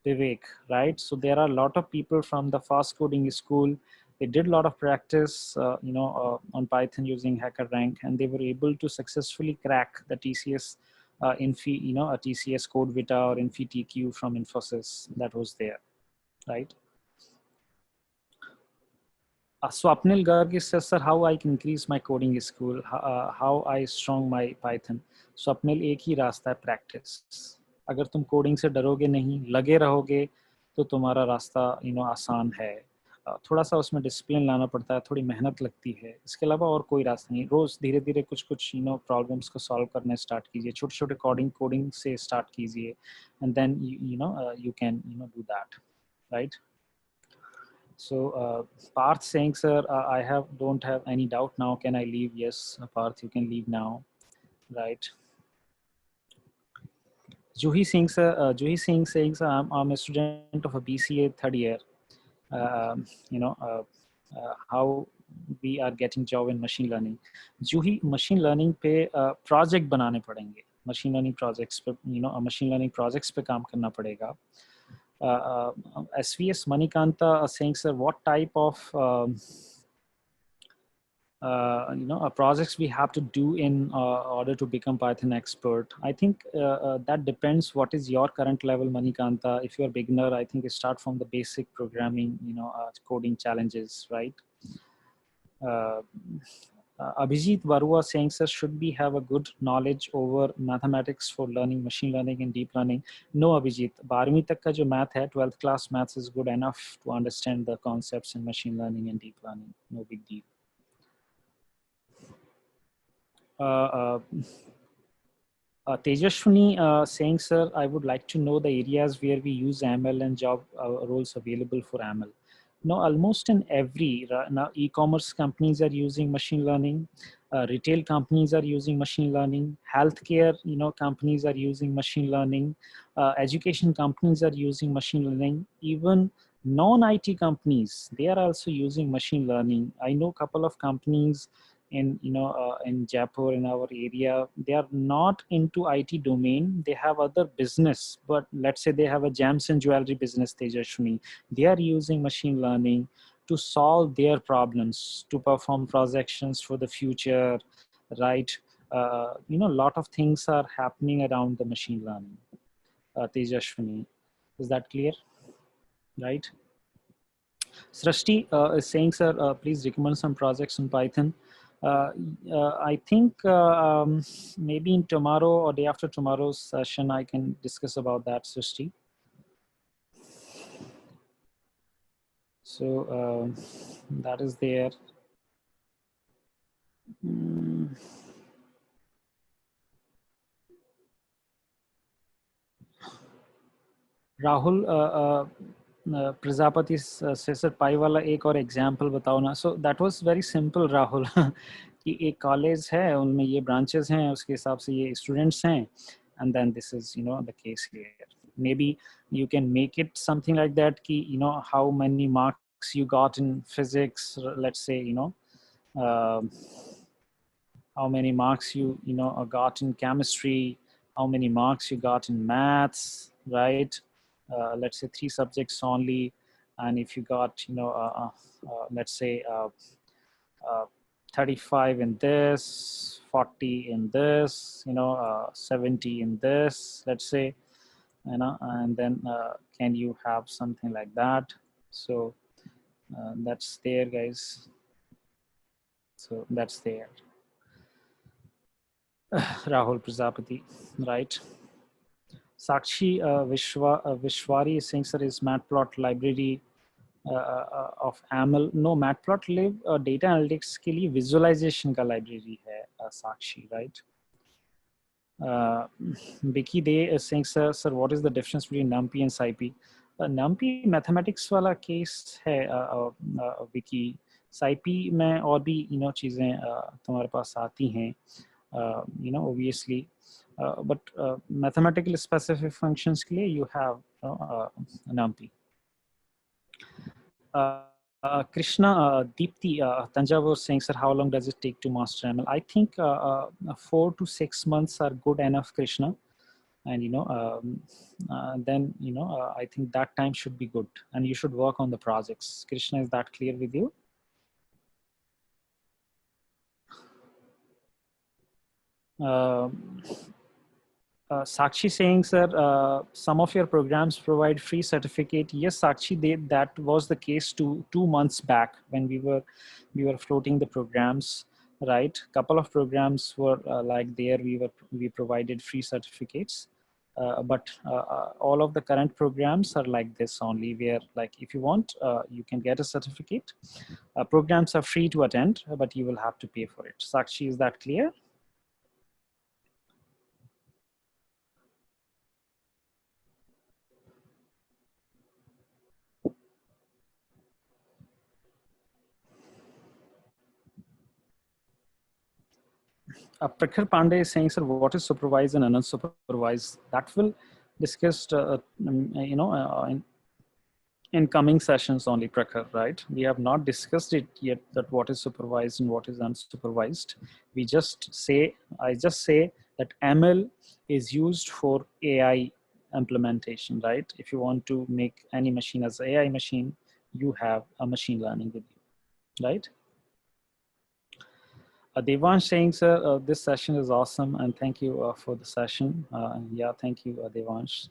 Vivek, right? So there are a lot of people from the fast coding school. They did a lot of practice, on Python using HackerRank, and they were able to successfully crack the TCS, a TCS Code Vita or InfyTQ from Infosys that was there, right? Swapnil Garg says, sir, how I can increase my coding skill, how I strong my Python. Swapnil एक ही रास्ता है, practice. अगर तुम coding से डरोगे नहीं, लगे रहोगे, तो तुम्हारा रास्ता आसान है. थोड़ा सा उसमें डिसिप्लिन लाना पड़ता है, थोड़ी मेहनत लगती है. इसके अलावा और कोई रास्ता नहीं. रोज धीरे धीरे कुछ कुछ प्रॉब्लम्स को सॉल्व करने स्टार्ट कीजिए. छोटे छोटे कोडिंग से स्टार्ट कीजिए, and then you can do that, right? So Parth saying, sir, I don't have any doubt now. Can I leave? Yes, Parth, you can leave now, right? Juhi Singh saying, sir, I'm a student of a BCA third year. How we are getting job in machine learning. Juhi, machine learning पे project बनाने पड़ेंगे. Machine learning projects पे machine learning projects पे काम करना पड़ेगा. SVS Manikanta saying, sir, what type of projects we have to do in order to become Python expert? I think that depends what is your current level, Manikanta. If you're a beginner, I think you start from the basic programming, coding challenges, right? Abhijit Barua saying, sir, should we have a good knowledge over mathematics for learning machine learning and deep learning? No, Abhijit. 12वीं तक का जो math है, 12th class maths is good enough to understand the concepts in machine learning and deep learning. No big deal. Tejashwini saying, sir, I would like to know the areas where we use ML and job roles available for ML. No, almost in every, now e-commerce companies are using machine learning, retail companies are using machine learning, healthcare, companies are using machine learning, education companies are using machine learning, even non-IT companies, they are also using machine learning. I know a couple of companies in Jaipur, in our area, they are not into IT domain. They have other business, but let's say they have a gems and jewelry business, Tejashwini. They are using machine learning to solve their problems, to perform projections for the future, right? A lot of things are happening around the machine learning. Tejashwini, is that clear? Right? Srishti is saying, sir, please recommend some projects in Python. I think maybe in tomorrow or day after tomorrow's session, I can discuss about that, Srishti. So that is there. Rahul Prajapati says, sir, पाई वाला एक और example बताओ ना. So that was very simple, Rahul. कि एक college है, उनमें ये ब्रांचेस हैं, उसके हिसाब से ये स्टूडेंट्स हैं, and then this is the case here. Maybe you can make it something like that कि how many marks you got in physics, let's say how many marks you got in chemistry, how many marks you got in maths, right? Let's say 3 subjects only, and if you got let's say 35 in this, 40 in this, 70 in this, let's say, and then can you have something like that? So that's there, guys. So that's there. Rahul Prajapati, right? Sakshi Vishwari is saying, sir, is Matplot library of AML? No, Matplotlib data analytics के लिए visualization का library है, Sakshi, right? Vicky Day is saying, sir, what is the difference between NumPy and SciPy? NumPy mathematics वाला case है, Vicky. SciPy में और भी चीज़ें तुम्हारे पास आती हैं, obviously, but mathematical specific functions के लिए you have NumPy. Krishna Deepthi Tanjavur saying, sir, how long does it take to master ML? I think 4 to 6 months are good enough, Krishna. And then I think that time should be good, and you should work on the projects. Krishna, is that clear with you? Sakshi saying, sir, some of your programs provide free certificate. Yes, Sakshi, that was the case 2 months back when we were floating the programs, right? Couple of programs were like there. We provided free certificates, but all of the current programs are like this only, where like if you want, you can get a certificate. Programs are free to attend, but you will have to pay for it. Sakshi, is that clear? Prakhar Pandey is saying, sir, what is supervised and unsupervised? That will discussed, in coming sessions only, Prakhar, right? We have not discussed it yet, that what is supervised and what is unsupervised. I just say that ML is used for AI implementation, right? If you want to make any machine as an AI machine, you have a machine learning with you, right? Devansh saying, sir, this session is awesome, and thank you for the session. Yeah, thank you, Devansh.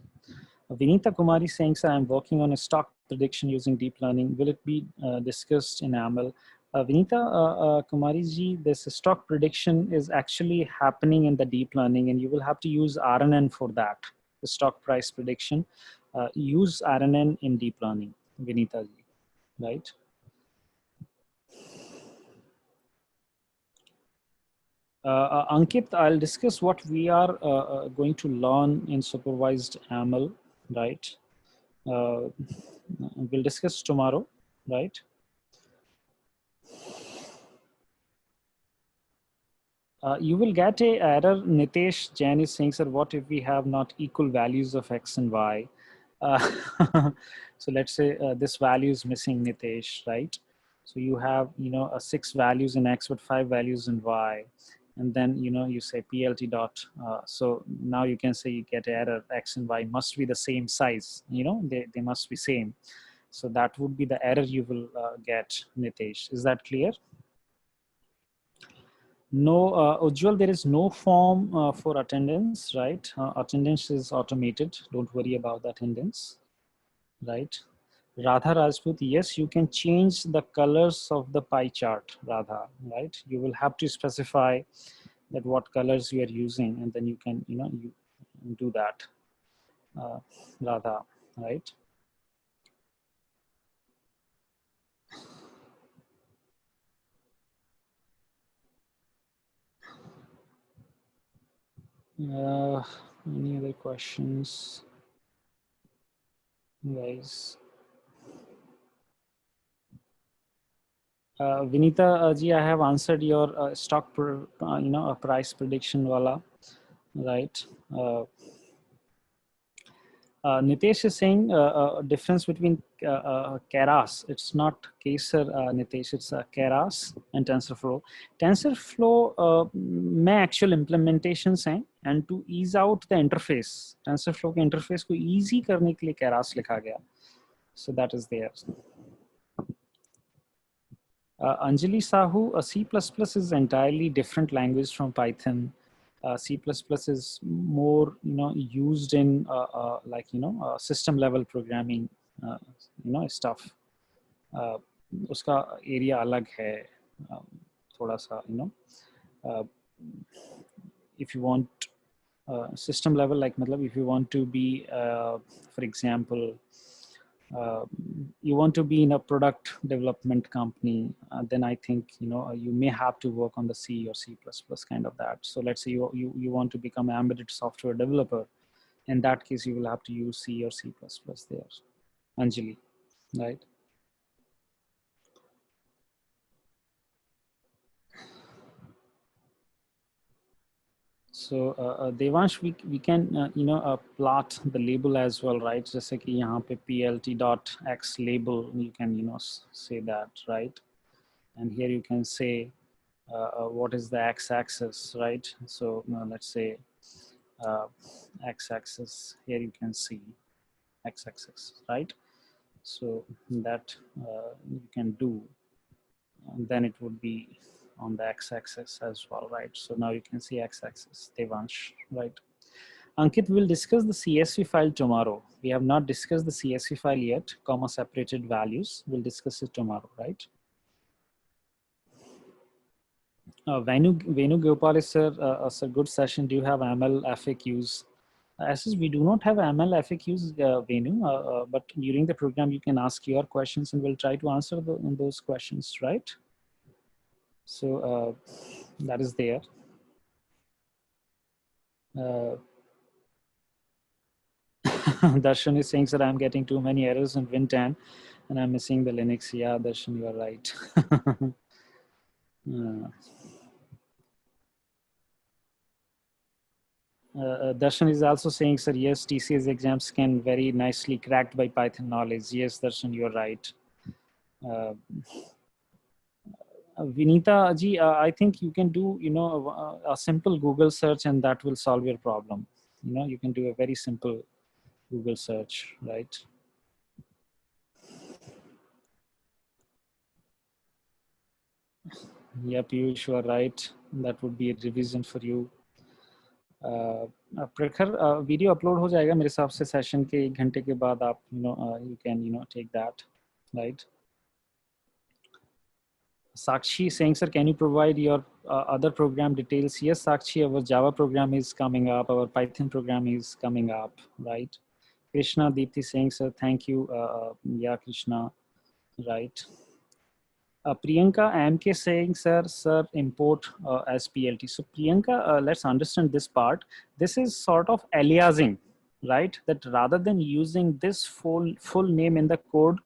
Vinita Kumari saying, sir, I'm working on a stock prediction using deep learning. Will it be discussed in AML? Vinita Kumari ji, this stock prediction is actually happening in the deep learning, and you will have to use RNN for that, the stock price prediction. Use RNN in deep learning, Vinita ji, right? Ankit, I'll discuss what we are going to learn in supervised AML, right? We'll discuss tomorrow, right? You will get a error. Nitesh Jain is saying, sir, what if we have not equal values of X and Y? So let's say this value is missing, Nitesh, right? So you have, 6 values in X, but 5 values in Y. And then, you say PLT dot. So now you can say you get error, X and Y must be the same size, they must be same. So that would be the error you will get, Nitesh. Is that clear? No, Ujjwal, there is no form for attendance, right? Attendance is automated. Don't worry about the attendance, right? Radha Rajput, yes, you can change the colors of the pie chart, Radha, right? You will have to specify that what colors you are using, and then you can, you do that, Radha, right? Any other questions, guys? Vinita ji, I have answered your stock, price prediction wala, right? Nitesh is saying difference between Keras. It's not Keras, Nitesh. It's Keras and TensorFlow. TensorFlow में actual implementations हैं, and to ease out the interface, TensorFlow के interface को easy करने के लिए Keras लिखा गया. So that is there. Anjali Sahu, C++ is entirely different language from Python. C++ is more, used in like, system level programming, stuff. उसका area अलग है, थोड़ा सा, if you want system level, like if you want to be, for example, uh, you want to be in a product development company, then I think you may have to work on the C or C++ kind of that. So let's say you want to become an embedded software developer. In that case, you will have to use C or C++ there, Anjali, right? So Devansh, we can plot the label as well, right? Just like यहाँ पे plt.x label, you can say that, right? And here you can say what is the x-axis, right? So let's say uh, x-axis. Here you can see x-axis, right? So that you can do, and then it would be on the x-axis as well, right? So now you can see x-axis, Devansh, right? Ankit will discuss the CSV file tomorrow. We have not discussed the CSV file yet, comma separated values. We'll discuss it tomorrow, right? Venu Gopal is sir, a good session. Do you have ML FAQs? As is, we do not have ML FAQs, Venu, but during the program you can ask your questions and we'll try to answer those questions, right? So that is there. Darshan is saying that I'm getting too many errors in Win10 and I'm missing the Linux. Yeah, Darshan, you are right. Darshan is also saying, sir, yes, TCS exams can very nicely cracked by Python knowledge. Yes, Darshan, you're right. Vinita ji, I think you can do, a simple Google search and that will solve your problem. You can do a very simple Google search, right? Yep, Piyush, you are right. That would be a revision for you. प्रखर video upload हो जाएगा मेरे हिसाब से session के 1 घंटे के बाद आप you can take that, right? Sakshi saying, sir, can you provide your other program details? Yes, Sakshi, our Java program is coming up, our Python program is coming up, right? Krishna Deepthi saying, sir, thank you. Yeah, Krishna, right? Priyanka MK saying, sir, import as PLT. So Priyanka, let's understand this part. This is sort of aliasing, right? That rather than using this full name in the code,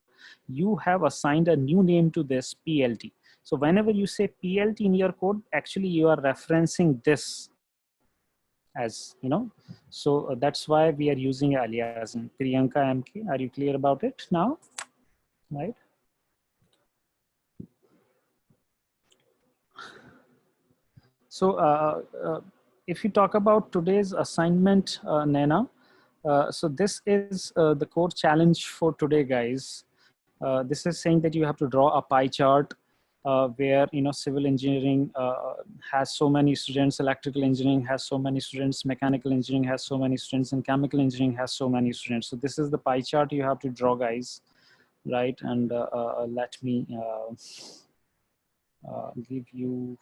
you have assigned a new name to this PLT. So whenever you say PLT in your code, actually you are referencing this as, so that's why we are using aliasing. Priyanka MK, are you clear about it now? Right? So if you talk about today's assignment, Naina, so this is the core challenge for today, guys. This is saying that you have to draw a pie chart where civil engineering has so many students, electrical engineering has so many students, mechanical engineering has so many students, and chemical engineering has so many students. So this is the pie chart you have to draw, guys, right? And let me give you.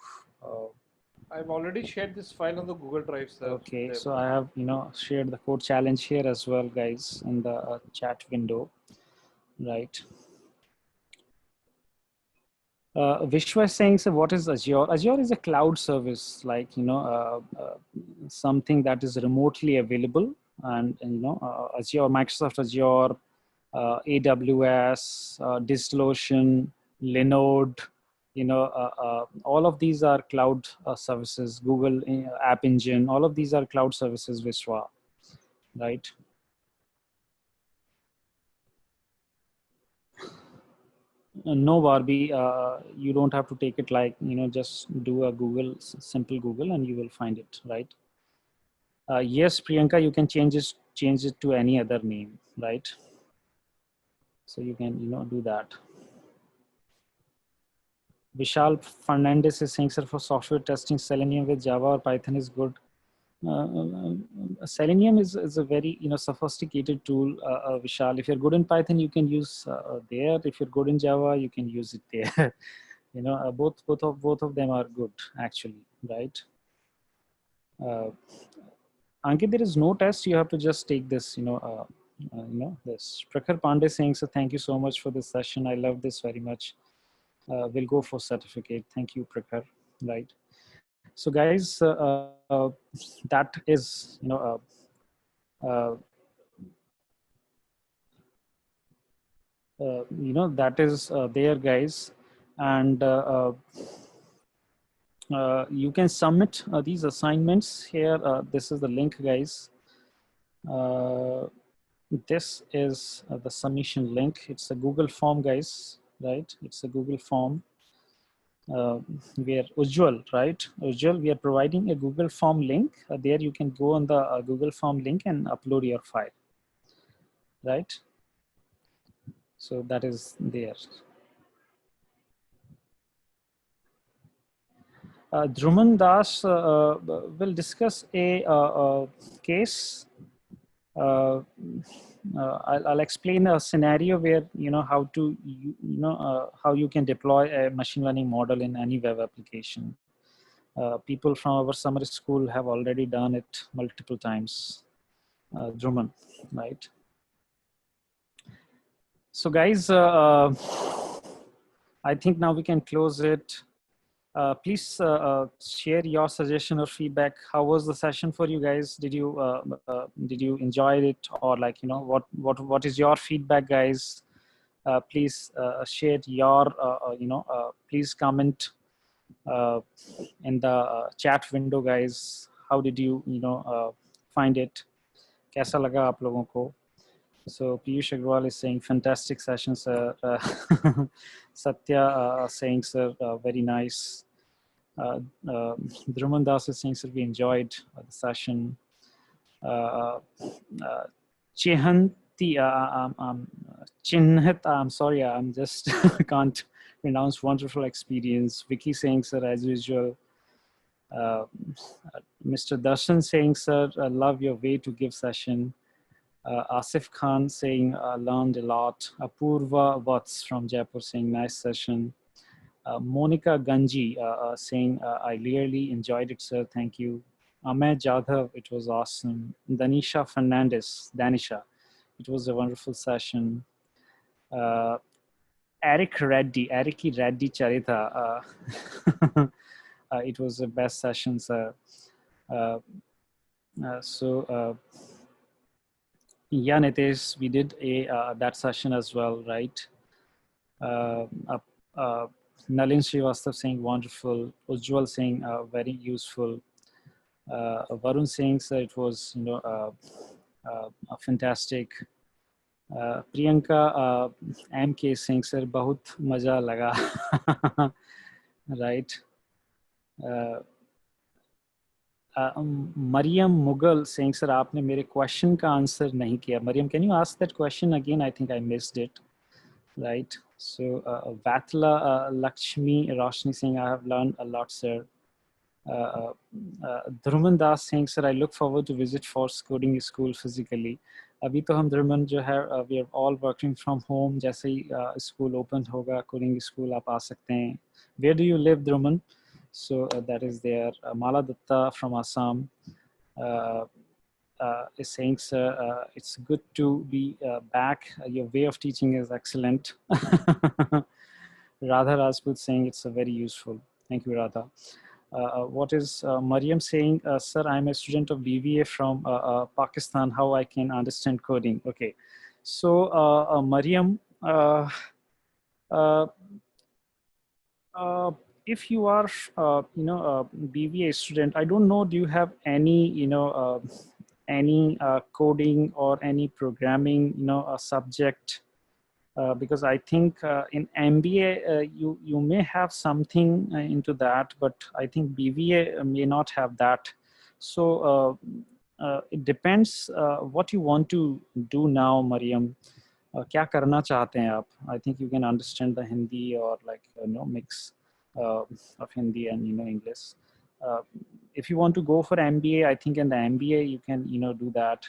I've already shared this file on the Google Drive, sir. Okay, so I have shared the code challenge here as well, guys, in the chat window, right? Vishwa is saying, so what is Azure? Azure is a cloud service, like something that is remotely available, and Azure, Microsoft Azure, AWS, DigitalOcean, Linode, all of these are cloud services. Google App Engine, all of these are cloud services, Vishwa, right? No, Barbie, you don't have to take it like, just do a Google, simple Google, and you will find it, right? Yes, Priyanka, you can change it to any other name, right? So you can, do that. Vishal Fernandez is saying, sir, for software testing, Selenium with Java or Python is good. Selenium is a very sophisticated tool, Vishal. If you're good in Python, you can use there. If you're good in Java, you can use it there. both of them are good, actually, right? Ankit, there is no test. You have to just take this, this. Prakhar Pandey saying, so thank you so much for this session. I love this very much. We'll go for certificate. Thank you, Prakhar. Right. So guys, that is, uh, that is there, guys. And you can submit these assignments here. This is the link, guys. This is the submission link. It's a Google form, guys, right? It's a Google form. We are Ujjwal, right? Ujjwal, we are providing a Google form link. There you can go on the Google form link and upload your file, right? So that is there. Dhruman Das will discuss a case. I'll explain a scenario where how to how you can deploy a machine learning model in any web application. People from our summer school have already done it multiple times. Dhruman, right? So guys, I think now we can close it. Please share your suggestion or feedback. How was the session for you guys? Did you enjoy it, or like what is your feedback, guys? Please share your please comment in the chat window, guys. How did you find it? कैसा लगा आप लोगों को? So Piyush Agrawal is saying fantastic session, sir. Satya saying, sir, very nice. Dhruman Das is saying, sir, we enjoyed the session. Chihanti, Chinhit, I'm sorry, I'm just can't pronounce. Wonderful experience. Vicky saying, sir, as usual. Mr. Darshan saying, sir, I love your way to give session. Asif Khan saying, learned a lot. Apurva Vats from Jaipur saying, nice session. Monica Ganji saying, I really enjoyed it, sir. Thank you. Amay Jadhav, it was awesome. Danisha Fernandez, Danisha, it was a wonderful session. Eric Reddy Charita, it was the best session, sir. Yeah, Nitesh, we did that session as well, right? Nalin Srivastav saying wonderful. Ujjwal saying very useful. Varun saying sir, it was fantastic. Priyanka MK saying sir, bahut maja laga. Right. Mariam Mughal saying, sir, आपने मेरे question का answer नहीं किया. Mariam, can you ask that question again? I think I missed it. Right. So Vatla Lakshmi Roshni saying, I have learned a lot, sir. Dhruman Das saying, sir, I look forward to visit Force Coding School physically. अभी तो हम Dhruman जो है, we are all working from home. जैसे ही school opened होगा, coding school आप आ सकते हैं. Where do you live, Dhruman? So that is there. Mala Datta from Assam is saying, sir, it's good to be back. Your way of teaching is excellent. Radha Rajput saying it's very useful. Thank you, Radha. What is Mariam saying? Sir, I'm a student of BVA from Pakistan. How I can understand coding? Okay. So Mariam, if you are, BVA student, I don't know, do you have any, any coding or any programming, subject? Because I think in MBA, you may have something into that, but I think BVA may not have that. So it depends what you want to do now, Mariam. क्या करना चाहते हैं आप? I think you can understand the Hindi or like mix of Hindi and English. If you want to go for MBA, I think in the MBA you can do that.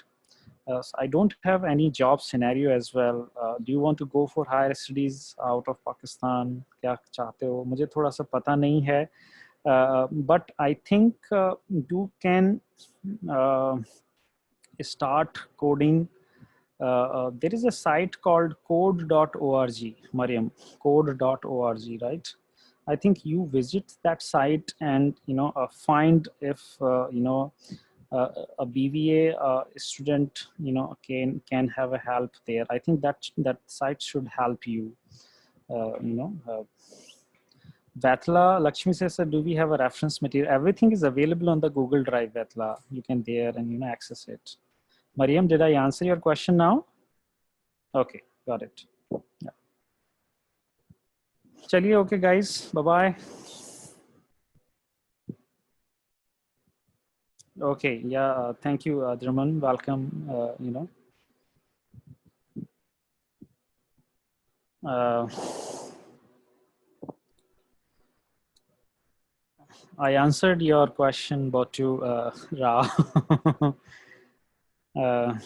So I don't have any job scenario as well. Do you want to go for higher studies out of Pakistan? क्या चाहते हो? मुझे थोड़ा सा पता नहीं है. But I think you can start coding, there is a site called code.org, Mariam, code.org, right? I think you visit that site and find if a BVA student can have a help there. I think that site should help you. Vatla, Lakshmi says, do we have a reference material? Everything is available on the Google Drive, Vatla. You can there and access it. Mariam, did I answer your question now? Okay, got it. Yeah. Chaliye, okay, guys. Bye-bye. Okay, yeah, thank you, Draman. Welcome, I answered your question, Botu Ra.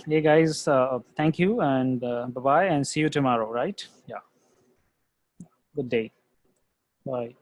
Hey, guys, thank you, and bye-bye, and see you tomorrow, right? Yeah. Good day. Bye.